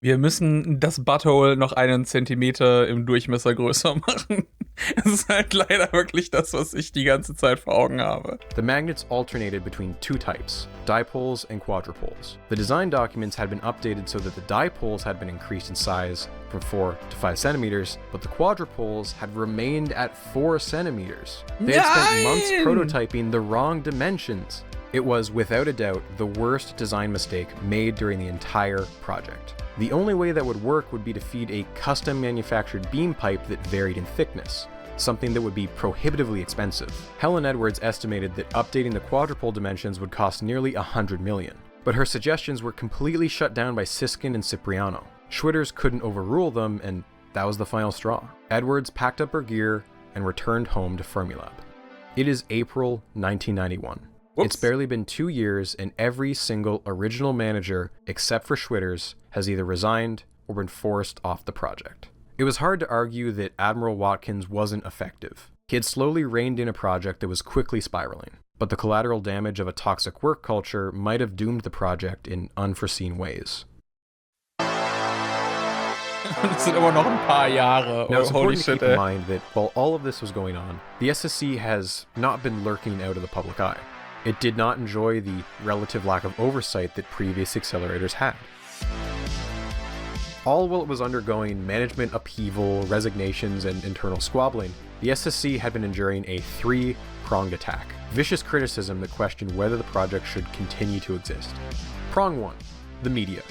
Wir müssen das Butthole noch einen Zentimeter im Durchmesser größer machen. Das ist halt leider wirklich das, was ich die ganze Zeit vor Augen habe. The magnets alternated between two types, dipoles and quadrupoles. The design documents had been updated so that the dipoles had been increased in size from 4 to 5 centimeters, but the quadrupoles had remained at 4 centimeters. They had spent months prototyping the wrong dimensions. It was, without a doubt, the worst design mistake made during the entire project. The only way that would work would be to feed a custom manufactured beam pipe that varied in thickness, something that would be prohibitively expensive. Helen Edwards estimated that updating the quadrupole dimensions would cost nearly $100 million, but her suggestions were completely shut down by Siskin and Cipriano. Schwitters couldn't overrule them, and that was the final straw. Edwards packed up her gear and returned home to Fermilab. It is April 1991. Whoops. It's barely been 2 years, and every single original manager, except for Schwitters, has either resigned or been forced off the project. It was hard to argue that Admiral Watkins wasn't effective. He had slowly reined in a project that was quickly spiraling, but the collateral damage of a toxic work culture might have doomed the project in unforeseen ways. Das sind immer noch ein paar Jahre. Now, it's Holy important to shit, keep in mind that while all of this was going on, the SSC has not been lurking out of the public eye. It did not enjoy the relative lack of oversight that previous accelerators had. All while it was undergoing management upheaval, resignations, and internal squabbling, the SSC had been enduring a three-pronged attack. Vicious criticism that questioned whether the project should continue to exist. Prong 1. The media.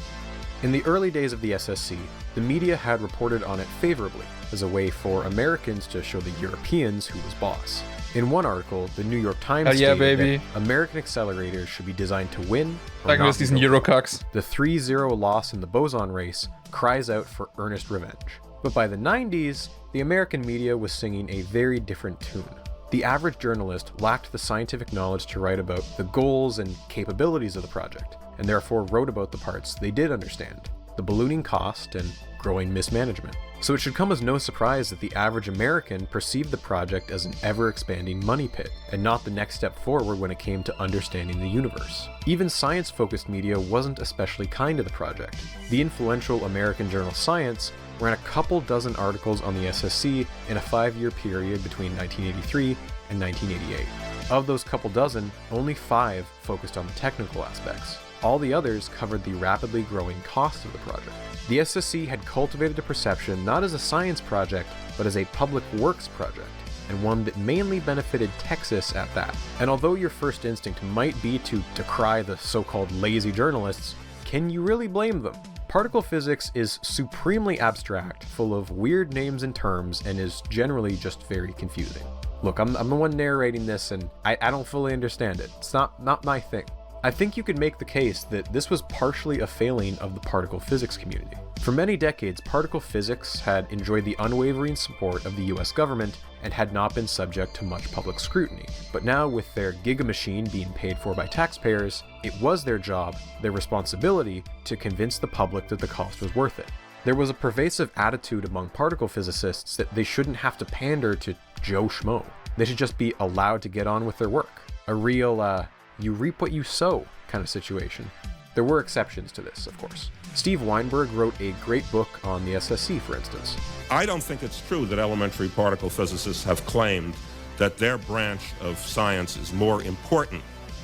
In the early days of the SSC, the media had reported on it favorably as a way for Americans to show the Europeans who was boss. In one article, the New York Times stated that American accelerators should be designed to win or not be built. The 3-0 loss in the boson race cries out for earnest revenge. But by the 90s, the American media was singing a very different tune. The average journalist lacked the scientific knowledge to write about the goals and capabilities of the project, and therefore wrote about the parts they did understand, the ballooning cost and growing mismanagement. So it should come as no surprise that the average American perceived the project as an ever-expanding money pit, and not the next step forward when it came to understanding the universe. Even science-focused media wasn't especially kind to the project. The influential American journal Science ran a couple dozen articles on the SSC in a 5-year period between 1983 and 1988. Of those couple dozen, only 5 focused on the technical aspects. All the others covered the rapidly growing cost of the project. The SSC had cultivated a perception not as a science project, but as a public works project, and one that mainly benefited Texas at that. And although your first instinct might be to decry the so-called lazy journalists, can you really blame them? Particle physics is supremely abstract, full of weird names and terms, and is generally just very confusing. Look, I'm the one narrating this, and I don't fully understand it. It's not my thing. I think you could make the case that this was partially a failing of the particle physics community. For many decades, particle physics had enjoyed the unwavering support of the US government and had not been subject to much public scrutiny. But now, with their gigamachine being paid for by taxpayers, it was their job, their responsibility, to convince the public that the cost was worth it. There was a pervasive attitude among particle physicists that they shouldn't have to pander to Joe Schmo. They should just be allowed to get on with their work. A real, you reap what you sow kind of situation. There were exceptions to this, of course. Steve Weinberg wrote a great book on the SSC, for instance. I don't think it's true that elementary particle physicists have claimed that their branch of science is more important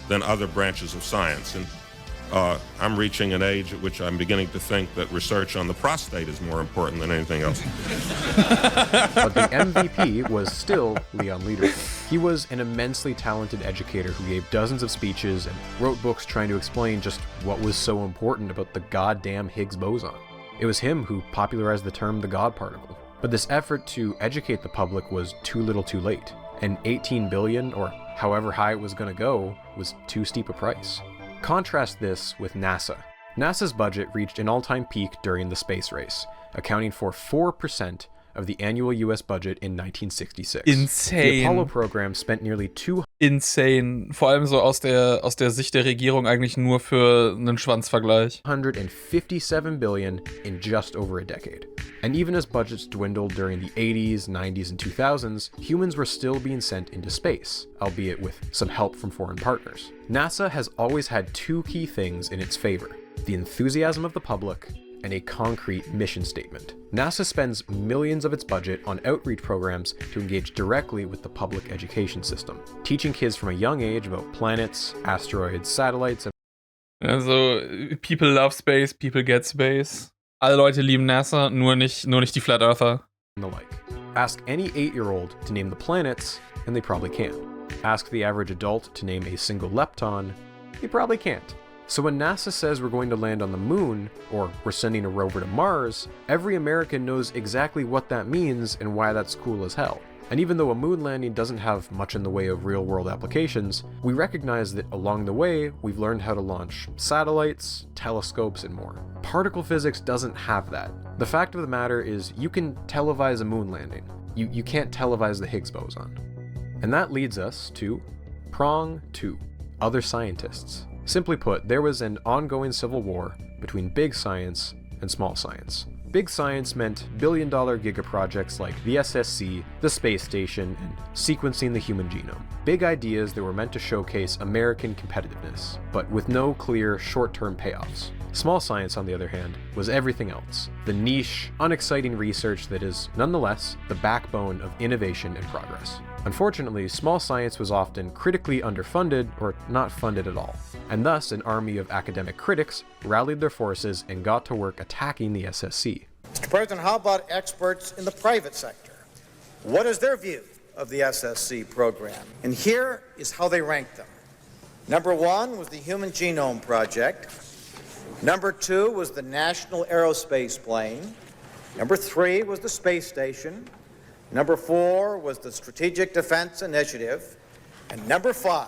than other branches of science. And I'm reaching an age at which I'm beginning to think that research on the prostate is more important than anything else. But the MVP was still Leon Lederman. He was an immensely talented educator who gave dozens of speeches and wrote books trying to explain just what was so important about the goddamn Higgs boson. It was him who popularized the term the God particle. But this effort to educate the public was too little too late, and 18 billion, or however high it was going to go, was too steep a price. Contrast this with NASA. NASA's budget reached an all-time peak during the space race, accounting for 4% of the annual US budget in 1966. Insane. The Apollo program spent nearly Insane. Vor allem so aus der Sicht der Regierung eigentlich nur für einen Schwanzvergleich. $157 billion in just over a decade. And even as budgets dwindled during the 80s, 90s, and 2000s, humans were still being sent into space, albeit with some help from foreign partners. NASA has always had 2 key things in its favor: the enthusiasm of the public and a concrete mission statement. NASA spends millions of its budget on outreach programs to engage directly with the public education system, teaching kids from a young age about planets, asteroids, satellites, and Also, people love space, people get space. Alle Leute lieben NASA, nur nicht die Flat Earther. the like. Ask any 8-year-old to name the planets, and they probably can't. Ask the average adult to name a single lepton, they probably can't. So when NASA says we're going to land on the moon, or we're sending a rover to Mars, every American knows exactly what that means and why that's cool as hell. And even though a moon landing doesn't have much in the way of real-world applications, we recognize that along the way, we've learned how to launch satellites, telescopes, and more. Particle physics doesn't have that. The fact of the matter is, you can televise a moon landing. You can't televise the Higgs boson. And that leads us to prong 2, other scientists. Simply put, there was an ongoing civil war between big science and small science. Big science meant billion-dollar gigaprojects like the SSC, the space station, and sequencing the human genome. Big ideas that were meant to showcase American competitiveness, but with no clear short-term payoffs. Small science, on the other hand, was everything else. The niche, unexciting research that is, nonetheless, the backbone of innovation and progress. Unfortunately, small science was often critically underfunded or not funded at all, and thus an army of academic critics rallied their forces and got to work attacking the SSC. Mr. President, how about experts in the private sector? What is their view of the SSC program? And here is how they ranked them. Number 1 was the Human Genome Project. Number 2 was the National Aerospace Plane. Number 3 was the space station. Number 4 was the Strategic Defense Initiative. And number 5,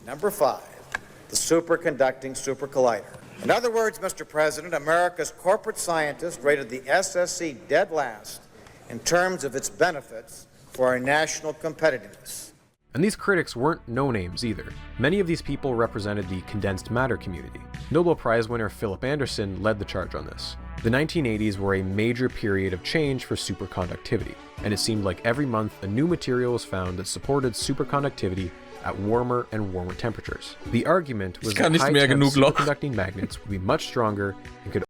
the Superconducting Supercollider. In other words, Mr. President, America's corporate scientists rated the SSC dead last in terms of its benefits for our national competitiveness. And these critics weren't no-names either. Many of these people represented the condensed matter community. Nobel Prize winner Philip Anderson led the charge on this. The 1980s were a major period of change for superconductivity, and it seemed like every month a new material was found that supported superconductivity at warmer and warmer temperatures. The argument was that high-temp superconducting magnets would be much stronger and could...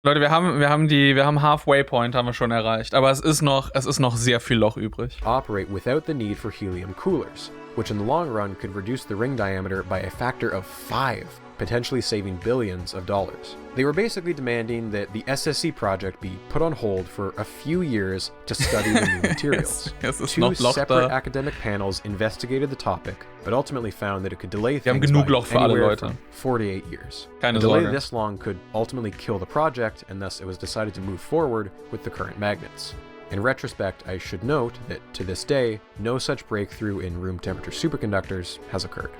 Leute, wir haben Halfway Point haben wir schon erreicht, aber es ist noch sehr viel Loch übrig. Operate without the need for helium coolers, which in the long run could reduce the ring diameter by a factor of 5, potentially saving billions of dollars. They were basically demanding that the SSC project be put on hold for a few years to study the new materials. Two separate academic panels investigated the topic, but ultimately found that it could delay things by anywhere from 4 to 8 years. A delay this long could ultimately kill the project, and thus it was decided to move forward with the current magnets. In retrospect, I should note that to this day, no such breakthrough in room temperature superconductors has occurred.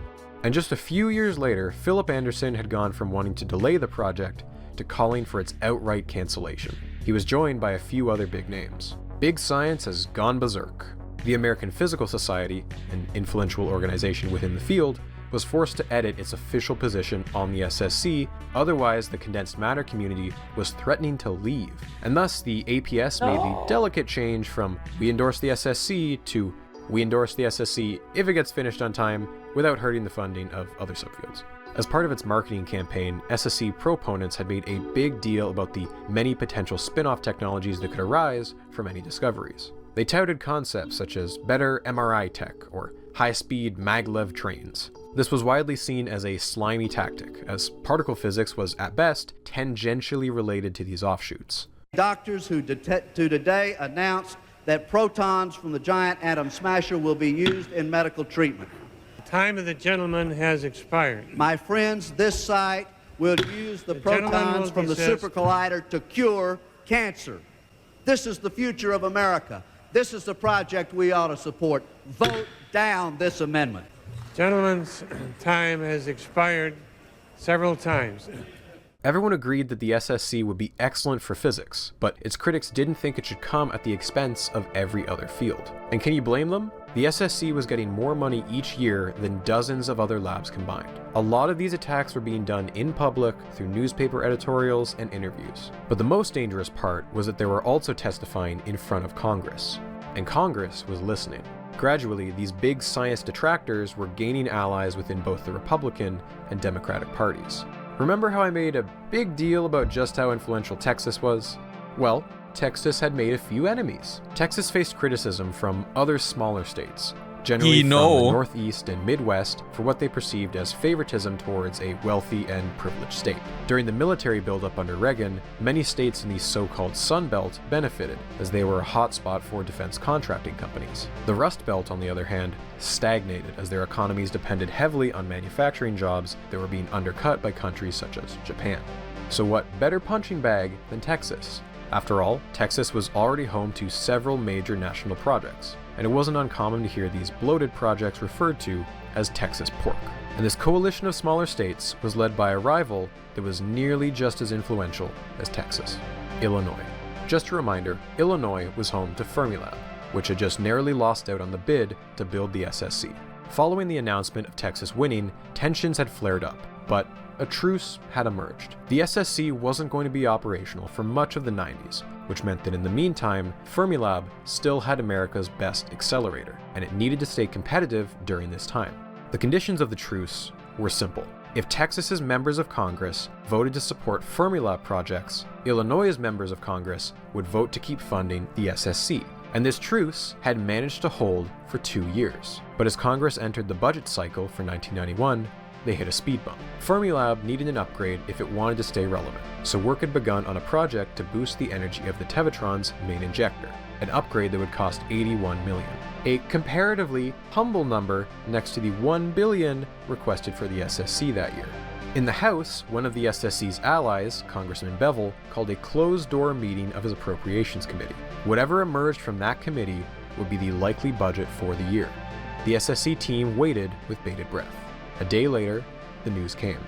And just a few years later, Philip Anderson had gone from wanting to delay the project to calling for its outright cancellation. He was joined by a few other big names. Big science has gone berserk. The American Physical Society, an influential organization within the field, was forced to edit its official position on the SSC, otherwise the condensed matter community was threatening to leave. And thus the APS made the delicate change from "we endorse the SSC" to "we endorse the SSC if it gets finished on time without hurting the funding of other subfields." As part of its marketing campaign, SSC proponents had made a big deal about the many potential spin-off technologies that could arise from any discoveries. They touted concepts such as better MRI tech or high-speed maglev trains. This was widely seen as a slimy tactic, as particle physics was at best tangentially related to these offshoots. Doctors who today announced that protons from the giant atom smasher will be used in medical treatment. The time of the gentleman has expired. My friends, this site will use the protons from the super collider to cure cancer. This is the future of America. This is the project we ought to support. Vote down this amendment. Gentleman's time has expired several times. Everyone agreed that the SSC would be excellent for physics, but its critics didn't think it should come at the expense of every other field. And can you blame them? The SSC was getting more money each year than dozens of other labs combined. A lot of these attacks were being done in public through newspaper editorials and interviews. But the most dangerous part was that they were also testifying in front of Congress. And Congress was listening. Gradually, these big science detractors were gaining allies within both the Republican and Democratic parties. Remember how I made a big deal about just how influential Texas was? Well, Texas had made a few enemies. Texas faced criticism from other smaller states, generally from the Northeast and Midwest, for what they perceived as favoritism towards a wealthy and privileged state. During the military buildup under Reagan, many states in the so-called Sun Belt benefited, as they were a hotspot for defense contracting companies. The Rust Belt, on the other hand, stagnated as their economies depended heavily on manufacturing jobs that were being undercut by countries such as Japan. So what better punching bag than Texas? After all, Texas was already home to several major national projects, and it wasn't uncommon to hear these bloated projects referred to as Texas pork. And this coalition of smaller states was led by a rival that was nearly just as influential as Texas, Illinois. Just a reminder, Illinois was home to Fermilab, which had just narrowly lost out on the bid to build the SSC. Following the announcement of Texas winning, tensions had flared up, but a truce had emerged. The SSC wasn't going to be operational for much of the 90s, which meant that in the meantime, Fermilab still had America's best accelerator, and it needed to stay competitive during this time. The conditions of the truce were simple. If Texas's members of Congress voted to support Fermilab projects, Illinois' members of Congress would vote to keep funding the SSC. And this truce had managed to hold for 2 years. But as Congress entered the budget cycle for 1991, they hit a speed bump. Fermilab needed an upgrade if it wanted to stay relevant, so work had begun on a project to boost the energy of the Tevatron's main injector, an upgrade that would cost $81 million. A comparatively humble number next to the $1 billion requested for the SSC that year. In the House, one of the SSC's allies, Congressman Bevel, called a closed-door meeting of his Appropriations Committee. Whatever emerged from that committee would be the likely budget for the year. The SSC team waited with bated breath. A day later, the news came.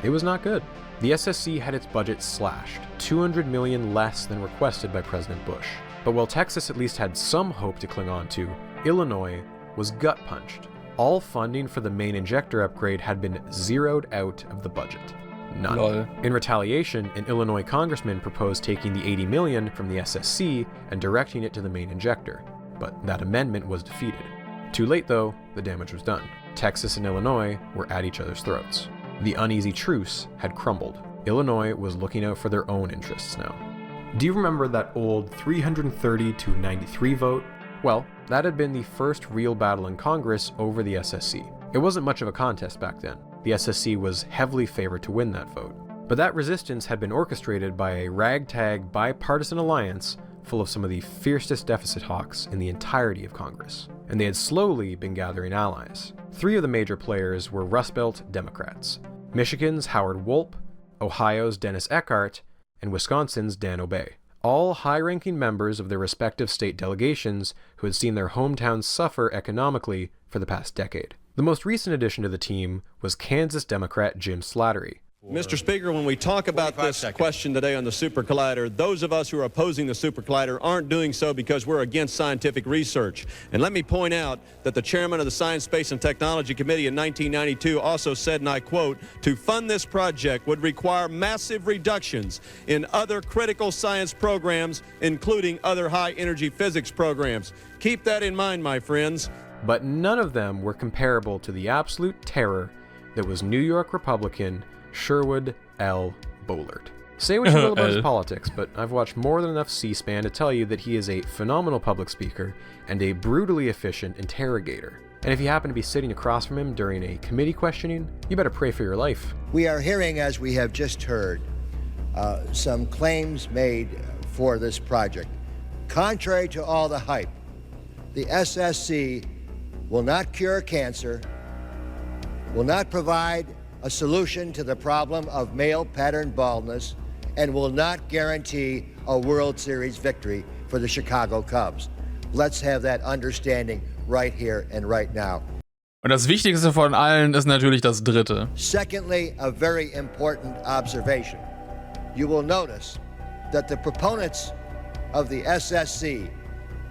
It was not good. The SSC had its budget slashed, $200 million less than requested by President Bush. But while Texas at least had some hope to cling on to, Illinois was gut-punched. All funding for the main injector upgrade had been zeroed out of the budget. None. Lol. In retaliation, an Illinois congressman proposed taking the $80 million from the SSC and directing it to the main injector, but that amendment was defeated. Too late though, the damage was done. Texas and Illinois were at each other's throats. The uneasy truce had crumbled. Illinois was looking out for their own interests now. Do you remember that old 330 to 93 vote? Well, that had been the first real battle in Congress over the SSC. It wasn't much of a contest back then. The SSC was heavily favored to win that vote. But that resistance had been orchestrated by a ragtag bipartisan alliance full of some of the fiercest deficit hawks in the entirety of Congress. And they had slowly been gathering allies. 3 of the major players were Rust Belt Democrats: Michigan's Howard Wolpe, Ohio's Dennis Eckhart, and Wisconsin's Dan Obey. All high-ranking members of their respective state delegations who had seen their hometowns suffer economically for the past decade. The most recent addition to the team was Kansas Democrat Jim Slattery. Mr. Speaker, when we talk about this question today on the Super Collider, those of us who are opposing the Super Collider aren't doing so because we're against scientific research. And let me point out that the chairman of the Science, Space, and Technology Committee in 1992 also said, and I quote, "To fund this project would require massive reductions in other critical science programs, including other high-energy physics programs." Keep that in mind, my friends. But none of them were comparable to the absolute terror that was New York Republican Sherwood L. Boehlert. Say what you will about his politics, but I've watched more than enough C-SPAN to tell you that he is a phenomenal public speaker and a brutally efficient interrogator. And if you happen to be sitting across from him during a committee questioning, you better pray for your life. We are hearing, as we have just heard, some claims made for this project. Contrary to all the hype, the SSC will not cure cancer, will not provide a solution to the problem of male pattern baldness, and will not guarantee a World Series victory for the Chicago Cubs. Let's have that understanding right here and right now. Und das Wichtigste von allen ist natürlich das Dritte. Secondly, a very important observation. You will notice that the proponents of the SSC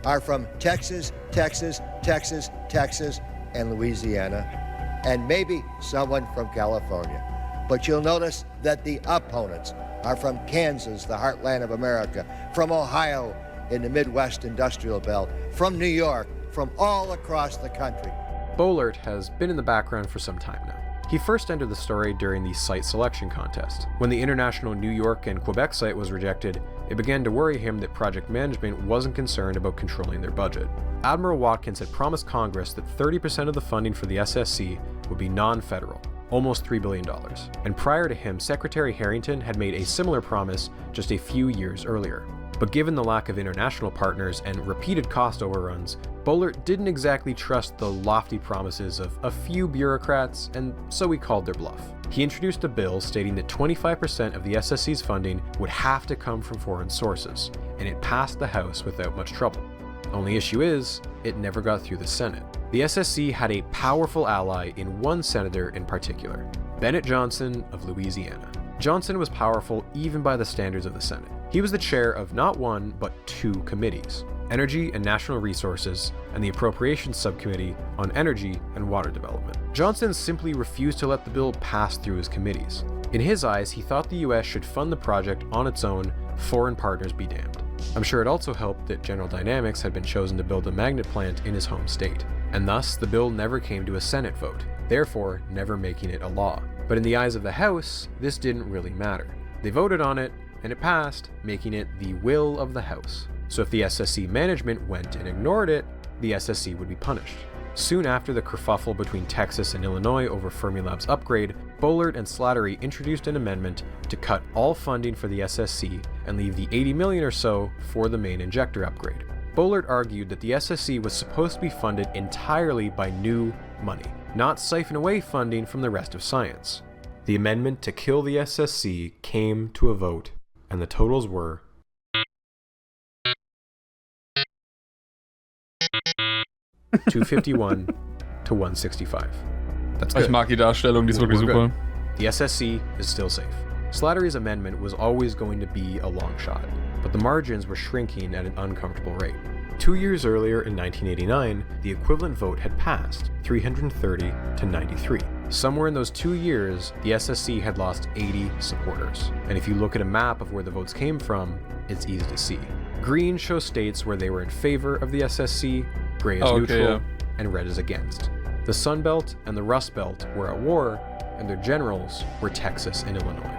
are from Texas, Texas, Texas, Texas, and Louisiana, and maybe someone from California. But you'll notice that the opponents are from Kansas, the heartland of America, from Ohio in the Midwest industrial belt, from New York, from all across the country. Boehlert has been in the background for some time now. He first entered the story during the site selection contest. When the international New York and Quebec site was rejected, it began to worry him that project management wasn't concerned about controlling their budget. Admiral Watkins had promised Congress that 30% of the funding for the SSC would be non-federal, almost $3 billion. And prior to him, Secretary Harrington had made a similar promise just a few years earlier. But given the lack of international partners and repeated cost overruns, Boehlert didn't exactly trust the lofty promises of a few bureaucrats, and so he called their bluff. He introduced a bill stating that 25% of the SSC's funding would have to come from foreign sources, and it passed the House without much trouble. Only issue is, it never got through the Senate. The SSC had a powerful ally in one senator in particular, Bennett Johnson of Louisiana. Johnson was powerful even by the standards of the Senate. He was the chair of not one, but two committees: Energy and National Resources, and the Appropriations Subcommittee on Energy and Water Development. Johnson simply refused to let the bill pass through his committees. In his eyes, he thought the US should fund the project on its own, foreign partners be damned. I'm sure it also helped that General Dynamics had been chosen to build a magnet plant in his home state, and thus the bill never came to a Senate vote, therefore never making it a law. But in the eyes of the House, this didn't really matter. They voted on it, and it passed, making it the will of the House. So if the SSC management went and ignored it, the SSC would be punished. Soon after the kerfuffle between Texas and Illinois over Fermilab's upgrade, Bullard and Slattery introduced an amendment to cut all funding for the SSC and leave the $80 million or so for the main injector upgrade. Bullard argued that the SSC was supposed to be funded entirely by new money, not siphon away funding from the rest of science. The amendment to kill the SSC came to a vote, and the totals were 251 to 165. That's good. Ich mag die Darstellung, die ist wirklich super. The SSC is still safe. Slattery's amendment was always going to be a long shot, but the margins were shrinking at an uncomfortable rate. 2 years earlier, in 1989, the equivalent vote had passed, 330 to 93. Somewhere in those 2 years, the SSC had lost 80 supporters. And if you look at a map of where the votes came from, it's easy to see. Green shows states where they were in favor of the SSC, gray is neutral, and red is against. The Sun Belt and the Rust Belt were at war, and their generals were Texas and Illinois.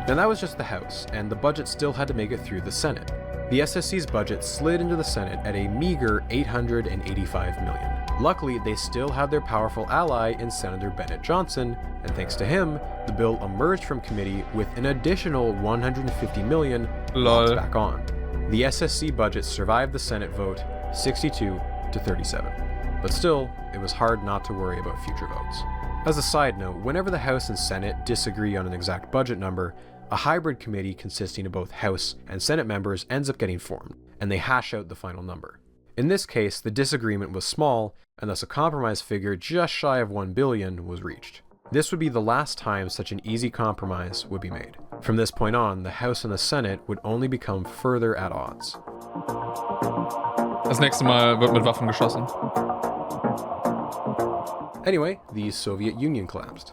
Now that was just the House, and the budget still had to make it through the Senate. The SSC's budget slid into the Senate at a meager $885 million. Luckily, they still had their powerful ally in Senator Bennett Johnson, and thanks to him, the bill emerged from committee with an additional $150 million locked back on. The SSC budget survived the Senate vote, 62 to 37. But still, it was hard not to worry about future votes. As a side note, whenever the House and Senate disagree on an exact budget number, a hybrid committee consisting of both House and Senate members ends up getting formed, and they hash out the final number. In this case, the disagreement was small, and thus a compromise figure just shy of $1 billion was reached. This would be the last time such an easy compromise would be made. From this point on, the House and the Senate would only become further at odds. Das nächste Mal wird mit Waffen geschossen. Anyway, the Soviet Union collapsed.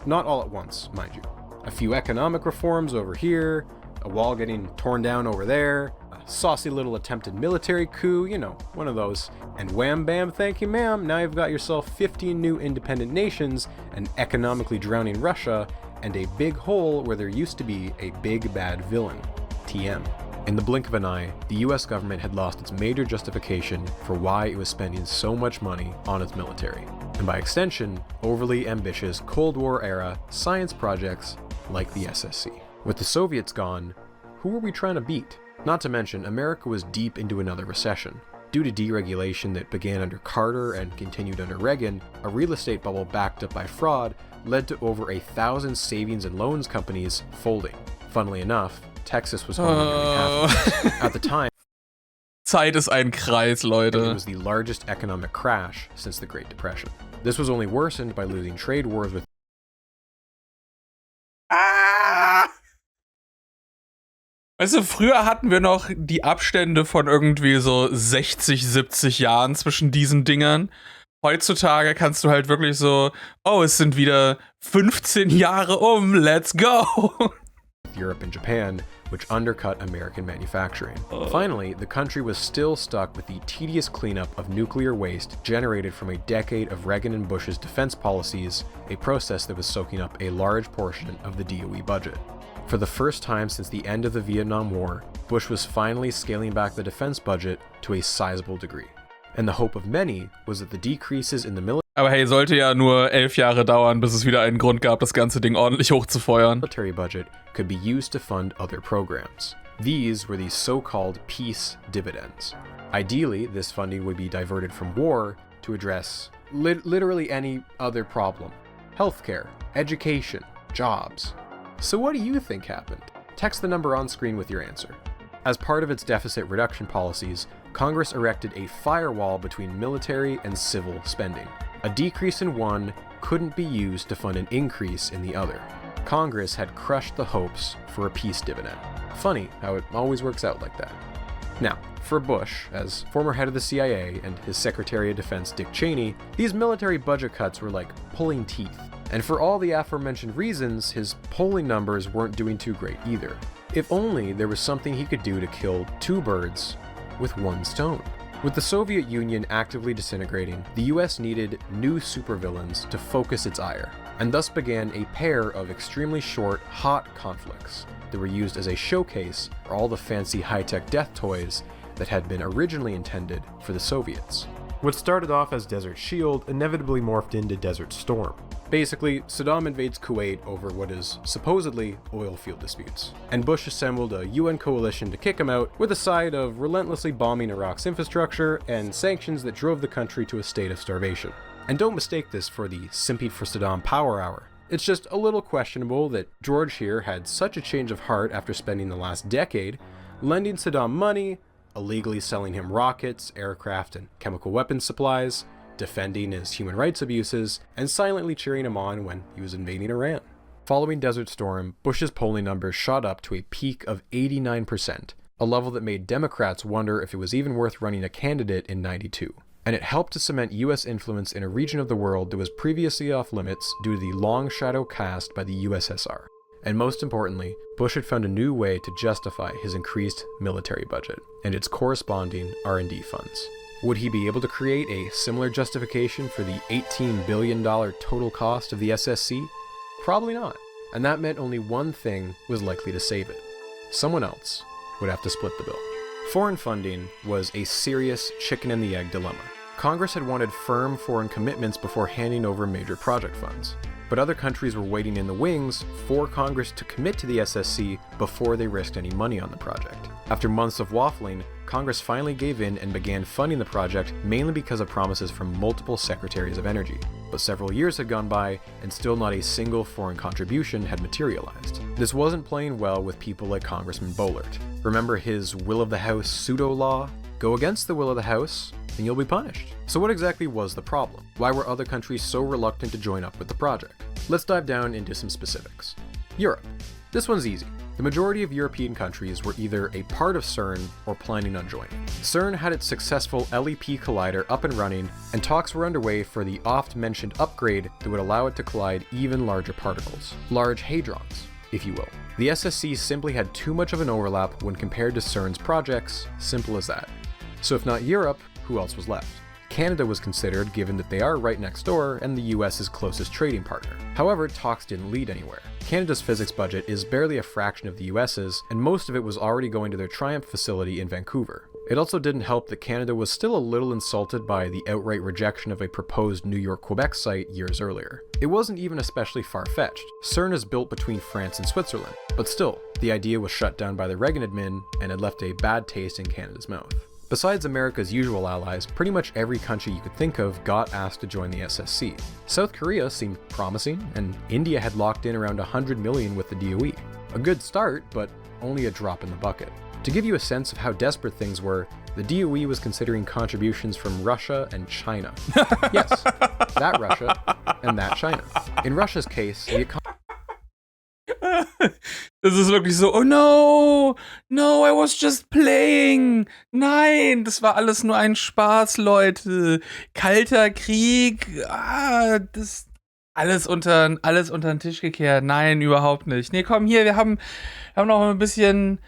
Not all at once, mind you. A few economic reforms over here, a wall getting torn down over there, a saucy little attempted military coup, you know, one of those. And wham bam, thank you ma'am, now you've got yourself 15 new independent nations, an economically drowning Russia, and a big hole where there used to be a big bad villain, TM. In the blink of an eye, the US government had lost its major justification for why it was spending so much money on its military, and by extension, overly ambitious Cold War-era science projects like the SSC. With the Soviets gone, who were we trying to beat? Not to mention, America was deep into another recession. Due to deregulation that began under Carter and continued under Reagan, a real estate bubble backed up by fraud led to over 1,000 savings and loans companies folding. Funnily enough, Texas was home to nearly half of this. At the time, Zeit ist ein Kreis, Leute. It was the largest economic crash since the Great Depression. This was only worsened by losing trade wars with Weißt du, früher hatten wir noch die Abstände von irgendwie so 60, 70 Jahren zwischen diesen Dingern. Heutzutage kannst du halt wirklich so, oh, es sind wieder 15 Jahre let's go. Europe and Japan, which undercut American manufacturing. Finally, the country was still stuck with the tedious cleanup of nuclear waste generated from a decade of Reagan and Bush's defense policies, a process that was soaking up a large portion of the DOE budget. For the first time since the end of the Vietnam War, Bush was finally scaling back the defense budget to a sizable degree. And the hope of many was that the decreases in the military Aber hey, sollte ja nur 11 Jahre dauern, bis es wieder einen Grund gab, das ganze Ding ordentlich hochzufeuern. Budget could be used to fund other programs. These were the so-called peace dividends. Ideally, this funding would be diverted from war to address literally any other problem. Healthcare, education, jobs. So what do you think happened? Text the number on screen with your answer. As part of its deficit reduction policies, Congress erected a firewall between military and civil spending. A decrease in one couldn't be used to fund an increase in the other. Congress had crushed the hopes for a peace dividend. Funny how it always works out like that. Now, for Bush, as former head of the CIA, and his Secretary of Defense Dick Cheney, these military budget cuts were like pulling teeth. And for all the aforementioned reasons, his polling numbers weren't doing too great either. If only there was something he could do to kill two birds with one stone. With the Soviet Union actively disintegrating, the US needed new supervillains to focus its ire, and thus began a pair of extremely short, hot conflicts that were used as a showcase for all the fancy high-tech death toys that had been originally intended for the Soviets. What started off as Desert Shield inevitably morphed into Desert Storm. Basically, Saddam invades Kuwait over what is supposedly oil field disputes, and Bush assembled a UN coalition to kick him out with a side of relentlessly bombing Iraq's infrastructure and sanctions that drove the country to a state of starvation. And don't mistake this for the Simpy for Saddam power hour. It's just a little questionable that George here had such a change of heart after spending the last decade lending Saddam money, illegally selling him rockets, aircraft, and chemical weapons supplies, defending his human rights abuses, and silently cheering him on when he was invading Iran. Following Desert Storm, Bush's polling numbers shot up to a peak of 89%, a level that made Democrats wonder if it was even worth running a candidate in '92. And it helped to cement US influence in a region of the world that was previously off limits due to the long shadow cast by the USSR. And most importantly, Bush had found a new way to justify his increased military budget and its corresponding R&D funds. Would he be able to create a similar justification for the $18 billion total cost of the SSC? Probably not. And that meant only one thing was likely to save it. Someone else would have to split the bill. Foreign funding was a serious chicken and the egg dilemma. Congress had wanted firm foreign commitments before handing over major project funds, but other countries were waiting in the wings for Congress to commit to the SSC before they risked any money on the project. After months of waffling, Congress finally gave in and began funding the project mainly because of promises from multiple secretaries of energy. But several years had gone by and still not a single foreign contribution had materialized. This wasn't playing well with people like Congressman Boehlert. Remember his will of the House pseudo-law? Go against the will of the House and you'll be punished. So what exactly was the problem? Why were other countries so reluctant to join up with the project? Let's dive down into some specifics. Europe. This one's easy. The majority of European countries were either a part of CERN or planning on joining. CERN had its successful LEP collider up and running, and talks were underway for the oft-mentioned upgrade that would allow it to collide even larger particles. Large hadrons, if you will. The SSC simply had too much of an overlap when compared to CERN's projects, simple as that. So if not Europe, who else was left? Canada was considered given that they are right next door and the US's closest trading partner. However, talks didn't lead anywhere. Canada's physics budget is barely a fraction of the US's, and most of it was already going to their Triumph facility in Vancouver. It also didn't help that Canada was still a little insulted by the outright rejection of a proposed New York-Quebec site years earlier. It wasn't even especially far-fetched. CERN is built between France and Switzerland, but still, the idea was shut down by the Reagan admin and had left a bad taste in Canada's mouth. Besides America's usual allies, pretty much every country you could think of got asked to join the SSC. South Korea seemed promising, and India had locked in around $100 million with the DOE. A good start, but only a drop in the bucket. To give you a sense of how desperate things were, the DOE was considering contributions from Russia and China. Yes, that Russia and that China. In Russia's case, the Das ist wirklich so, oh no, I was just playing. Nein, das war alles nur ein Spaß, Leute. Kalter Krieg, das alles unter den Tisch gekehrt. Nein, überhaupt nicht. Nee, komm hier, wir haben noch ein bisschen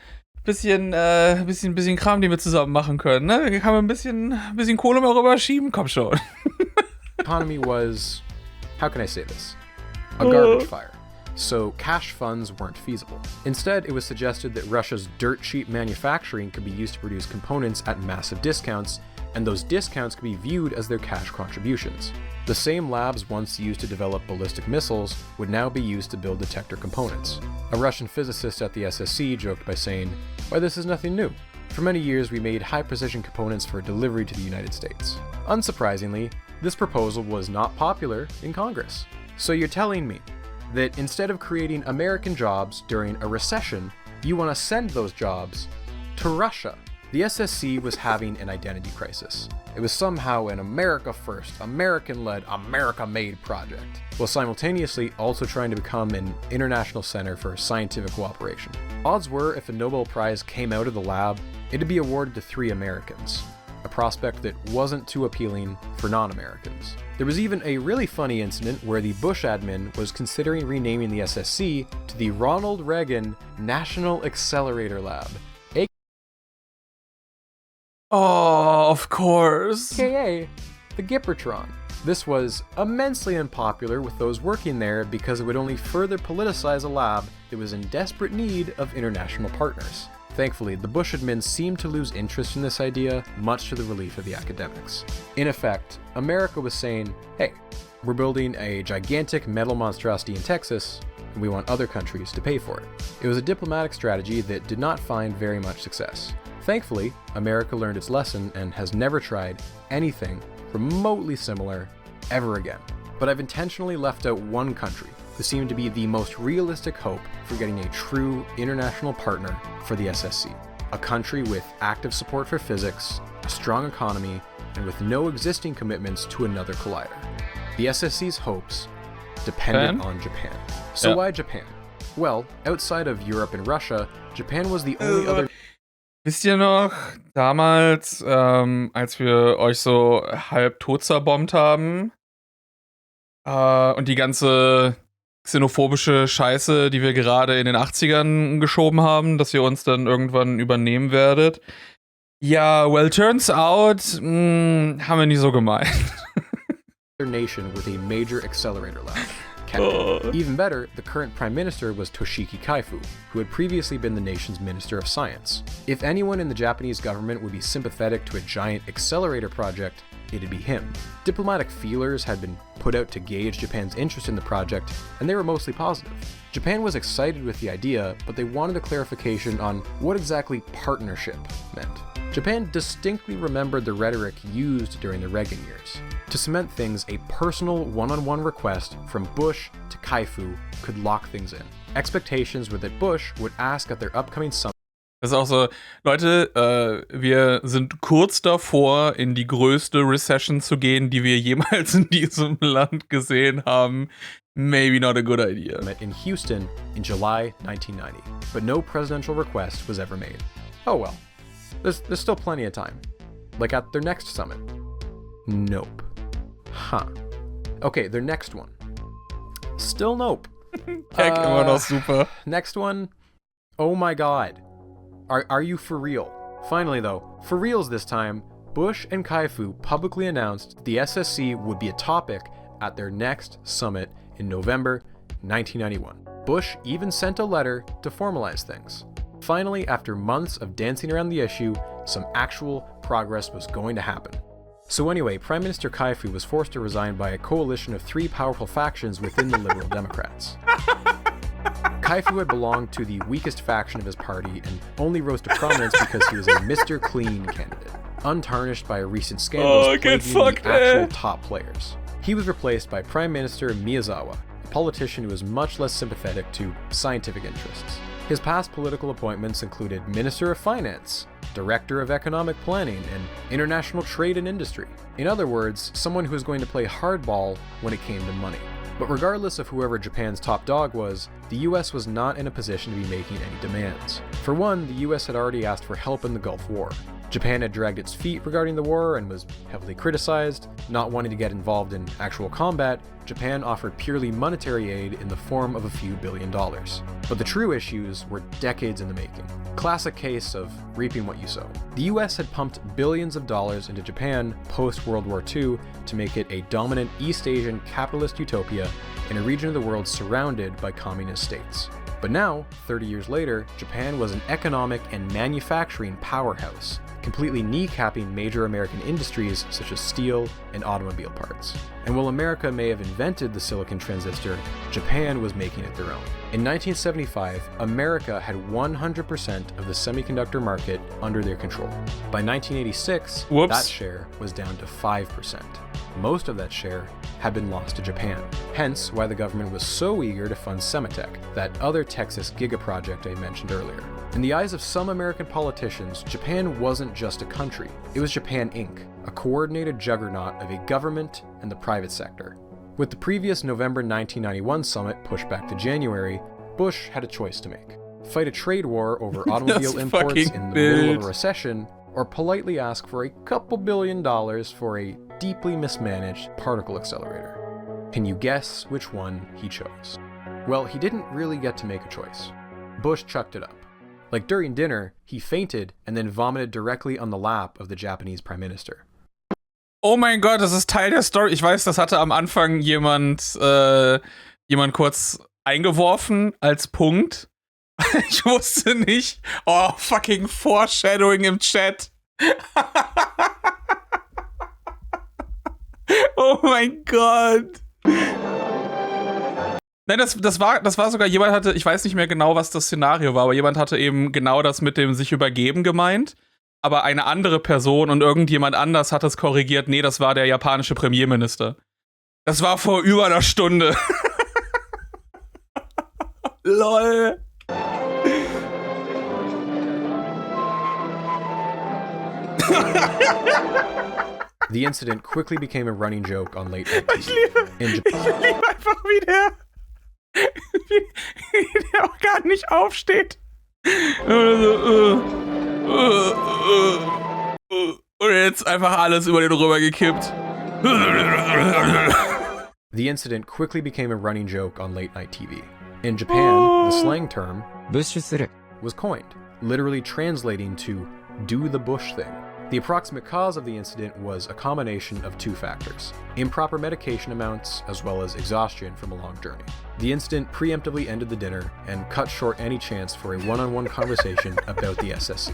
Kram, den wir zusammen machen können, ne? Wir haben ein bisschen Kohle mal rüberschieben, komm schon. Economy was, how can I say this? A garbage fire. So cash funds weren't feasible. Instead, it was suggested that Russia's dirt cheap manufacturing could be used to produce components at massive discounts, and those discounts could be viewed as their cash contributions. The same labs once used to develop ballistic missiles would now be used to build detector components. A Russian physicist at the SSC joked by saying, "Why, this is nothing new. For many years we made high-precision components for delivery to the United States." Unsurprisingly, this proposal was not popular in Congress. So you're telling me that instead of creating American jobs during a recession, you want to send those jobs to Russia. The SSC was having an identity crisis. It was somehow an America first, American-led, America-made project, while simultaneously also trying to become an international center for scientific cooperation. Odds were, if a Nobel Prize came out of the lab, it'd be awarded to 3 Americans, a prospect that wasn't too appealing for non-Americans. There was even a really funny incident where the Bush admin was considering renaming the SSC to the Ronald Reagan National Accelerator Lab, Oh, of course. aka the Gippertron. This was immensely unpopular with those working there because it would only further politicize a lab that was in desperate need of international partners. Thankfully, the Bush admin seemed to lose interest in this idea, much to the relief of the academics. In effect, America was saying, hey, we're building a gigantic metal monstrosity in Texas, and we want other countries to pay for it. It was a diplomatic strategy that did not find very much success. Thankfully, America learned its lesson and has never tried anything remotely similar ever again. But I've intentionally left out one country who seemed to be the most realistic hope for getting a true international partner for the SSC. A country with active support for physics, a strong economy, and with no existing commitments to another collider. The SSC's hopes depended on Japan. So why Japan? Well, outside of Europe and Russia, Japan was the only other... Wisst ihr noch, damals, als wir euch so halb tot zerbombt haben und die ganze xenophobische Scheiße, die wir gerade in den 80ern geschoben haben, dass ihr uns dann irgendwann übernehmen werdet? Ja, well, turns out, haben wir nie so gemeint. Nation with a major accelerator lab. Even better, the current Prime Minister was Toshiki Kaifu, who had previously been the nation's Minister of Science. If anyone in the Japanese government would be sympathetic to a giant accelerator project, it'd be him. Diplomatic feelers had been put out to gauge Japan's interest in the project, and they were mostly positive. Japan was excited with the idea, but they wanted a clarification on what exactly partnership meant. Japan distinctly remembered the rhetoric used during the Reagan years. To cement things, a personal one-on-one request from Bush to Kaifu could lock things in. Expectations were that Bush would ask at their upcoming summit. Das ist auch so, Leute, wir sind kurz davor, in die größte Recession zu gehen, die wir jemals in diesem Land gesehen haben. Maybe not a good idea. In Houston in July 1990, but no presidential request was ever made. Oh well, there's still plenty of time. Like at their next summit. Nope. Huh. Okay, their next one. Still nope. Heck, immer noch super. Next one. Oh my god. Are you for real? Finally though, for reals this time, Bush and Kaifu publicly announced the SSC would be a topic at their next summit in November 1991. Bush even sent a letter to formalize things. Finally, after months of dancing around the issue, some actual progress was going to happen. So anyway, Prime Minister Kaifu was forced to resign by a coalition of 3 powerful factions within the Liberal Democrats. Kaifu had belonged to the weakest faction of his party and only rose to prominence because he was a Mr. Clean candidate, untarnished by a recent scandal plaguing the actual top players. He was replaced by Prime Minister Miyazawa, a politician who was much less sympathetic to scientific interests. His past political appointments included Minister of Finance, Director of Economic Planning, and International Trade and Industry. In other words, someone who was going to play hardball when it came to money. But regardless of whoever Japan's top dog was, the US was not in a position to be making any demands. For one, the US had already asked for help in the Gulf War. Japan had dragged its feet regarding the war and was heavily criticized. Not wanting to get involved in actual combat, Japan offered purely monetary aid in the form of a few $billions. But the true issues were decades in the making. Classic case of reaping what you sow. The US had pumped billions of dollars into Japan post-World War II to make it a dominant East Asian capitalist utopia in a region of the world surrounded by communist states. But now, 30 years later, Japan was an economic and manufacturing powerhouse, completely kneecapping major American industries such as steel and automobile parts. And while America may have invented the silicon transistor, Japan was making it their own. In 1975, America had 100% of the semiconductor market under their control. By 1986, that share was down to 5%. Most of that share had been lost to Japan. Hence why the government was so eager to fund Semitech, that other Texas gigaproject I mentioned earlier. In the eyes of some American politicians, Japan wasn't just a country. It was Japan Inc., a coordinated juggernaut of a government and the private sector. With the previous November 1991 summit pushed back to January, Bush had a choice to make. Fight a trade war over automobile imports in the middle of a recession, or politely ask for a couple $2 billion for a deeply mismanaged particle accelerator. Can you guess which one he chose? Well, he didn't really get to make a choice. Bush chucked it up. Like during dinner, he fainted and then vomited directly on the lap of the Japanese Prime Minister. Oh mein Gott, das ist Teil der Story. Ich weiß, das hatte am Anfang jemand kurz eingeworfen als Punkt. Ich wusste nicht. Oh, fucking Foreshadowing im Chat. Oh mein Gott. Nein, das war sogar, jemand hatte, ich weiß nicht mehr genau, was das Szenario war, aber jemand hatte eben genau das mit dem sich übergeben gemeint, aber eine andere Person und irgendjemand anders hat es korrigiert, nee, das war der japanische Premierminister. Das war vor über einer Stunde. LOL. The incident quickly became a running joke on late night TV. Ich liebe einfach, wie der auch gar nicht aufsteht. Und jetzt einfach alles über den rüber gekippt. The incident quickly became a running joke on late night TV. In Japan, the slang term was coined, literally translating to do the Bush thing. The approximate cause of the incident was a combination of two factors: improper medication amounts as well as exhaustion from a long journey. The incident preemptively ended the dinner and cut short any chance for a one-on-one conversation about the SSC.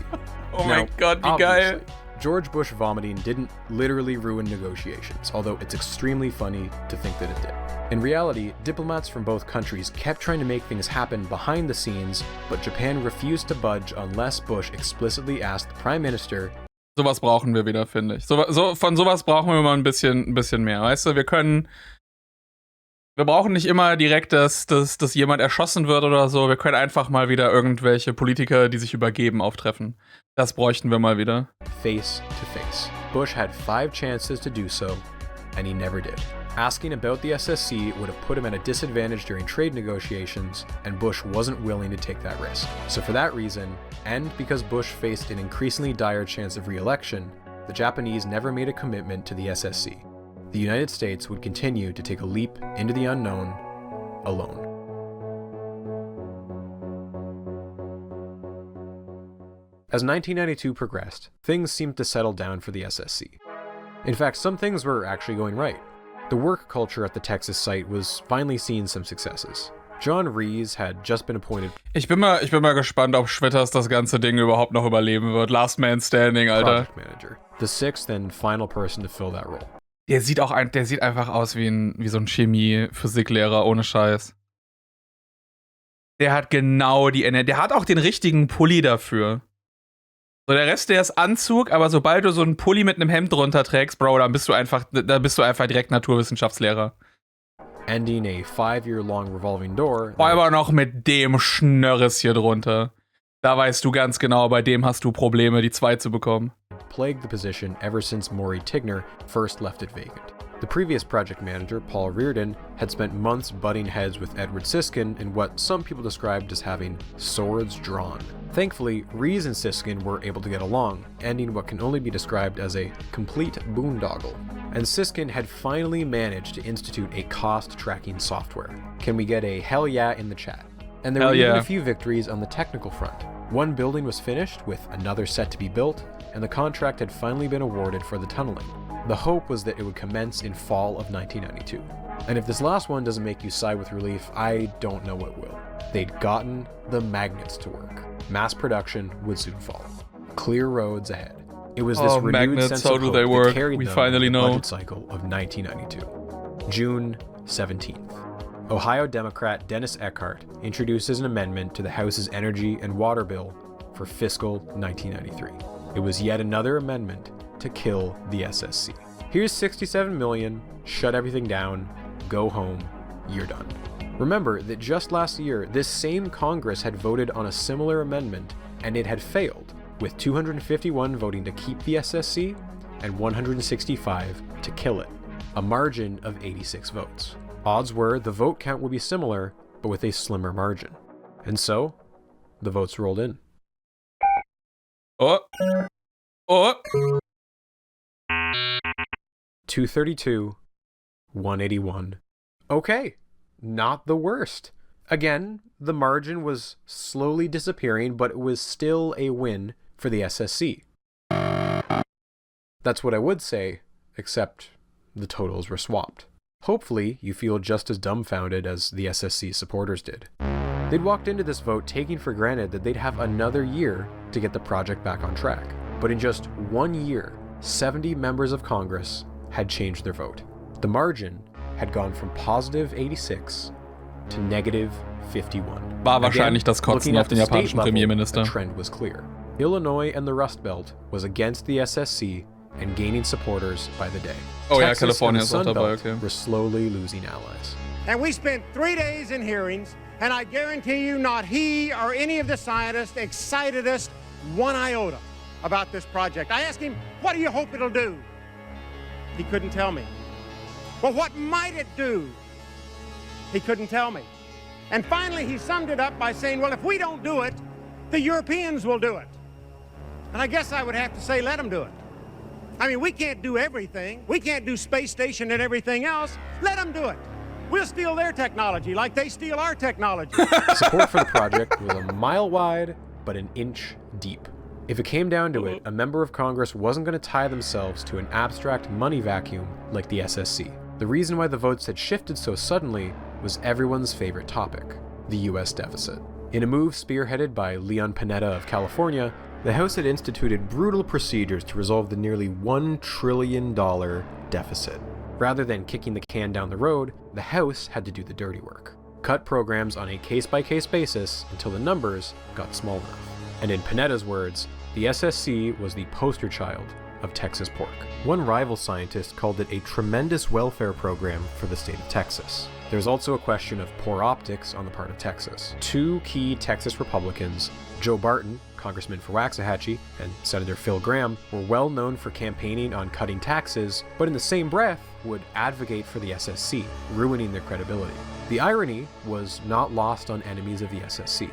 Oh my God, wie geil. George Bush vomiting didn't literally ruin negotiations, although it's extremely funny to think that it did. In reality, diplomats from both countries kept trying to make things happen behind the scenes, but Japan refused to budge unless Bush explicitly asked the Prime Minister. Sowas brauchen wir wieder, finde ich. Von sowas brauchen wir mal ein bisschen mehr. Weißt du, wir brauchen nicht immer direkt, dass jemand erschossen wird oder so. Wir können einfach mal wieder irgendwelche Politiker, die sich übergeben, auftreffen. Das bräuchten wir mal wieder. Face to face. Bush had 5 chances to do so, and he never did. Asking about the SSC would have put him at a disadvantage during trade negotiations, and Bush wasn't willing to take that risk. So for that reason, and because Bush faced an increasingly dire chance of re-election, the Japanese never made a commitment to the SSC. The United States would continue to take a leap into the unknown, alone. As 1992 progressed, things seemed to settle down for the SSC. In fact, some things were actually going right. The work culture at the Texas site was finally seeing some successes. John Rees had just been appointed. Ich bin mal gespannt, ob Schwitters das ganze Ding überhaupt noch überleben wird. Last Man Standing, Alter. Project Manager, the 6th and final person to fill that role. Der sieht einfach aus wie so ein Chemie-Physiklehrer, ohne Scheiß. Der hat genau die Energie. Der hat auch den richtigen Pulli dafür. So, der Rest, der ist Anzug, aber sobald du so einen Pulli mit einem Hemd drunter trägst, Bro, dann bist du einfach direkt Naturwissenschaftslehrer. Ending a 5-year-long revolving door. Aber noch mit dem Schnörres hier drunter. Da weißt du ganz genau, bei dem hast du Probleme, die 2 zu bekommen. Plagued the position ever since Maury Tigner first left it vacant. The previous project manager, Paul Reardon, had spent months butting heads with Edward Siskin in what some people described as having swords drawn. Thankfully, Rees and Siskin were able to get along, ending what can only be described as a complete boondoggle. And Siskin had finally managed to institute a cost-tracking software. Can we get a hell yeah in the chat? And there were even a few victories on the technical front. One building was finished, with another set to be built, and the contract had finally been awarded for the tunneling. The hope was that it would commence in fall of 1992. And if this last one doesn't make you sigh with relief, I don't know what will. They'd gotten the magnets to work. Mass production would soon follow. Clear roads ahead. It was this renewed sense of hope that carried them in the budget cycle of 1992. June 17th. Ohio Democrat Dennis Eckhart introduces an amendment to the House's energy and water bill for fiscal 1993. It was yet another amendment to kill the SSC. Here's $67 million, shut everything down, go home, you're done. Remember that just last year, this same Congress had voted on a similar amendment and it had failed, with 251 voting to keep the SSC and 165 to kill it, a margin of 86 votes. Odds were the vote count would be similar, but with a slimmer margin. And so, the votes rolled in. Oh. 232, 181. Okay, not the worst. Again, the margin was slowly disappearing, but it was still a win for the SSC. That's what I would say, except the totals were swapped. Hopefully, you feel just as dumbfounded as the SSC supporters did. They'd walked into this vote taking for granted that they'd have another year to get the project back on track. But in just 1 year, 70 members of Congress had changed their vote. The margin had gone from positive 86 to negative 51. War wahrscheinlich das Kotzen auf den japanischen Premierminister. The trend was clear. Illinois and the Rust Belt was against the SSC and gaining supporters by the day. Oh Texas yeah, California and the Sun Belt okay. were slowly losing allies. And we spent 3 days in hearings, and I guarantee you not he or any of the scientists excited us one iota about this project. I asked him, what do you hope it'll do? He couldn't tell me. Well, what might it do? He couldn't tell me. And finally, he summed it up by saying, well, if we don't do it, the Europeans will do it. And I guess I would have to say, let them do it. I mean, we can't do everything. We can't do space station and everything else. Let them do it. We'll steal their technology like they steal our technology. Support for the project was a mile wide, but an inch deep. If it came down to it, a member of Congress wasn't going to tie themselves to an abstract money vacuum like the SSC. The reason why the votes had shifted so suddenly was everyone's favorite topic, the US deficit. In a move spearheaded by Leon Panetta of California, the House had instituted brutal procedures to resolve the nearly $1 trillion deficit. Rather than kicking the can down the road, the House had to do the dirty work. Cut programs on a case-by-case basis until the numbers got small enough. And in Panetta's words, the SSC was the poster child of Texas pork. One rival scientist called it a tremendous welfare program for the state of Texas. There's also a question of poor optics on the part of Texas. Two key Texas Republicans, Joe Barton, Congressman for Waxahachie, and Senator Phil Gramm, were well known for campaigning on cutting taxes, but in the same breath would advocate for the SSC, ruining their credibility. The irony was not lost on enemies of the SSC.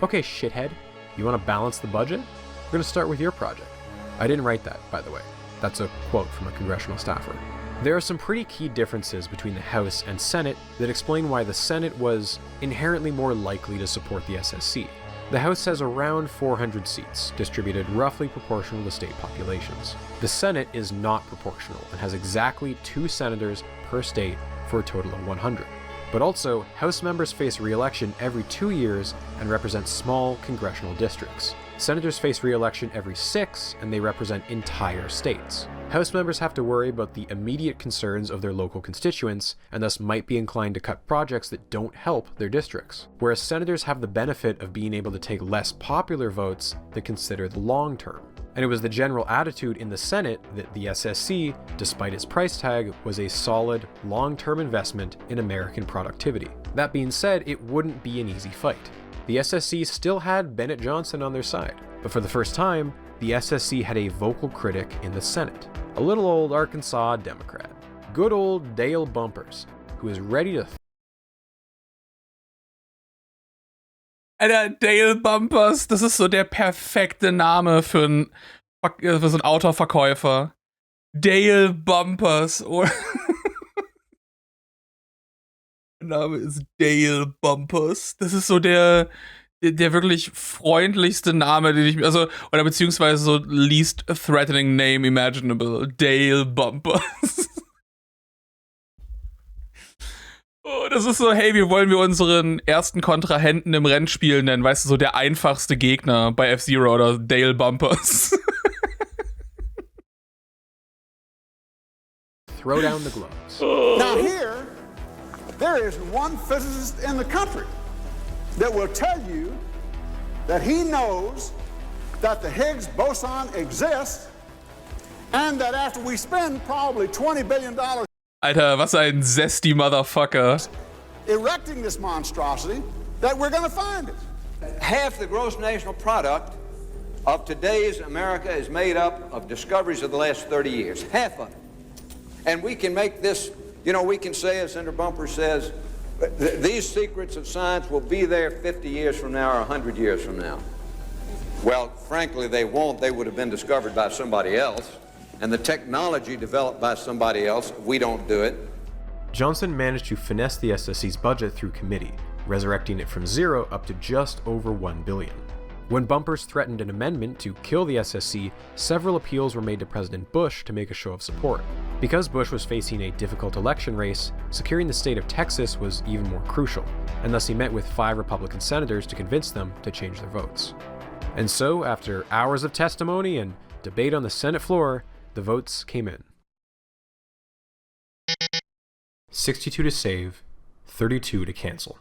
Okay, shithead, you want to balance the budget? We're going to start with your project. I didn't write that, by the way. That's a quote from a congressional staffer. There are some pretty key differences between the House and Senate that explain why the Senate was inherently more likely to support the SSC. The House has around 400 seats, distributed roughly proportional to state populations. The Senate is not proportional and has exactly 2 senators per state for a total of 100. But also, House members face re-election every 2 years and represent small congressional districts. Senators face re-election every 6, and they represent entire states. House members have to worry about the immediate concerns of their local constituents, and thus might be inclined to cut projects that don't help their districts. Whereas senators have the benefit of being able to take less popular votes that consider the long term. And it was the general attitude in the Senate that the SSC, despite its price tag, was a solid, long-term investment in American productivity. That being said, it wouldn't be an easy fight. The SSC still had Bennett Johnson on their side, but for the first time, the SSC had a vocal critic in the Senate, a little old Arkansas Democrat, good old Dale Bumpers, who is ready to Alter, Dale Bumpers, das ist so der perfekte Name für so einen Autoverkäufer. Dale Bumpers. Oh. Der Name ist Dale Bumpers. Das ist so der wirklich freundlichste Name, den ich oder beziehungsweise so least threatening name imaginable. Dale Bumpers. Oh, das ist so, hey, wie wollen wir unseren ersten Kontrahenten im Rennspiel nennen? Weißt du, so der einfachste Gegner bei F-Zero oder Dale Bumpers. throw down the gloves. Now here, there is one physicist in the country that will tell you that he knows that the Higgs boson exists and that after we spend probably $20 billion Alter, was ein zesty Motherfucker. erecting this monstrosity, that we're going to find it. Half the gross national product of today's America is made up of discoveries of the last 30 years, half of it. And we can make this, we can say, as Senator Bumper says, these secrets of science will be there 50 years from now or 100 years from now. Well, frankly, they won't. They would have been discovered by somebody else, and the technology developed by somebody else. We don't do it. Johnson managed to finesse the SSC's budget through committee, resurrecting it from zero up to just over $1 billion. When Bumpers threatened an amendment to kill the SSC, several appeals were made to President Bush to make a show of support. Because Bush was facing a difficult election race, securing the state of Texas was even more crucial, and thus he met with 5 Republican senators to convince them to change their votes. And so, after hours of testimony and debate on the Senate floor, the votes came in. 62 to save, 32 to cancel.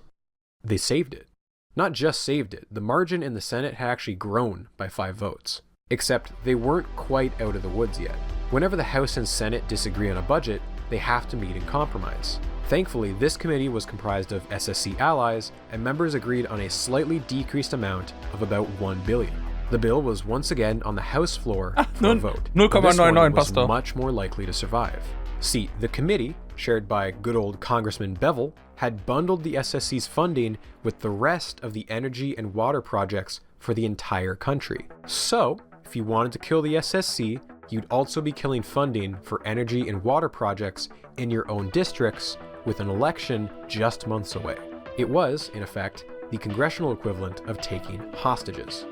They saved it. Not just saved it, the margin in the Senate had actually grown by 5 votes. Except they weren't quite out of the woods yet. Whenever the House and Senate disagree on a budget, they have to meet in compromise. Thankfully, this committee was comprised of SSC allies, and members agreed on a slightly decreased amount of about $1 billion. The bill was once again on the House floor for a vote. 0,99 was much more likely to survive. See, the committee, chaired by good old Congressman Bevel, had bundled the SSC's funding with the rest of the energy and water projects for the entire country. So, if you wanted to kill the SSC, you'd also be killing funding for energy and water projects in your own districts with an election just months away. It was, in effect, the congressional equivalent of taking hostages.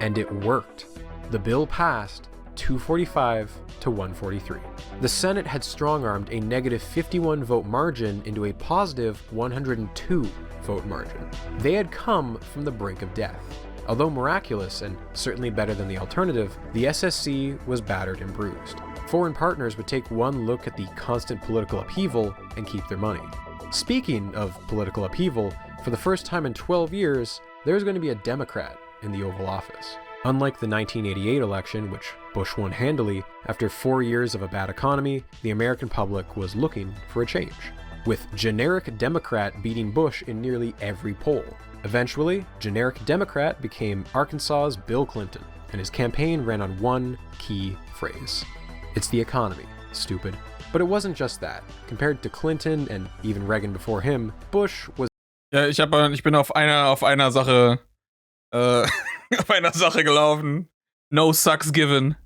And it worked. The bill passed 245 to 143. The Senate had strong-armed a negative 51 vote margin into a positive 102 vote margin. They had come from the brink of death. Although miraculous and certainly better than the alternative, the SSC was battered and bruised. Foreign partners would take one look at the constant political upheaval and keep their money. Speaking of political upheaval, for the first time in 12 years, there's going to be a Democrat in the Oval Office. Unlike the 1988 election, which Bush won handily, after 4 years of a bad economy, the American public was looking for a change, with generic Democrat beating Bush in nearly every poll. Eventually, generic Democrat became Arkansas's Bill Clinton, and his campaign ran on one key phrase. It's the economy, stupid. But it wasn't just that. Compared to Clinton and even Reagan before him, Bush was... Ja, ich bin auf einer Sache auf einer Sache gelaufen. No sucks given.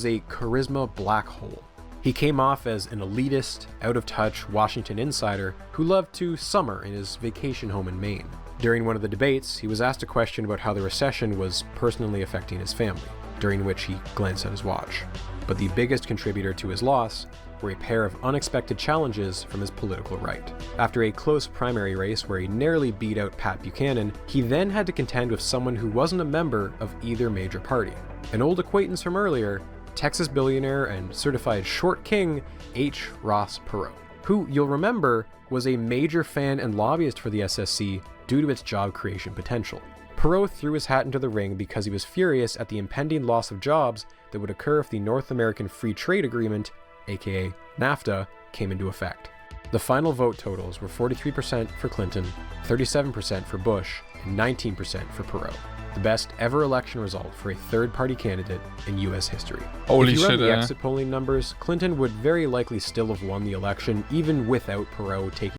A charisma black hole. He came off as an elitist, out-of-touch Washington insider who loved to summer in his vacation home in Maine. During one of the debates, he was asked a question about how the recession was personally affecting his family, during which he glanced at his watch. But the biggest contributor to his loss were a pair of unexpected challenges from his political right. After a close primary race where he narrowly beat out Pat Buchanan, he then had to contend with someone who wasn't a member of either major party. An old acquaintance from earlier, Texas billionaire and certified short king H. Ross Perot, who, you'll remember, was a major fan and lobbyist for the SSC due to its job creation potential. Perot threw his hat into the ring because he was furious at the impending loss of jobs that would occur if the North American Free Trade Agreement, aka NAFTA, came into effect. The final vote totals were 43% for Clinton, 37% for Bush, and 19% for Perot. The best ever election result for a third-party candidate in U.S. history. Holy if you shit, run the exit polling numbers, Clinton would very likely still have won the election even without Perot taking...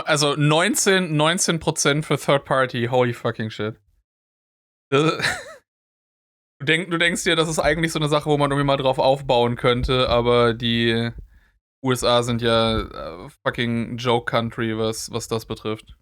Also 19% für Third Party, holy fucking shit. Du denkst dir, das ist eigentlich so eine Sache, wo man irgendwie mal drauf aufbauen könnte, aber die USA sind ja fucking Joke Country, was das betrifft.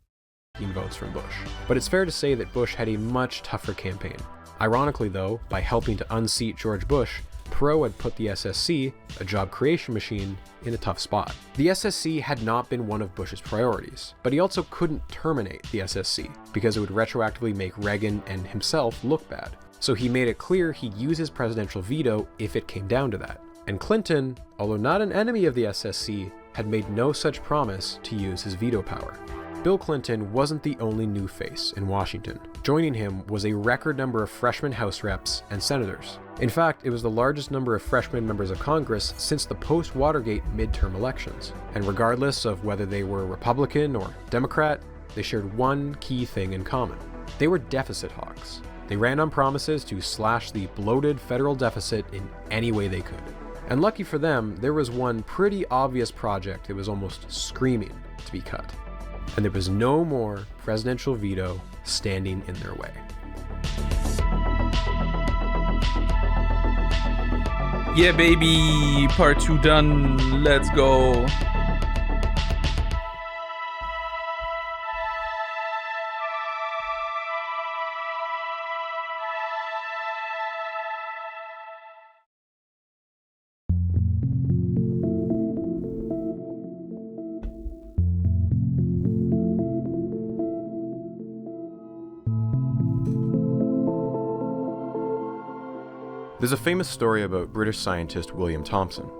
Votes from Bush. But it's fair to say that Bush had a much tougher campaign. Ironically though, by helping to unseat George Bush, Perot had put the SSC, a job creation machine, in a tough spot. The SSC had not been one of Bush's priorities, but he also couldn't terminate the SSC because it would retroactively make Reagan and himself look bad. So he made it clear he'd use his presidential veto if it came down to that. And Clinton, although not an enemy of the SSC, had made no such promise to use his veto power. Bill Clinton wasn't the only new face in Washington. Joining him was a record number of freshman House reps and senators. In fact, it was the largest number of freshman members of Congress since the post-Watergate midterm elections. And regardless of whether they were Republican or Democrat, they shared one key thing in common. They were deficit hawks. They ran on promises to slash the bloated federal deficit in any way they could. And lucky for them, there was one pretty obvious project that was almost screaming to be cut. And there was no more presidential veto standing in their way. Yeah, baby, part 2 done. Let's go. There's a famous story about British scientist William Thomson.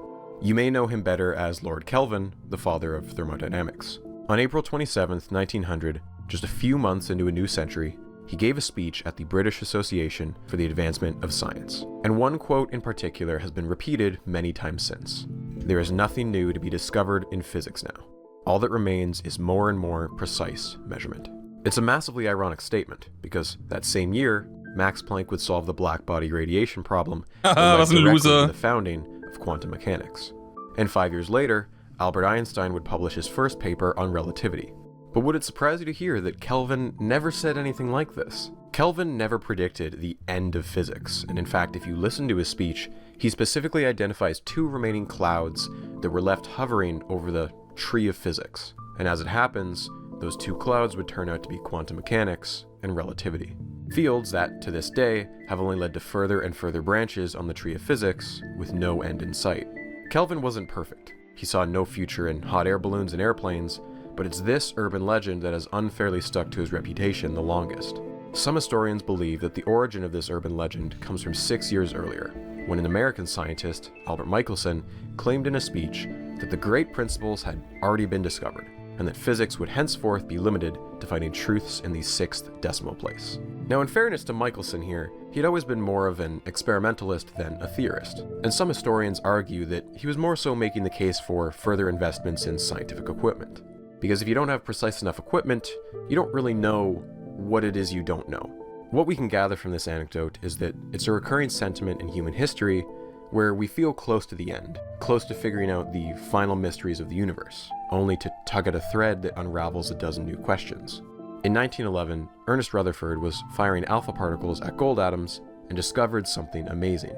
You may know him better as Lord Kelvin, the father of thermodynamics. On April 27, 1900, just a few months into a new century, he gave a speech at the British Association for the Advancement of Science. And one quote in particular has been repeated many times since. "There is nothing new to be discovered in physics now. All that remains is more and more precise measurement." It's a massively ironic statement, because that same year, Max Planck would solve the black-body radiation problem that led directly to the founding of quantum mechanics. And 5 years later, Albert Einstein would publish his first paper on relativity. But would it surprise you to hear that Kelvin never said anything like this? Kelvin never predicted the end of physics, and in fact, if you listen to his speech, he specifically identifies 2 remaining clouds that were left hovering over the tree of physics. And as it happens, those 2 clouds would turn out to be quantum mechanics and relativity. Fields that, to this day, have only led to further and further branches on the tree of physics, with no end in sight. Kelvin wasn't perfect. He saw no future in hot air balloons and airplanes, but it's this urban legend that has unfairly stuck to his reputation the longest. Some historians believe that the origin of this urban legend comes from 6 years earlier, when an American scientist, Albert Michelson, claimed in a speech that the great principles had already been discovered, and that physics would henceforth be limited to finding truths in the 6th decimal place. Now, in fairness to Michelson here, he'd always been more of an experimentalist than a theorist, and some historians argue that he was more so making the case for further investments in scientific equipment. Because if you don't have precise enough equipment, you don't really know what it is you don't know. What we can gather from this anecdote is that it's a recurring sentiment in human history where we feel close to the end, close to figuring out the final mysteries of the universe, only to tug at a thread that unravels a dozen new questions. In 1911, Ernest Rutherford was firing alpha particles at gold atoms and discovered something amazing.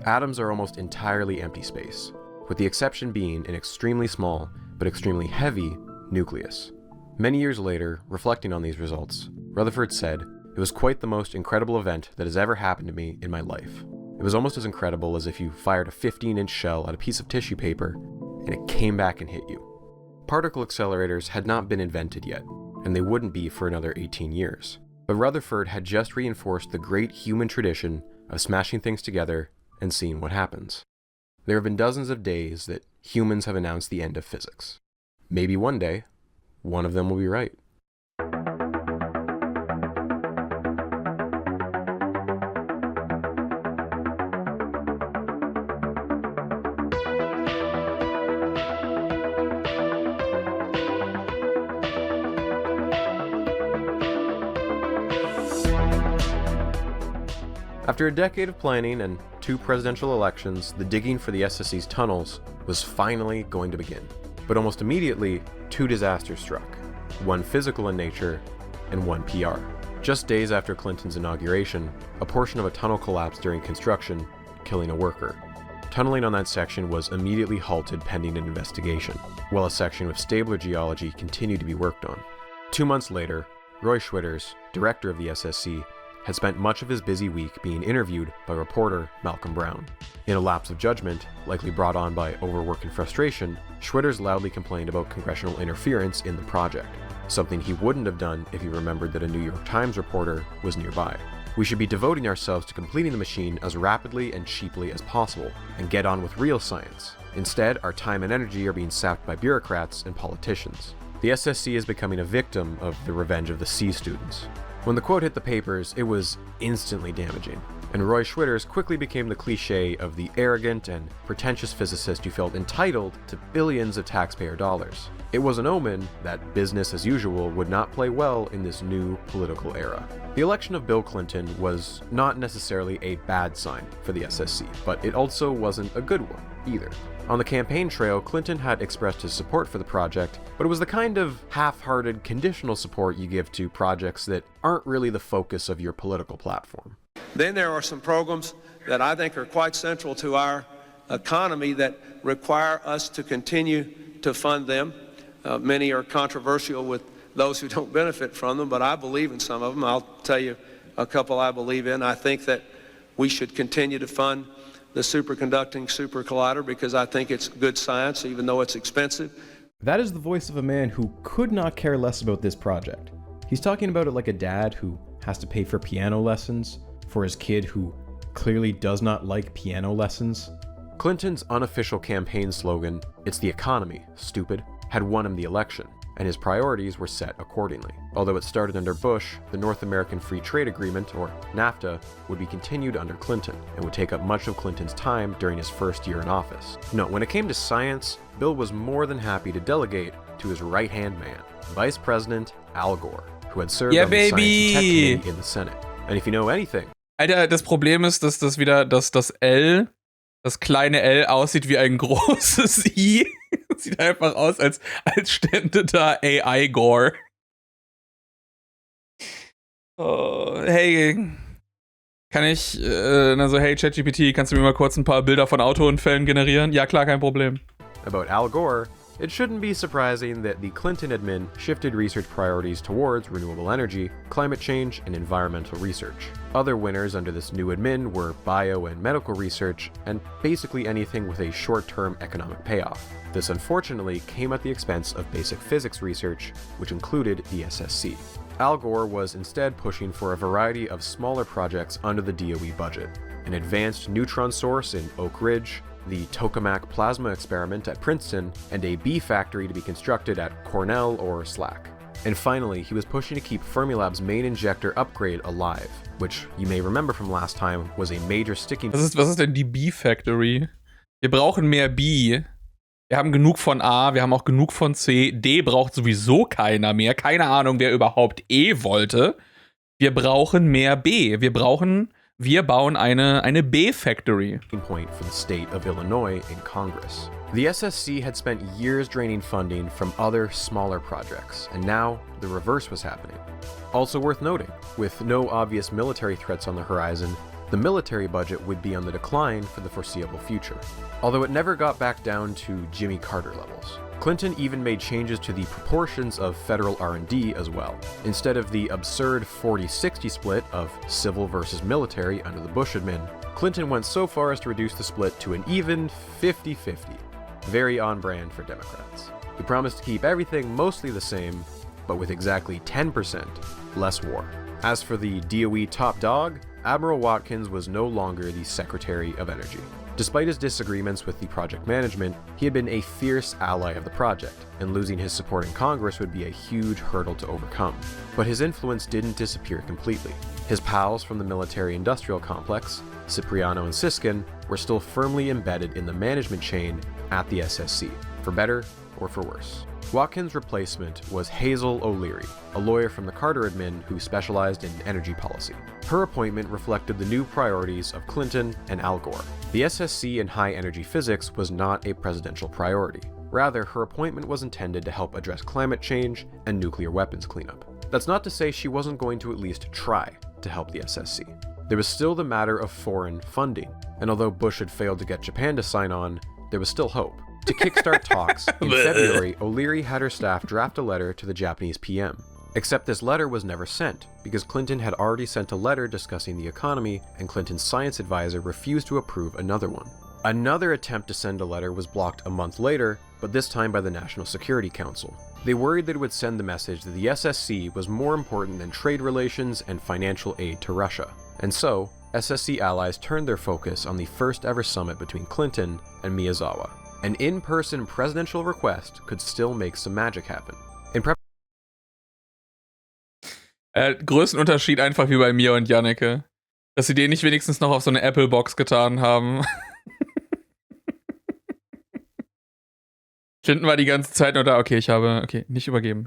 Atoms are almost entirely empty space, with the exception being an extremely small but extremely heavy nucleus. Many years later, reflecting on these results, Rutherford said, "It was quite the most incredible event that has ever happened to me in my life. It was almost as incredible as if you fired a 15-inch shell at a piece of tissue paper and it came back and hit you." Particle accelerators had not been invented yet, and they wouldn't be for another 18 years. But Rutherford had just reinforced the great human tradition of smashing things together and seeing what happens. There have been dozens of days that humans have announced the end of physics. Maybe one day, one of them will be right. After a decade of planning and 2 presidential elections, the digging for the SSC's tunnels was finally going to begin. But almost immediately, 2 disasters struck, one physical in nature and one PR. Just days after Clinton's inauguration, a portion of a tunnel collapsed during construction, killing a worker. Tunneling on that section was immediately halted pending an investigation, while a section with stabler geology continued to be worked on. 2 months later, Roy Schwitters, director of the SSC, had spent much of his busy week being interviewed by reporter Malcolm Brown. In a lapse of judgment, likely brought on by overwork and frustration, Schwitters loudly complained about congressional interference in the project, something he wouldn't have done if he remembered that a New York Times reporter was nearby. "We should be devoting ourselves to completing the machine as rapidly and cheaply as possible, and get on with real science. Instead, our time and energy are being sapped by bureaucrats and politicians. The SSC is becoming a victim of the revenge of the C students." When the quote hit the papers, it was instantly damaging, and Roy Schwitters quickly became the cliche of the arrogant and pretentious physicist who felt entitled to billions of taxpayer dollars. It was an omen that business as usual would not play well in this new political era. The election of Bill Clinton was not necessarily a bad sign for the SSC, but it also wasn't a good one either. On the campaign trail, Clinton had expressed his support for the project, but it was the kind of half-hearted conditional support you give to projects that aren't really the focus of your political platform. Then there are some programs that I think are quite central to our economy that require us to continue to fund them. Many are controversial with those who don't benefit from them, but I believe in some of them. I'll tell you a couple I believe in. I think that we should continue to fund the superconducting super collider because I think it's good science, even though it's expensive. That is the voice of a man who could not care less about this project. He's talking about it like a dad who has to pay for piano lessons for his kid who clearly does not like piano lessons. Clinton's unofficial campaign slogan, "It's the economy, stupid," had won him the election, and his priorities were set accordingly. Although it started under Bush, the North American Free Trade Agreement, or NAFTA, would be continued under Clinton, and would take up much of Clinton's time during his first year in office. No, when it came to science, Bill was more than happy to delegate to his right-hand man, Vice President Al Gore, who had served on the Science and Tech Committee in the Senate. And if you know anything... Alter, das Problem ist, dass das wieder, dass das L, das kleine L aussieht wie ein großes I. Sieht einfach aus, als stände da AI Gore. Oh, hey, kann ich, hey ChatGPT, kannst du mir mal kurz ein paar Bilder von Autounfällen generieren? Ja klar, kein Problem. About Al Gore, it shouldn't be surprising that the Clinton admin shifted research priorities towards renewable energy, climate change, and environmental research. Other winners under this new admin were bio and medical research, and basically anything with a short-term economic payoff. This unfortunately came at the expense of basic physics research, which included the SSC. Al Gore was instead pushing for a variety of smaller projects under the DOE budget: an advanced neutron source in Oak Ridge, the tokamak plasma experiment at Princeton, and a bee factory to be constructed at Cornell or SLAC. And finally, he was pushing to keep Fermilab's main injector upgrade alive, which you may remember from last time was a major sticking... Was ist denn die Bee Factory? Wir brauchen mehr B. Wir haben genug von A, wir haben auch genug von C. D braucht sowieso keiner mehr. Keine Ahnung, wer überhaupt E wollte. Wir brauchen mehr B. Wir bauen eine B-Factory. Point for the state of Illinois in Congress. The SSC had spent years draining funding from other smaller projects, and now the reverse was happening. Also worth noting, with no obvious military threats on the horizon, the military budget would be on the decline for the foreseeable future, although it never got back down to Jimmy Carter levels. Clinton even made changes to the proportions of federal R&D as well. Instead of the absurd 40-60 split of civil versus military under the Bush admin, Clinton went so far as to reduce the split to an even 50-50. Very on brand for Democrats. He promised to keep everything mostly the same, but with exactly 10% less war. As for the DOE top dog, Admiral Watkins was no longer the Secretary of Energy. Despite his disagreements with the project management, he had been a fierce ally of the project, and losing his support in Congress would be a huge hurdle to overcome. But his influence didn't disappear completely. His pals from the military-industrial complex, Cipriano and Siskin, were still firmly embedded in the management chain at the SSC, for better or for worse. Watkins' replacement was Hazel O'Leary, a lawyer from the Carter admin who specialized in energy policy. Her appointment reflected the new priorities of Clinton and Al Gore. The SSC in high-energy physics was not a presidential priority. Rather, her appointment was intended to help address climate change and nuclear weapons cleanup. That's not to say she wasn't going to at least try to help the SSC. There was still the matter of foreign funding, and although Bush had failed to get Japan to sign on, there was still hope. To kickstart talks, in February, O'Leary had her staff draft a letter to the Japanese PM. Except this letter was never sent, because Clinton had already sent a letter discussing the economy, and Clinton's science advisor refused to approve another one. Another attempt to send a letter was blocked a month later, but this time by the National Security Council. They worried that it would send the message that the SSC was more important than trade relations and financial aid to Russia. And so, SSC allies turned their focus on the first ever summit between Clinton and Miyazawa. An in-person presidential request could still make some magic happen. Größenunterschied einfach wie bei mir und Janneke. Dass sie den nicht wenigstens noch auf so eine Apple-Box getan haben. Clinton war die ganze Zeit nur da, okay, nicht übergeben,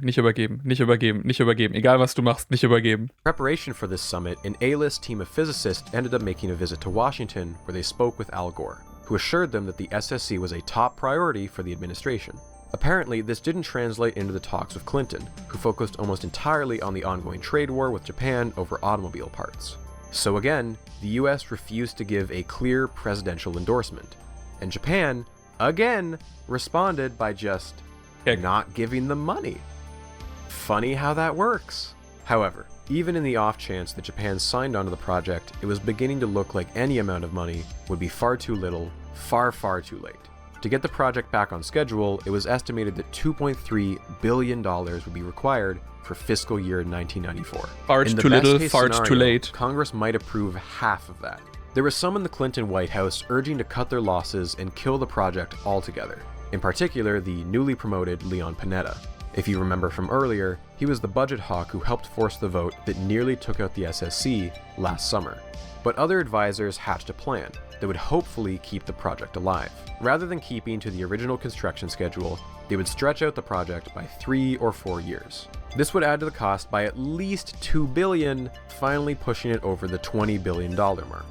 egal was du machst, nicht übergeben. Preparation for this summit, an A-list team of physicists ended up making a visit to Washington where they spoke with Al Gore, who assured them that the SSC was a top priority for the administration. Apparently, this didn't translate into the talks with Clinton, who focused almost entirely on the ongoing trade war with Japan over automobile parts. So again, the US refused to give a clear presidential endorsement, and Japan, again, responded by just not giving them money. Funny how that works. However, even in the off chance that Japan signed onto the project, it was beginning to look like any amount of money would be far too little, far too late. To get the project back on schedule, it was estimated that $2.3 billion would be required for fiscal year 1994. Fart too little, fart too late. Congress might approve half of that. There was some in the Clinton White House urging to cut their losses and kill the project altogether. In particular, the newly promoted Leon Panetta. If you remember from earlier, he was the budget hawk who helped force the vote that nearly took out the SSC last summer. But other advisors hatched a plan that would hopefully keep the project alive. Rather than keeping to the original construction schedule, they would stretch out the project by 3 or 4 years. This would add to the cost by at least $2 billion, finally pushing it over the $20 billion mark.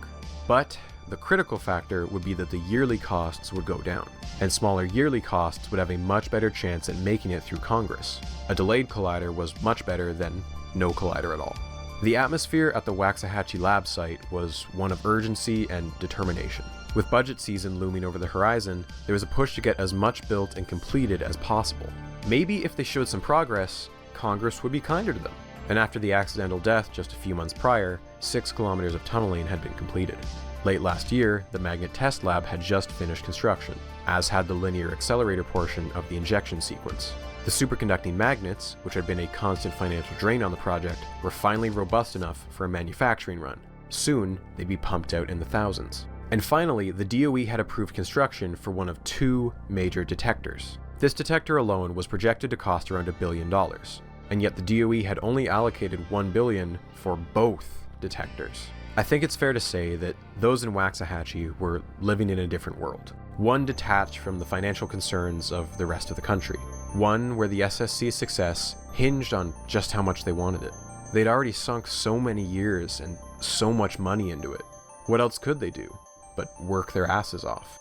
But the critical factor would be that the yearly costs would go down, and smaller yearly costs would have a much better chance at making it through Congress. A delayed collider was much better than no collider at all. The atmosphere at the Waxahachie lab site was one of urgency and determination. With budget season looming over the horizon, there was a push to get as much built and completed as possible. Maybe if they showed some progress, Congress would be kinder to them. And after the accidental death just a few months prior, 6 kilometers of tunneling had been completed. Late last year, the magnet test lab had just finished construction, as had the linear accelerator portion of the injection sequence. The superconducting magnets, which had been a constant financial drain on the project, were finally robust enough for a manufacturing run. Soon, they'd be pumped out in the thousands. And finally, the DOE had approved construction for one of 2 major detectors. This detector alone was projected to cost around $1 billion, and yet the DOE had only allocated $1 billion for both detectors. I think it's fair to say that those in Waxahachie were living in a different world. One detached from the financial concerns of the rest of the country. One where the SSC's success hinged on just how much they wanted it. They'd already sunk so many years and so much money into it. What else could they do but work their asses off?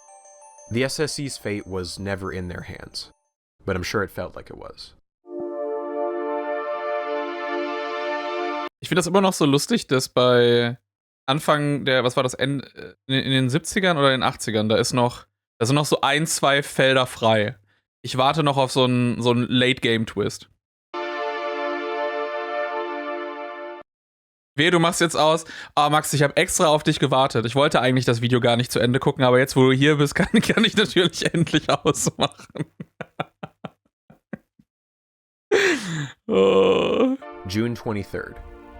The SSC's fate was never in their hands, but I'm sure it felt like it was. Ich finde das immer noch so lustig, dass bei Anfang der, was war das, in den 70ern oder in den 80ern, da sind noch so 1, 2 Felder frei. Ich warte noch auf so einen Late-Game-Twist. Wehe, du machst jetzt aus. Ah, Max, ich habe extra auf dich gewartet. Ich wollte eigentlich das Video gar nicht zu Ende gucken, aber jetzt, wo du hier bist, kann ich natürlich endlich ausmachen. Oh. June 23rd.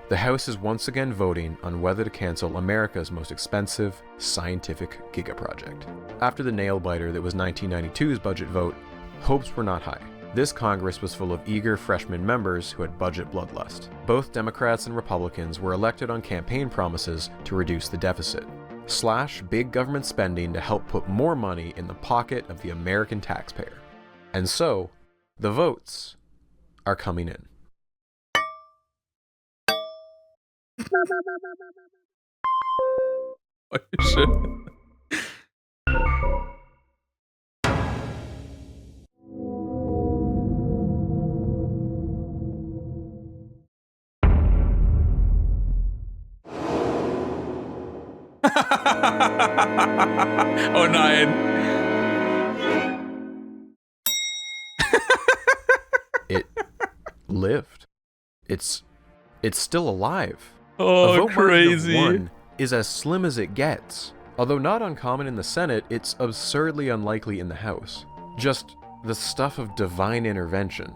The House is once again voting on whether to cancel America's most expensive scientific gigaproject. After the nail-biter that was 1992's budget vote, hopes were not high. This Congress was full of eager freshman members who had budget bloodlust. Both Democrats and Republicans were elected on campaign promises to reduce the deficit, slash big government spending to help put more money in the pocket of the American taxpayer. And so, the votes are coming in. Oh, shit. Oh nein. It lived. It's still alive. Oh, a vote crazy. margin of 1 is as slim as it gets. Although not uncommon in the Senate, it's absurdly unlikely in the House. Just the stuff of divine intervention.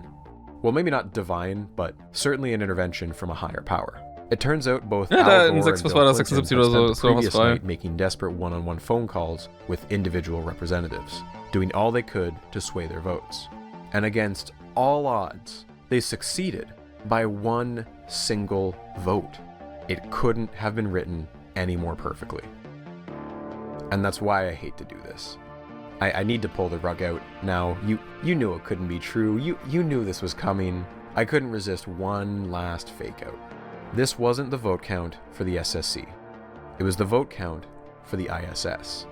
Well, maybe not divine, but certainly an intervention from a higher power. It turns out both Al Gore and Bill Clinton had spent the previous night making desperate one-on-one phone calls with individual representatives, doing all they could to sway their votes. And against all odds, they succeeded by 1 single vote. It couldn't have been written any more perfectly. And that's why I hate to do this. I need to pull the rug out now. You knew it couldn't be true. You knew this was coming. I couldn't resist one last fake out. This wasn't the vote count for the SSC. It was the vote count for the ISS,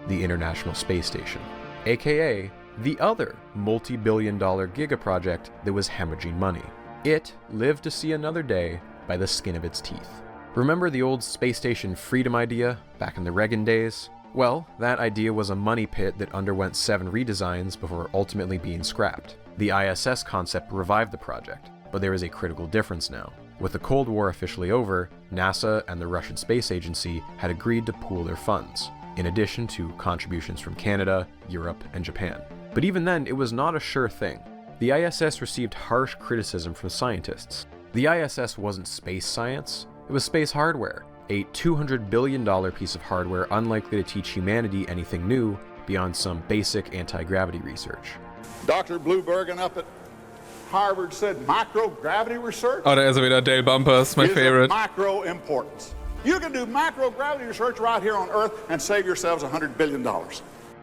the International Space Station, aka the other multi-billion-dollar giga-project that was hemorrhaging money. It lived to see another day by the skin of its teeth. Remember the old space station freedom idea back in the Reagan days? Well, that idea was a money pit that underwent 7 redesigns before ultimately being scrapped. The ISS concept revived the project, but there is a critical difference now. With the Cold War officially over, NASA and the Russian Space Agency had agreed to pool their funds, in addition to contributions from Canada, Europe, and Japan. But even then, it was not a sure thing. The ISS received harsh criticism from scientists. The ISS wasn't space science, it was space hardware, a $200 billion piece of hardware unlikely to teach humanity anything new beyond some basic anti-gravity research. Dr. Bluebergen up at Harvard said microgravity research Oh, da ist er wieder, Dale Bumpers, my is favorite. of micro importance. You can do microgravity research right here on Earth and save yourselves $100 billion.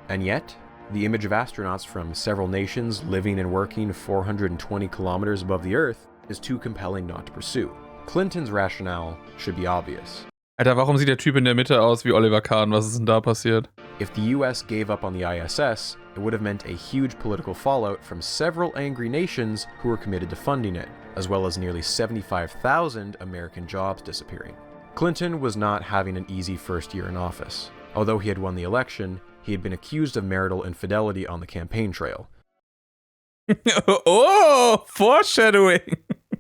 And yet, the image of astronauts from several nations living and working 420 kilometers above the Earth is too compelling not to pursue. Clinton's rationale should be obvious. Alter, warum sieht der Typ in der Mitte aus wie Oliver Kahn? Was ist denn da passiert? If the US gave up on the ISS, it would have meant a huge political fallout from several angry nations who were committed to funding it, as well as nearly 75,000 American jobs disappearing. Clinton was not having an easy first year in office. Although he had won the election, he had been accused of marital infidelity on the campaign trail. Oh, foreshadowing!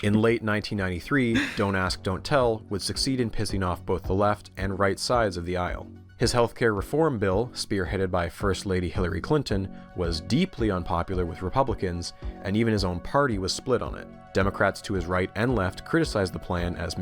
In late 1993, Don't Ask, Don't Tell would succeed in pissing off both the left and right sides of the aisle. His healthcare reform bill, spearheaded by First Lady Hillary Clinton, was deeply unpopular with Republicans, and even his own party was split on it. Democrats to his right and left criticized the plan as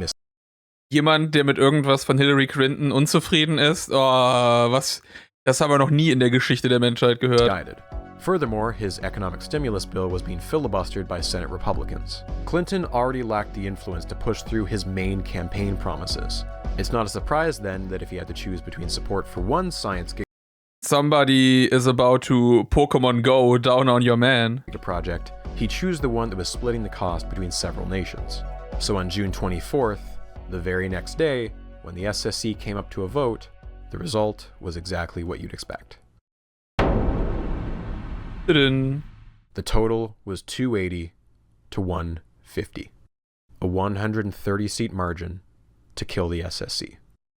Jemand, der mit irgendwas von Hillary Clinton unzufrieden ist? Oh, was? Das haben wir noch nie in der Geschichte der Menschheit gehört. misguided. Furthermore, his economic stimulus bill was being filibustered by Senate Republicans. Clinton already lacked the influence to push through his main campaign promises. It's not a surprise then that if he had to choose between support for one science Somebody is about to Pokemon Go down on your man. project, he'd choose the one that was splitting the cost between several nations. So on June 24th, the very next day, when the SSC came up to a vote, the result was exactly what you'd expect. The total was 280 to 150, a 130-seat margin to kill the SSC.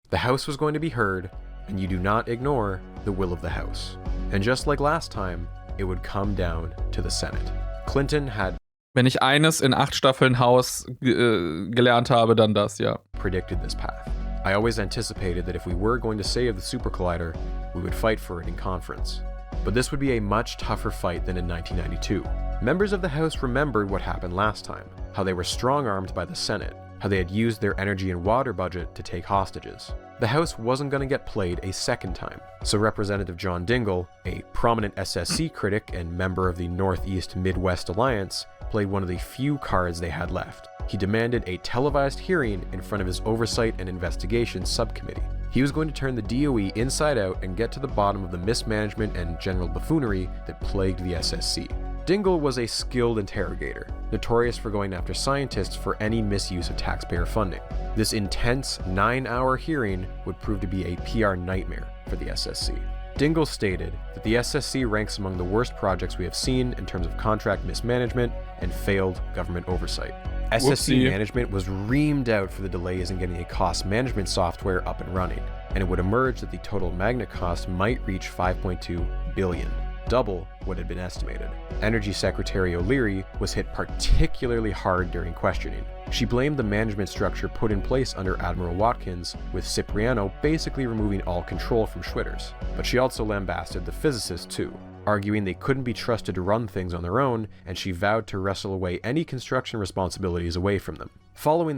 The House was going to be heard, and you do not ignore the will of the House. And just like last time, it would come down to the Senate. Clinton had Wenn ich eines in 8 Staffeln Haus gelernt habe, dann das, ja. predicted this path. I always anticipated that if we were going to save the Super Collider, we would fight for it in conference. But this would be a much tougher fight than in 1992. Members of the House remembered what happened last time, how they were strong-armed by the Senate, how they had used their energy and water budget to take hostages. The House wasn't going to get played a second time, so Representative John Dingell, a prominent SSC critic and member of the Northeast Midwest Alliance, played one of the few cards they had left. He demanded a televised hearing in front of his Oversight and Investigation Subcommittee. He was going to turn the DOE inside out and get to the bottom of the mismanagement and general buffoonery that plagued the SSC. Dingell was a skilled interrogator, notorious for going after scientists for any misuse of taxpayer funding. This intense 9-hour hearing would prove to be a PR nightmare for the SSC. Dingell stated that the SSC ranks among the worst projects we have seen in terms of contract mismanagement and failed government oversight. SSC management was reamed out for the delays in getting a cost management software up and running, and it would emerge that the total magnet cost might reach $5.2 billion, double what had been estimated. Energy Secretary O'Leary was hit particularly hard during questioning. She blamed the management structure put in place under Admiral Watkins, with Cipriano basically removing all control from Schwitters. But she also lambasted the physicists too, arguing they couldn't be trusted to run things on their own, and she vowed to wrestle away any construction responsibilities away from them. Following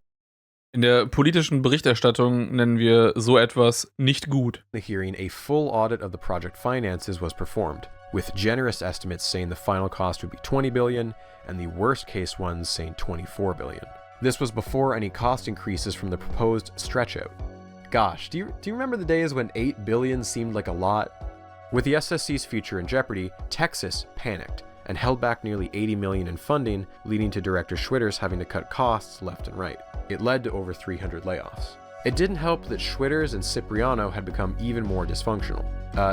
In der politischen Berichterstattung nennen wir so etwas nicht gut. the hearing, a full audit of the project finances was performed, with generous estimates saying the final cost would be $20 billion, and the worst case ones saying $24 billion. This was before any cost increases from the proposed stretch-out. Gosh, do you remember the days when $8 billion seemed like a lot? With the SSC's future in jeopardy, Texas panicked and held back nearly $80 million in funding, leading to Director Schwitters having to cut costs left and right. It led to over 300 layoffs. It didn't help that Schwitters and Cipriano had become even more dysfunctional.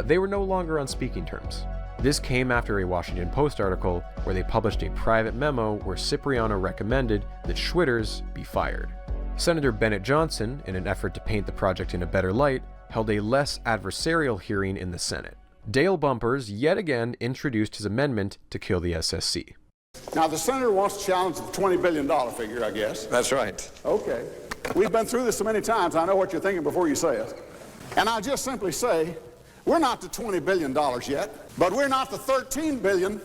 They were no longer on speaking terms. This came after a Washington Post article where they published a private memo where Cipriano recommended that Schwitters be fired. Senator Bennett Johnson, in an effort to paint the project in a better light, held a less adversarial hearing in the Senate. Dale Bumpers yet again introduced his amendment to kill the SSC. Now, the senator wants to challenge the $20 billion figure, I guess. That's right. Okay. We've been through this so many times, I know what you're thinking before you say it. And I'll just simply say, we're not to $20 billion yet, but we're not to $13 billion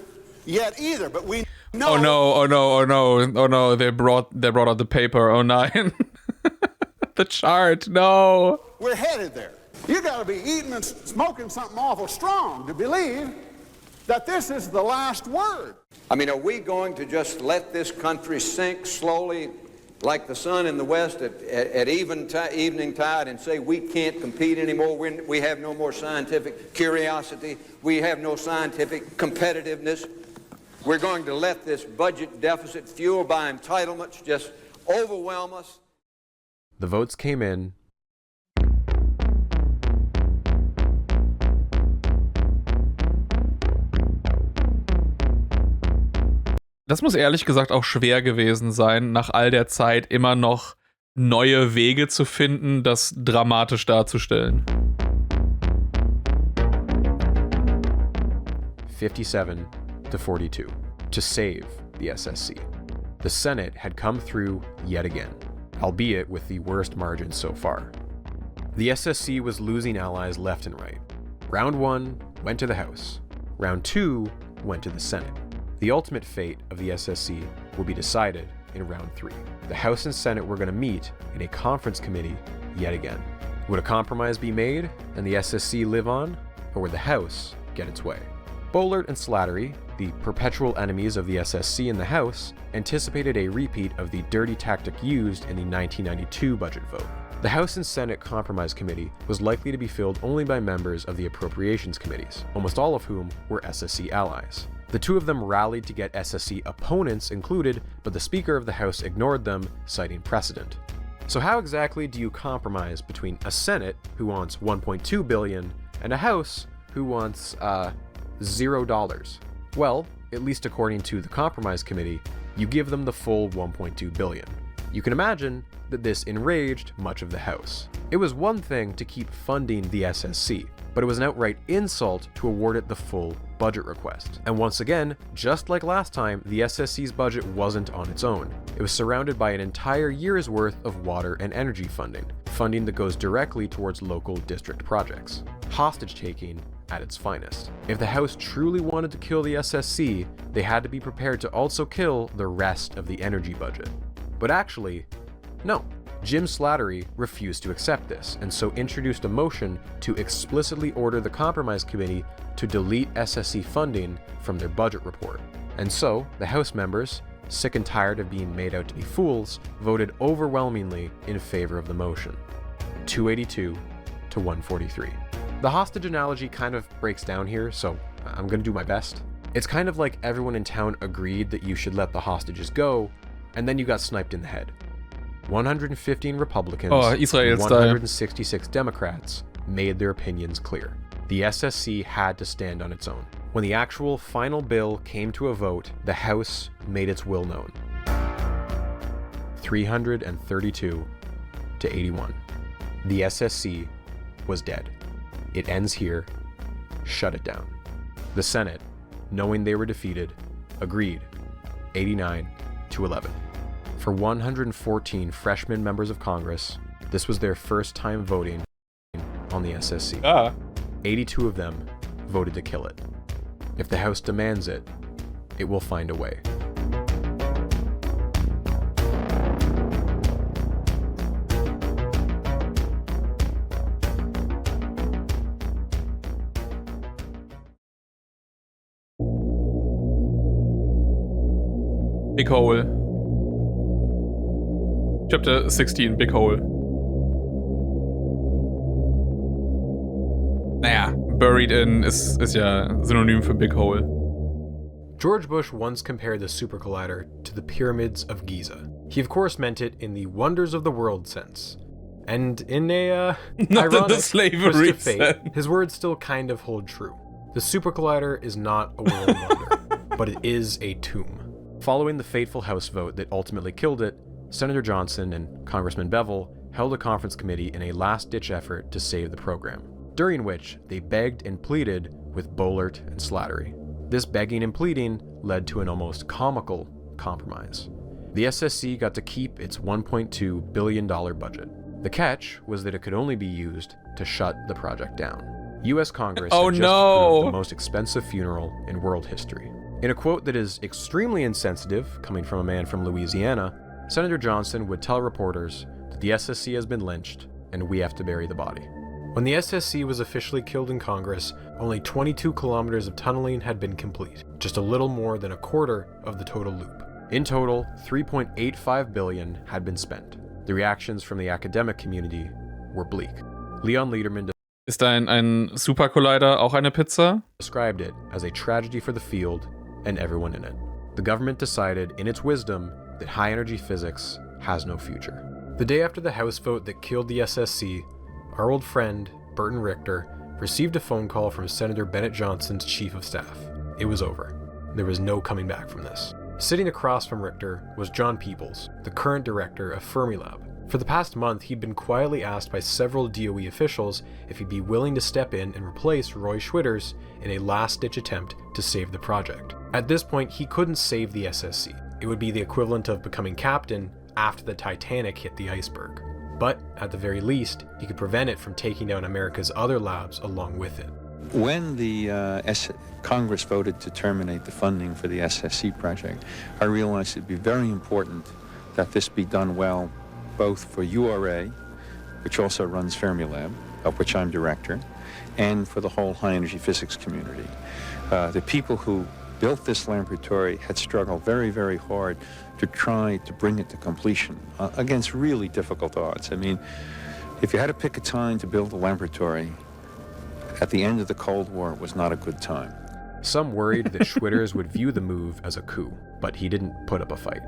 yet either, but we know... Oh no, they brought out the paper, 09. The chart, no. We're headed there. You gotta be eating and smoking something awful strong to believe that this is the last word. I mean, are we going to just let this country sink slowly like the sun in the west at evening tide and say we can't compete anymore, we have no more scientific curiosity, we have no scientific competitiveness? We're going to let this budget deficit fueled by entitlements just overwhelm us? The votes came in. Das muss ehrlich gesagt auch schwer gewesen sein, nach all der Zeit immer noch neue Wege zu finden, das dramatisch darzustellen. 57-42 to save the SSC. The Senate had come through yet again, albeit with the worst margin so far. The SSC was losing allies left and right. Round 1 went to the House. Round 2 went to the Senate. The ultimate fate of the SSC will be decided in round 3. The House and Senate were going to meet in a conference committee yet again. Would a compromise be made and the SSC live on, or would the House get its way? Boehlert and Slattery, the perpetual enemies of the SSC in the House, anticipated a repeat of the dirty tactic used in the 1992 budget vote. The House and Senate Compromise Committee was likely to be filled only by members of the Appropriations Committees, almost all of whom were SSC allies. The two of them rallied to get SSC opponents included, but the Speaker of the House ignored them, citing precedent. So how exactly do you compromise between a Senate who wants $1.2 billion and a House who wants $0? Well, at least according to the Compromise Committee, you give them the full $1.2 billion. You can imagine that this enraged much of the House. It was one thing to keep funding the SSC, but it was an outright insult to award it the full budget request. And once again, just like last time, the SSC's budget wasn't on its own. It was surrounded by an entire year's worth of water and energy funding that goes directly towards local district projects. Hostage-taking at its finest. If the House truly wanted to kill the SSC, they had to be prepared to also kill the rest of the energy budget. But actually, no. Jim Slattery refused to accept this, and so introduced a motion to explicitly order the Compromise Committee to delete SSC funding from their budget report. And so, the House members, sick and tired of being made out to be fools, voted overwhelmingly in favor of the motion. 282 to 143. The hostage analogy kind of breaks down here, so I'm gonna do my best. It's kind of like everyone in town agreed that you should let the hostages go, and then you got sniped in the head. 115 Republicans, 166 Democrats made their opinions clear. The SSC had to stand on its own. When the actual final bill came to a vote, the House made its will known. 332 to 81. The SSC was dead. It ends here. Shut it down. The Senate, knowing they were defeated, agreed 89 to 11. For 114 freshman members of Congress, this was their first time voting on the SSC. 82 of them voted to kill it. If the House demands it, it will find a way. Big Hole. Chapter 16, Big Hole. Naja, buried in ist ja Synonym für Big Hole. George Bush once compared the Super Collider to the pyramids of Giza. He of course meant it in the wonders of the world sense. And in a not ironic in the slavery twist of fate, sense. his words still kind of hold true. The Super Collider is not a world wonder, but it is a tomb. Following the fateful House vote that ultimately killed it, Senator Johnson and Congressman Bevel held a conference committee in a last-ditch effort to save the program, during which they begged and pleaded with Boehlert and Slattery. This begging and pleading led to an almost comical compromise. The SSC got to keep its $1.2 billion budget. The catch was that it could only be used to shut the project down. U.S. Congress had just approved the most expensive funeral in world history. In a quote that is extremely insensitive, coming from a man from Louisiana, Senator Johnson would tell reporters that the SSC has been lynched and we have to bury the body. When the SSC was officially killed in Congress, only 22 kilometers of tunneling had been complete, just a little more than a quarter of the total loop. In total, $3.85 billion had been spent. The reactions from the academic community were bleak. Leon Lederman Ist ein Super Collider auch eine Pizza? Described it as a tragedy for the field and everyone in it. The government decided, in its wisdom, that high-energy physics has no future. The day after the House vote that killed the SSC, our old friend, Burton Richter, received a phone call from Senator Bennett Johnson's chief of staff. It was over. There was no coming back from this. Sitting across from Richter was John Peoples, the current director of Fermilab. For the past month, he'd been quietly asked by several DOE officials if he'd be willing to step in and replace Roy Schwitters in a last-ditch attempt to save the project. At this point, he couldn't save the SSC. It would be the equivalent of becoming captain after the Titanic hit the iceberg. But, at the very least, he could prevent it from taking down America's other labs along with it. When the Congress voted to terminate the funding for the SSC project, I realized it'd be very important that this be done well, both for URA, which also runs Fermilab, of which I'm director, and for the whole high-energy physics community. The people who built this laboratory had struggled very, very hard to try to bring it to completion against really difficult odds. I mean, if you had to pick a time to build a laboratory, at the end of the Cold War, it was not a good time. Some worried that Schwitters would view the move as a coup, but he didn't put up a fight.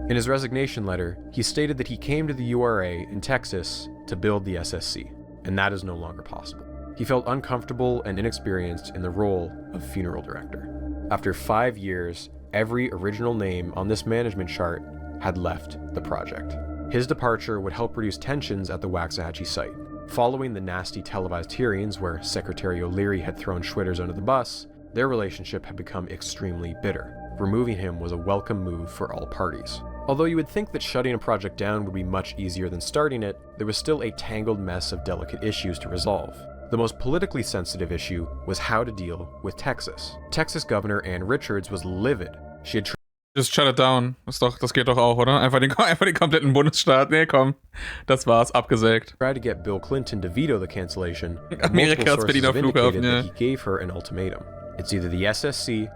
In his resignation letter, he stated that he came to the URA in Texas to build the SSC, and that is no longer possible. He felt uncomfortable and inexperienced in the role of funeral director. After 5 years, every original name on this management chart had left the project. His departure would help reduce tensions at the Waxahachie site. Following the nasty televised hearings where Secretary O'Leary had thrown Schwitters under the bus, their relationship had become extremely bitter. Removing him was a welcome move for all parties. Although you would think that shutting a project down would be much easier than starting it, there was still a tangled mess of delicate issues to resolve. The most politically sensitive issue was how to deal with Texas. Texas Governor Ann Richards was livid. She had Just shut it down. Das geht doch auch, oder? Einfach den kompletten Bundesstaat. Nee, komm. Das war's. Abgesägt. Tried to get Bill Clinton to veto the cancellation. Amerikas Berliner Flughafen, ja. That he gave her an ultimatum. It's either the SSC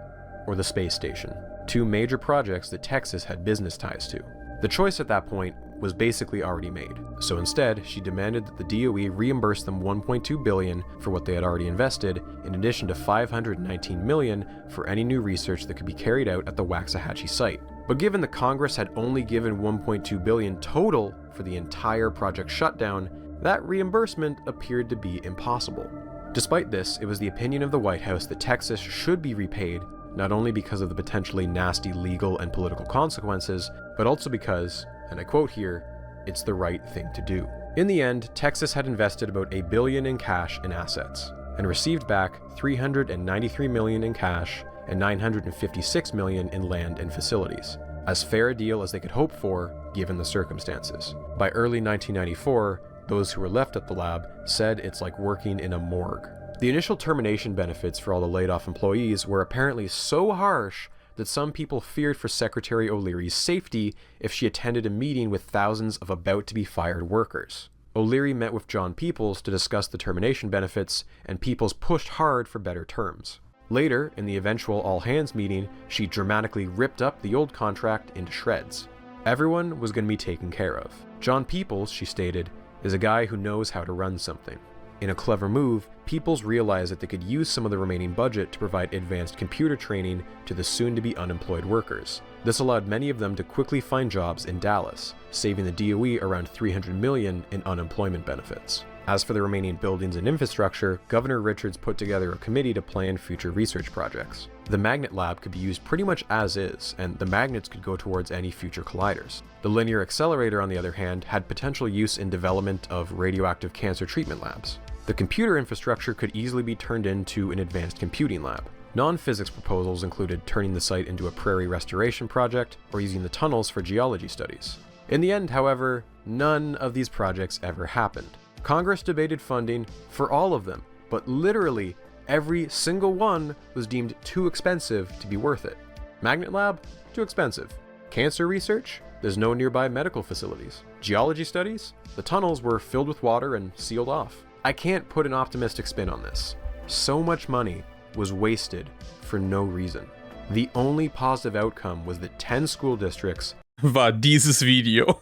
or the space station. Two major projects that Texas had business ties to. The choice at that point was basically already made. So instead, she demanded that the DOE reimburse them $1.2 billion for what they had already invested, in addition to $519 million for any new research that could be carried out at the Waxahachie site. But given the Congress had only given $1.2 billion total for the entire project shutdown, that reimbursement appeared to be impossible. Despite this, it was the opinion of the White House that Texas should be repaid, not only because of the potentially nasty legal and political consequences, but also because, and I quote here, it's the right thing to do. In the end, Texas had invested about $1 billion in cash and assets, and received back $393 million in cash and $956 million in land and facilities. As fair a deal as they could hope for, given the circumstances. By early 1994, those who were left at the lab said it's like working in a morgue. The initial termination benefits for all the laid-off employees were apparently so harsh that some people feared for Secretary O'Leary's safety if she attended a meeting with thousands of about-to-be-fired workers. O'Leary met with John Peoples to discuss the termination benefits, and Peoples pushed hard for better terms. Later, in the eventual all-hands meeting, she dramatically ripped up the old contract into shreds. Everyone was going to be taken care of. John Peoples, she stated, is a guy who knows how to run something. In a clever move, Peoples realized that they could use some of the remaining budget to provide advanced computer training to the soon-to-be unemployed workers. This allowed many of them to quickly find jobs in Dallas, saving the DOE around $300 million in unemployment benefits. As for the remaining buildings and infrastructure, Governor Richards put together a committee to plan future research projects. The magnet lab could be used pretty much as is, and the magnets could go towards any future colliders. The linear accelerator, on the other hand, had potential use in development of radioactive cancer treatment labs. The computer infrastructure could easily be turned into an advanced computing lab. Non-physics proposals included turning the site into a prairie restoration project or using the tunnels for geology studies. In the end, however, none of these projects ever happened. Congress debated funding for all of them, but literally every single one was deemed too expensive to be worth it. Magnet lab? Too expensive. Cancer research? There's no nearby medical facilities. Geology studies? The tunnels were filled with water and sealed off. I can't put an optimistic spin on this. So much money was wasted for no reason. The only positive outcome was that 10 school districts war dieses Video.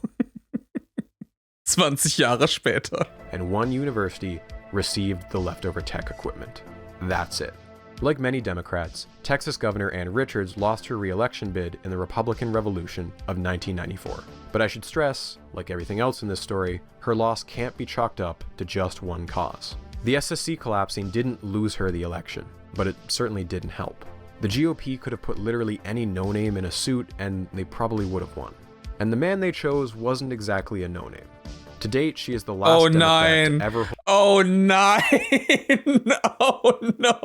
20 Jahre später. And one university received the leftover tech equipment. That's it. Like many Democrats, Texas Governor Ann Richards lost her re-election bid in the Republican Revolution of 1994. But I should stress, like everything else in this story, her loss can't be chalked up to just one cause. The SSC collapsing didn't lose her the election, but it certainly didn't help. The GOP could have put literally any no-name in a suit and they probably would have won. And the man they chose wasn't exactly a no-name. To date, she is the last Democrat to ever hold. Oh nein! Oh no!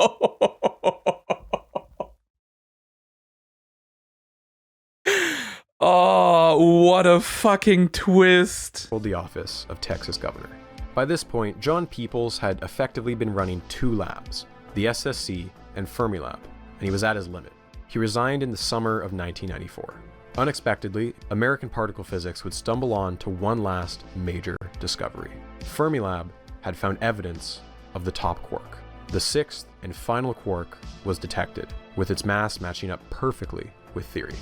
Oh, what a fucking twist! Hold the office of Texas governor. By this point, John Peoples had effectively been running two labs, the SSC and Fermilab, and he was at his limit. He resigned in the summer of 1994. Unexpectedly, American particle physics would stumble on to one last major discovery. Fermilab had found evidence of the top quark. The sixth and final quark was detected, with its mass matching up perfectly with theory.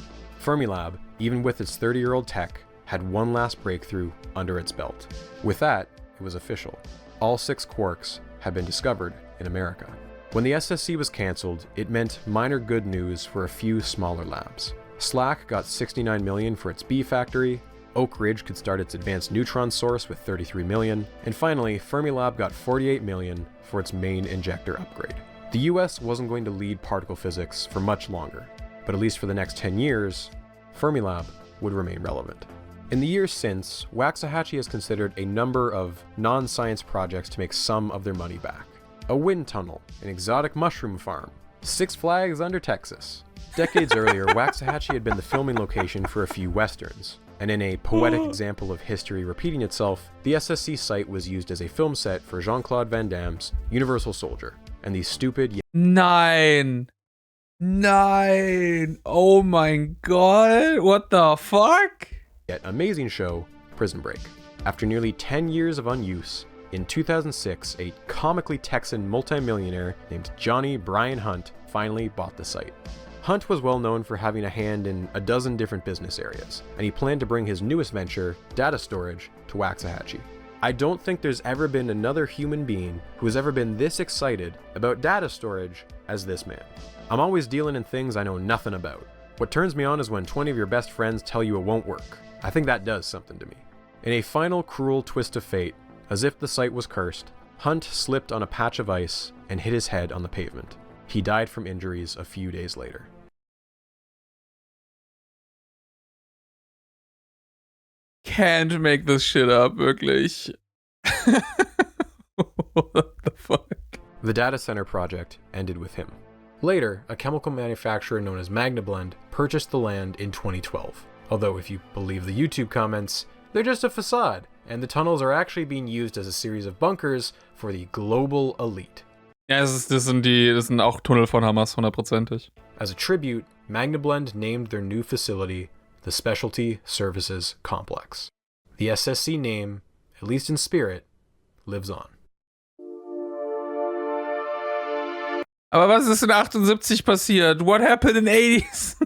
Fermilab, even with its 30-year-old tech, had one last breakthrough under its belt. With that, it was official. All 6 quarks had been discovered in America. When the SSC was cancelled, it meant minor good news for a few smaller labs. SLAC got $69 million for its B factory, Oak Ridge could start its advanced neutron source with $33 million, and finally, Fermilab got $48 million for its main injector upgrade. The US wasn't going to lead particle physics for much longer, but at least for the next 10 years, Fermilab would remain relevant. In the years since, Waxahachie has considered a number of non-science projects to make some of their money back. A wind tunnel, an exotic mushroom farm, 6 Flags under Texas. Decades earlier, Waxahachie had been the filming location for a few westerns, and in a poetic example of history repeating itself, the SSC site was used as a film set for Jean-Claude Van Damme's Universal Soldier, and the stupid Nein! Nein! Oh mein Gott! What the fuck? Yet amazing show, Prison Break. After nearly 10 years of unuse, in 2006, a comically Texan multimillionaire named Johnny Brian Hunt finally bought the site. Hunt was well known for having a hand in a dozen different business areas, and he planned to bring his newest venture, data storage, to Waxahachie. I don't think there's ever been another human being who has ever been this excited about data storage as this man. I'm always dealing in things I know nothing about. What turns me on is when 20 of your best friends tell you it won't work. I think that does something to me. In a final cruel twist of fate, as if the site was cursed, Hunt slipped on a patch of ice and hit his head on the pavement. He died from injuries a few days later. Can't make this shit up, wirklich. What the fuck? The data center project ended with him. Later, a chemical manufacturer known as MagnaBlend purchased the land in 2012. Although, if you believe the YouTube comments, they're just a facade, and the tunnels are actually being used as a series of bunkers for the global elite. Ja, das sind auch Tunnel von Hamas, 100%. As a tribute, MagnaBlend named their new facility the Specialty Services Complex. The SSC name, at least in spirit, lives on. Aber was ist in 78 passiert? What happened in 80s?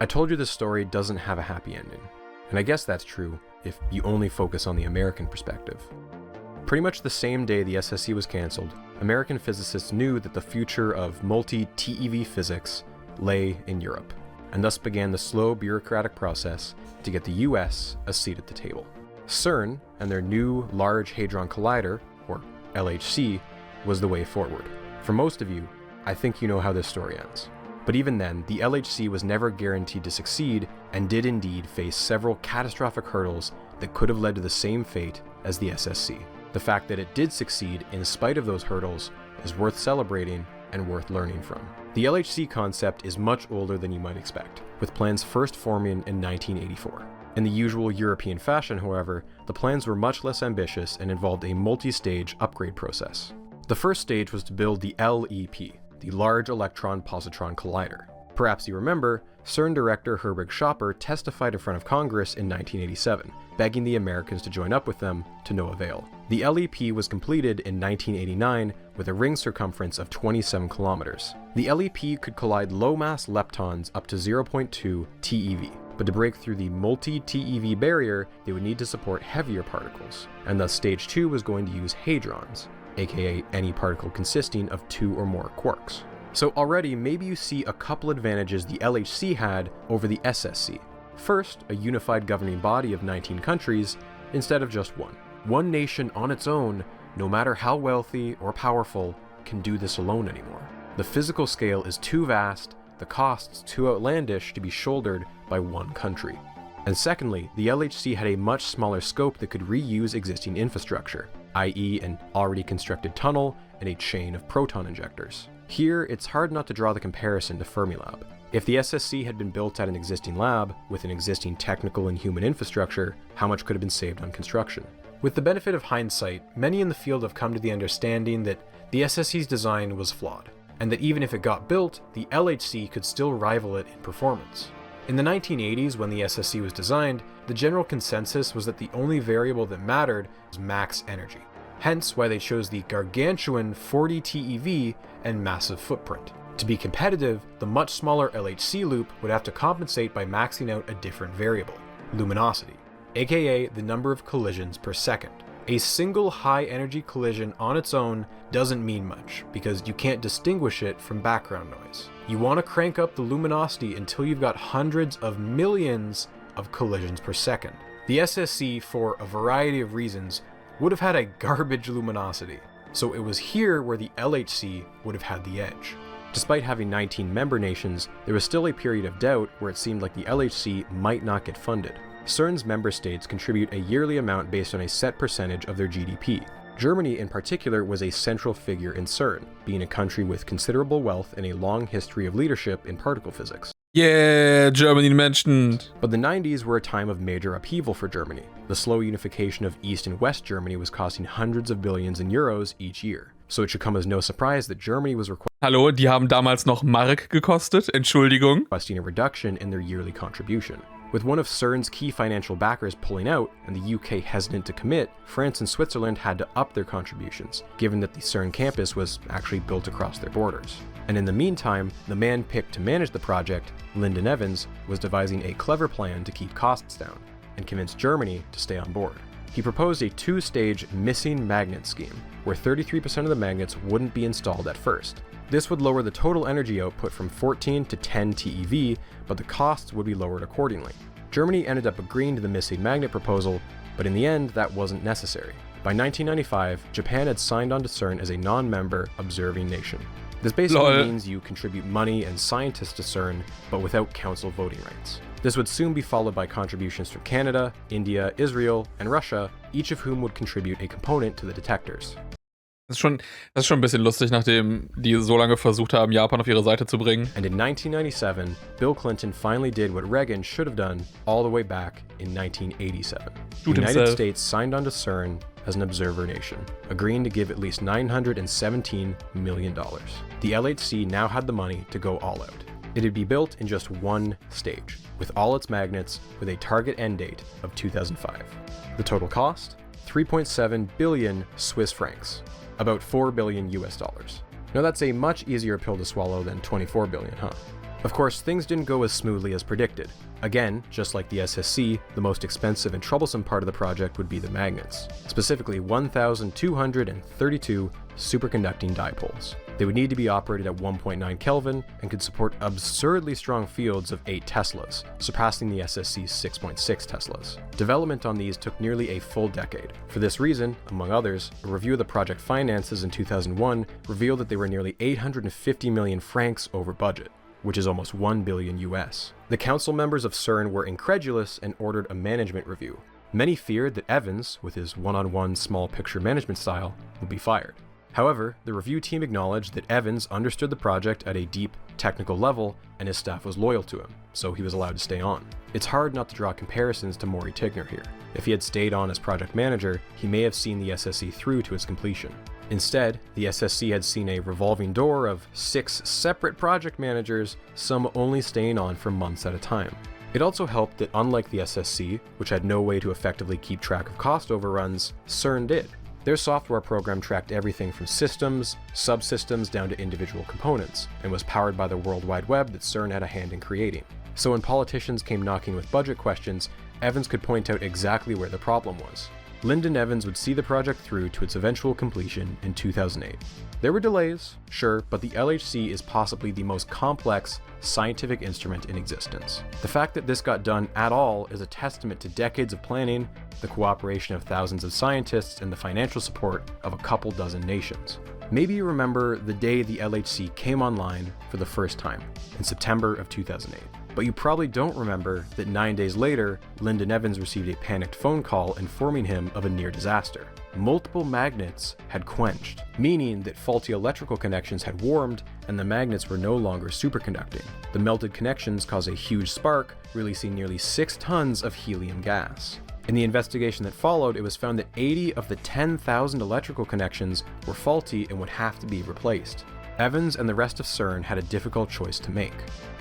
I told you this story doesn't have a happy ending. And I guess that's true if you only focus on the American perspective. Pretty much the same day the SSC was cancelled, American physicists knew that the future of multi-TeV physics lay in Europe, and thus began the slow bureaucratic process to get the US a seat at the table. CERN and their new Large Hadron Collider, or LHC, was the way forward. For most of you, I think you know how this story ends. But even then, the LHC was never guaranteed to succeed and did indeed face several catastrophic hurdles that could have led to the same fate as the SSC. The fact that it did succeed in spite of those hurdles is worth celebrating and worth learning from. The LHC concept is much older than you might expect, with plans first forming in 1984. In the usual European fashion, however, the plans were much less ambitious and involved a multi-stage upgrade process. The first stage was to build the LEP, the Large Electron Positron Collider. Perhaps you remember, CERN director Herbert Schopper testified in front of Congress in 1987, begging the Americans to join up with them, to no avail. The LEP was completed in 1989 with a ring circumference of 27 kilometers. The LEP could collide low-mass leptons up to 0.2 TeV, but to break through the multi-TeV barrier, they would need to support heavier particles, and thus stage 2 was going to use hadrons, aka any particle consisting of 2 or more quarks. So already, maybe you see a couple advantages the LHC had over the SSC. First, a unified governing body of 19 countries instead of just one. One nation on its own, no matter how wealthy or powerful, can do this alone anymore. The physical scale is too vast, the costs too outlandish to be shouldered by one country. And secondly, the LHC had a much smaller scope that could reuse existing infrastructure, i.e. an already constructed tunnel and a chain of proton injectors. Here, it's hard not to draw the comparison to Fermilab. If the SSC had been built at an existing lab, with an existing technical and human infrastructure, how much could have been saved on construction? With the benefit of hindsight, many in the field have come to the understanding that the SSC's design was flawed, and that even if it got built, the LHC could still rival it in performance. In the 1980s, when the SSC was designed, the general consensus was that the only variable that mattered was max energy. Hence why they chose the gargantuan 40 TeV and massive footprint. To be competitive, the much smaller LHC loop would have to compensate by maxing out a different variable, luminosity, aka the number of collisions per second. A single high-energy collision on its own doesn't mean much, because you can't distinguish it from background noise. You want to crank up the luminosity until you've got hundreds of millions of collisions per second. The SSC, for a variety of reasons, would have had a garbage luminosity, so it was here where the LHC would have had the edge. Despite having 19 member nations, there was still a period of doubt where it seemed like the LHC might not get funded. CERN's member states contribute a yearly amount based on a set percentage of their GDP. Germany in particular was a central figure in CERN, being a country with considerable wealth and a long history of leadership in particle physics. Yeah, Germany mentioned. But the 90s were a time of major upheaval for Germany. The slow unification of East and West Germany was costing hundreds of billions in euros each year. So it should come as no surprise that Germany was Hallo, die haben damals noch Mark gekostet, Entschuldigung. Requesting a reduction in their yearly contribution. With one of CERN's key financial backers pulling out and the UK hesitant to commit, France and Switzerland had to up their contributions, given that the CERN campus was actually built across their borders. And in the meantime, the man picked to manage the project, Lyndon Evans, was devising a clever plan to keep costs down and convince Germany to stay on board. He proposed a two-stage missing magnet scheme, where 33% of the magnets wouldn't be installed at first. This would lower the total energy output from 14 to 10 TeV, but the costs would be lowered accordingly. Germany ended up agreeing to the missing magnet proposal, but in the end that wasn't necessary. By 1995, Japan had signed on to CERN as a non-member observing nation. This basically means you contribute money and scientists to CERN, but without council voting rights. This would soon be followed by contributions from Canada, India, Israel, and Russia, each of whom would contribute a component to the detectors. Das ist schon ein bisschen lustig, nachdem die so lange versucht haben, Japan auf ihre Seite zu bringen. And in 1997, Bill Clinton finally did what Reagan should have done all the way back in 1987. The United States signed on to CERN as an observer nation, agreeing to give at least $917 million. The LHC now had the money to go all out. It'd be built in just one stage, with all its magnets, with a target end date of 2005. The total cost? 3.7 billion Swiss francs. About $4 billion US. Now that's a much easier pill to swallow than 24 billion, huh? Of course, things didn't go as smoothly as predicted. Again, just like the SSC, the most expensive and troublesome part of the project would be the magnets, specifically 1,232 superconducting dipoles. They would need to be operated at 1.9 Kelvin and could support absurdly strong fields of 8 Teslas, surpassing the SSC's 6.6 Teslas. Development on these took nearly a full decade. For this reason, among others, a review of the project finances in 2001 revealed that they were nearly 850 million francs over budget, which is almost 1 billion US. The council members of CERN were incredulous and ordered a management review. Many feared that Evans, with his one-on-one small picture management style, would be fired. However, the review team acknowledged that Evans understood the project at a deep, technical level, and his staff was loyal to him, so he was allowed to stay on. It's hard not to draw comparisons to Maury Tigner here. If he had stayed on as project manager, he may have seen the SSC through to its completion. Instead, the SSC had seen a revolving door of 6 separate project managers, some only staying on for months at a time. It also helped that unlike the SSC, which had no way to effectively keep track of cost overruns, CERN did. Their software program tracked everything from systems, subsystems down to individual components, and was powered by the World Wide Web that CERN had a hand in creating. So when politicians came knocking with budget questions, Evans could point out exactly where the problem was. Lyndon Evans would see the project through to its eventual completion in 2008. There were delays, sure, but the LHC is possibly the most complex scientific instrument in existence. The fact that this got done at all is a testament to decades of planning, the cooperation of thousands of scientists, and the financial support of a couple dozen nations. Maybe you remember the day the LHC came online for the first time, in September of 2008. But you probably don't remember that 9 days later, Lyndon Evans received a panicked phone call informing him of a near disaster. Multiple magnets had quenched, meaning that faulty electrical connections had warmed and the magnets were no longer superconducting. The melted connections caused a huge spark, releasing nearly 6 tons of helium gas. In the investigation that followed, it was found that 80 of the 10,000 electrical connections were faulty and would have to be replaced. Evans and the rest of CERN had a difficult choice to make.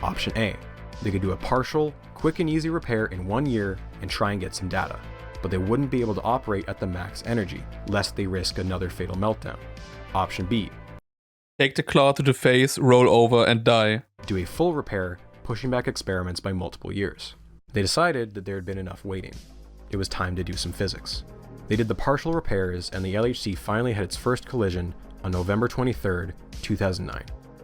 Option A. They could do a partial, quick and easy repair in 1 year and try and get some data, but they wouldn't be able to operate at the max energy, lest they risk another fatal meltdown. Option B. Take the claw to the face, roll over and die. Do a full repair, pushing back experiments by multiple years. They decided that there had been enough waiting. It was time to do some physics. They did the partial repairs and the LHC finally had its first collision on November 23rd, 2009.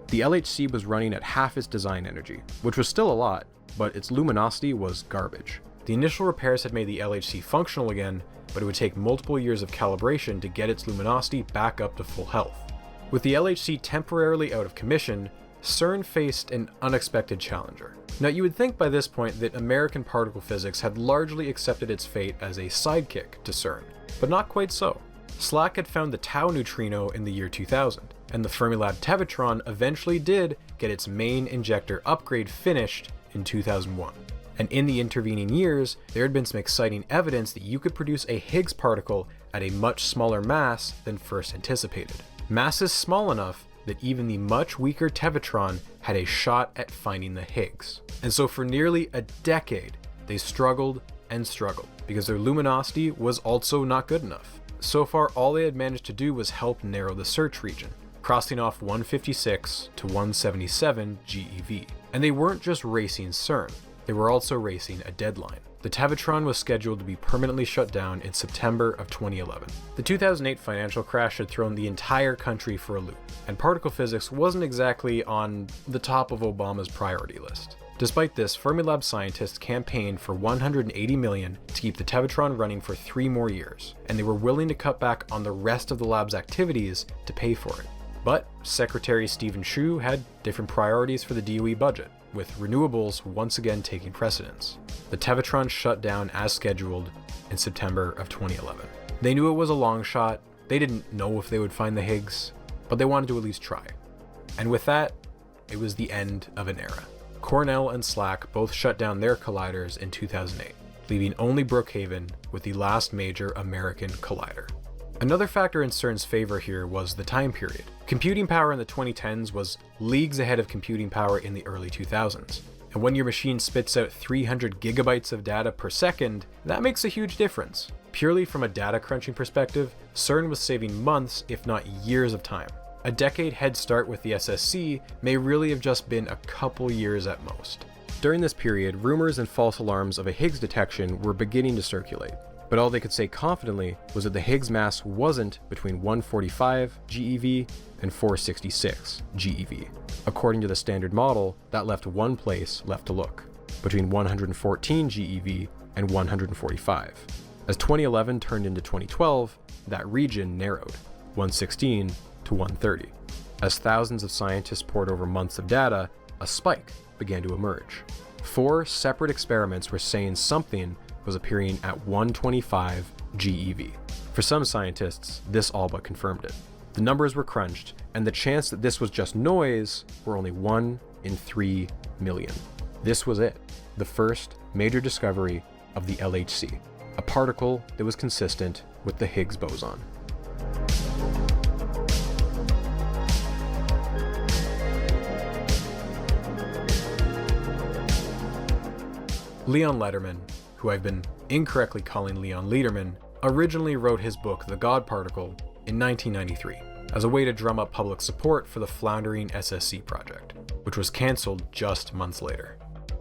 The LHC was running at half its design energy, which was still a lot, but its luminosity was garbage. The initial repairs had made the LHC functional again, but it would take multiple years of calibration to get its luminosity back up to full health. With the LHC temporarily out of commission, CERN faced an unexpected challenger. Now you would think by this point that American particle physics had largely accepted its fate as a sidekick to CERN, but not quite so. SLAC had found the tau neutrino in the year 2000, and the Fermilab Tevatron eventually did get its main injector upgrade finished in 2001. And in the intervening years, there had been some exciting evidence that you could produce a Higgs particle at a much smaller mass than first anticipated. Masses small enough that even the much weaker Tevatron had a shot at finding the Higgs. And so for nearly a decade, they struggled and struggled, because their luminosity was also not good enough. So far, all they had managed to do was help narrow the search region, crossing off 156 to 177 GeV. And they weren't just racing CERN, they were also racing a deadline. The Tevatron was scheduled to be permanently shut down in September of 2011. The 2008 financial crash had thrown the entire country for a loop, and particle physics wasn't exactly on the top of Obama's priority list. Despite this, Fermilab scientists campaigned for $180 million to keep the Tevatron running for 3 more years, and they were willing to cut back on the rest of the lab's activities to pay for it. But Secretary Stephen Chu had different priorities for the DOE budget, with renewables once again taking precedence. The Tevatron shut down as scheduled in September of 2011. They knew it was a long shot, they didn't know if they would find the Higgs, but they wanted to at least try. And with that, it was the end of an era. Cornell and SLAC both shut down their colliders in 2008, leaving only Brookhaven with the last major American collider. Another factor in CERN's favor here was the time period. Computing power in the 2010s was leagues ahead of computing power in the early 2000s. And when your machine spits out 300 gigabytes of data per second, that makes a huge difference. Purely from a data crunching perspective, CERN was saving months, if not years of time. A decade head start with the SSC may really have just been a couple years at most. During this period, rumors and false alarms of a Higgs detection were beginning to circulate, but all they could say confidently was that the Higgs mass wasn't between 145 GeV and 466 GeV. According to the Standard Model, that left one place left to look, between 114 GeV and 145. As 2011 turned into 2012, that region narrowed, 116 to 130. As thousands of scientists poured over months of data, a spike began to emerge. 4 separate experiments were saying something was appearing at 125 GeV. For some scientists, this all but confirmed it. The numbers were crunched, and the chance that this was just noise were only 1 in 3 million. This was it, the first major discovery of the LHC, a particle that was consistent with the Higgs boson. Leon Lederman, who I've been incorrectly calling Leon Lederman, originally wrote his book The God Particle in 1993 as a way to drum up public support for the floundering SSC project, which was cancelled just months later.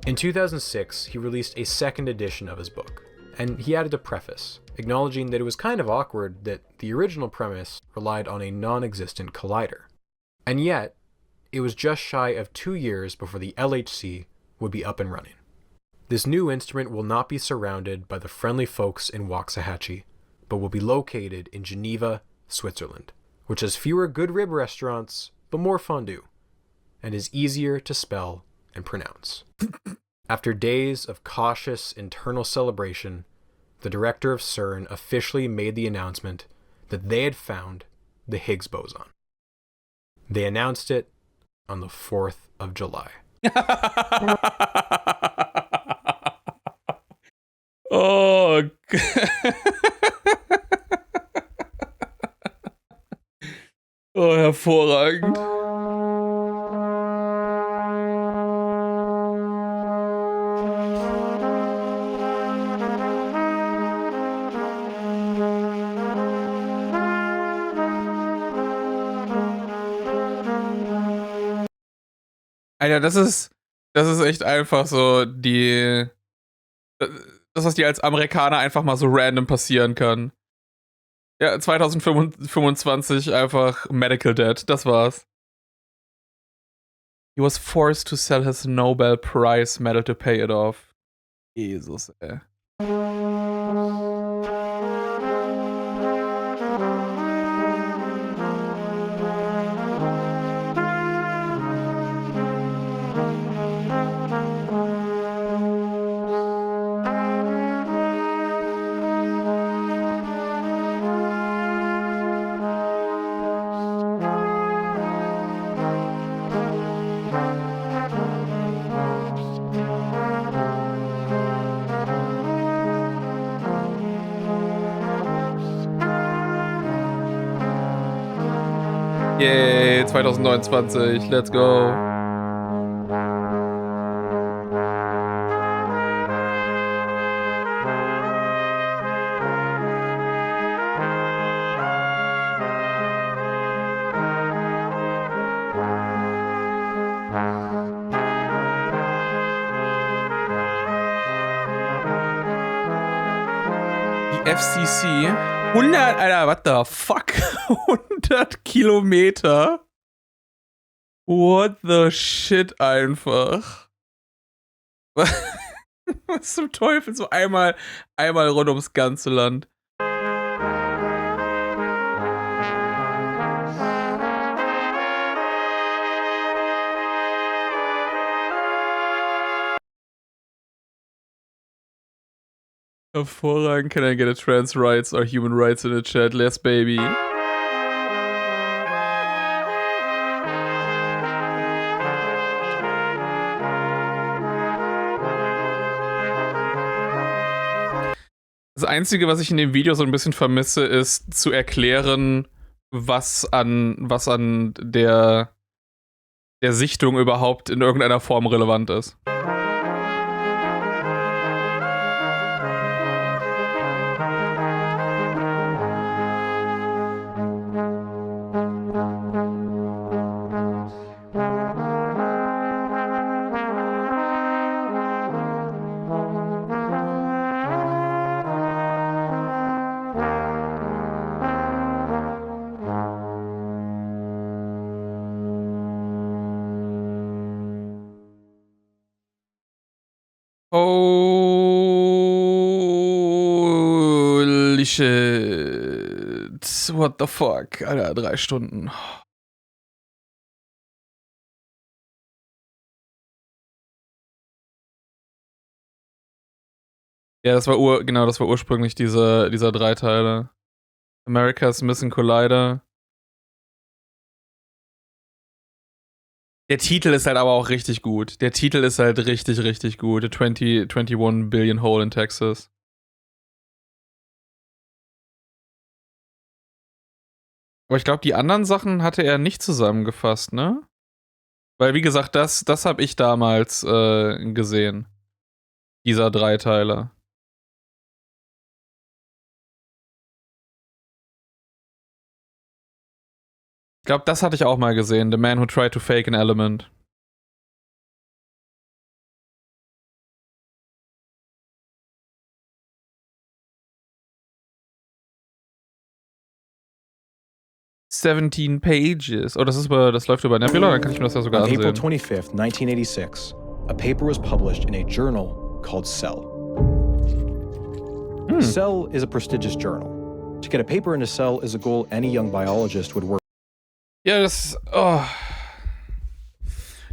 In 2006, he released a second edition of his book, and he added a preface, acknowledging that it was kind of awkward that the original premise relied on a non-existent collider. And yet, it was just shy of 2 years before the LHC would be up and running. This new instrument will not be surrounded by the friendly folks in Waxahachie, but will be located in Geneva, Switzerland, which has fewer good rib restaurants, but more fondue, and is easier to spell and pronounce. After days of cautious internal celebration, the director of CERN officially made the announcement that they had found the Higgs boson. They announced it on the 4th of July. Oh, oh, hervorragend. Alter, das ist echt einfach so das, was dir als Amerikaner einfach mal so random passieren kann. Ja, 2025 einfach Medical Debt, das war's. He was forced to sell his Nobel Prize medal to pay it off. Jesus, ey. Yay, 2029, let's go. Die FCC 100, Alter, what the fuck? 100 Kilometer? What the shit einfach? Was zum Teufel? So einmal rund ums ganze Land. Hervorragend. Can I get a trans rights or human rights in the chat? Less baby. Das Einzige, was ich in dem Video so ein bisschen vermisse, ist zu erklären, was an der Sichtung überhaupt in irgendeiner Form relevant ist. Holy shit. What the fuck? Alter, 3 Stunden. Ja, das war ursprünglich dieser Dreiteiler. America's Missing Collider. Der Titel ist halt aber auch richtig gut. Der Titel ist halt richtig, richtig gut. The 21 Billion Hole in Texas. Aber ich glaube, die anderen Sachen hatte er nicht zusammengefasst, ne? Weil, wie gesagt, das habe ich damals gesehen. Dieser Dreiteiler. Ich glaube, das hatte ich auch mal gesehen. The Man Who Tried to Fake an Element. "17 Pages." Oh, das läuft über Nebula, dann kann ich mir das ja sogar On ansehen. April 25th, 1986, a paper was published in a journal called Cell. Cell is a prestigious journal. To get a paper into Cell is a goal any young biologist would work. Ja,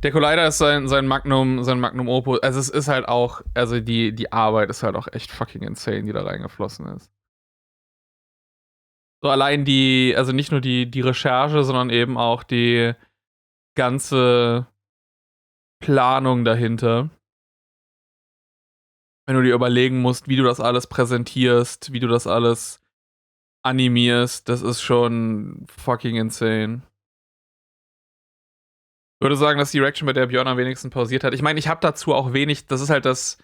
der Collider ist sein Magnum Opus. Also es ist halt auch, also die Arbeit ist halt auch echt fucking insane, die da reingeflossen ist. So allein also nicht nur die Recherche, sondern eben auch die ganze Planung dahinter. Wenn du dir überlegen musst, wie du das alles präsentierst, wie du das alles animierst, das ist schon fucking insane. Ich würde sagen, dass die Reaction bei der Björn am wenigsten pausiert hat. Ich meine, ich habe dazu auch wenig, das ist halt das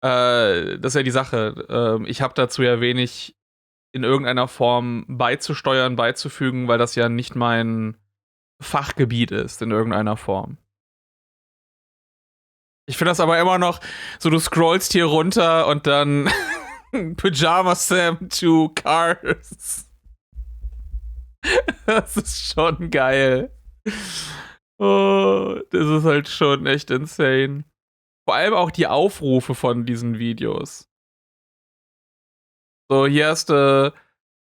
ist ja die Sache. Ich habe dazu ja wenig in irgendeiner Form beizusteuern, beizufügen, weil das ja nicht mein Fachgebiet ist in irgendeiner Form. Ich finde das aber immer noch so, du scrollst hier runter und dann Pyjama Sam to Cars. Das ist schon geil. Oh, das ist halt schon echt insane. Vor allem auch die Aufrufe von diesen Videos. So, hier hast du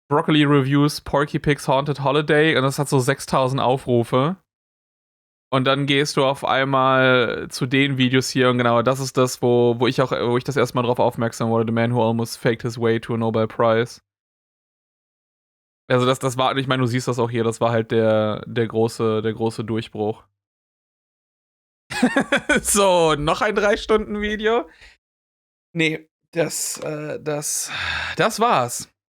Broccoli Reviews Porky Pig's Haunted Holiday und das hat so 6000 Aufrufe. Und dann gehst du auf einmal zu den Videos hier und genau, das ist das, wo ich das erstmal drauf aufmerksam wurde. The Man Who Almost Faked His Way to a Nobel Prize. Also das war, ich meine, du siehst das auch hier, das war halt der große Durchbruch. So, noch ein 3-Stunden-Video? Nee, das war's.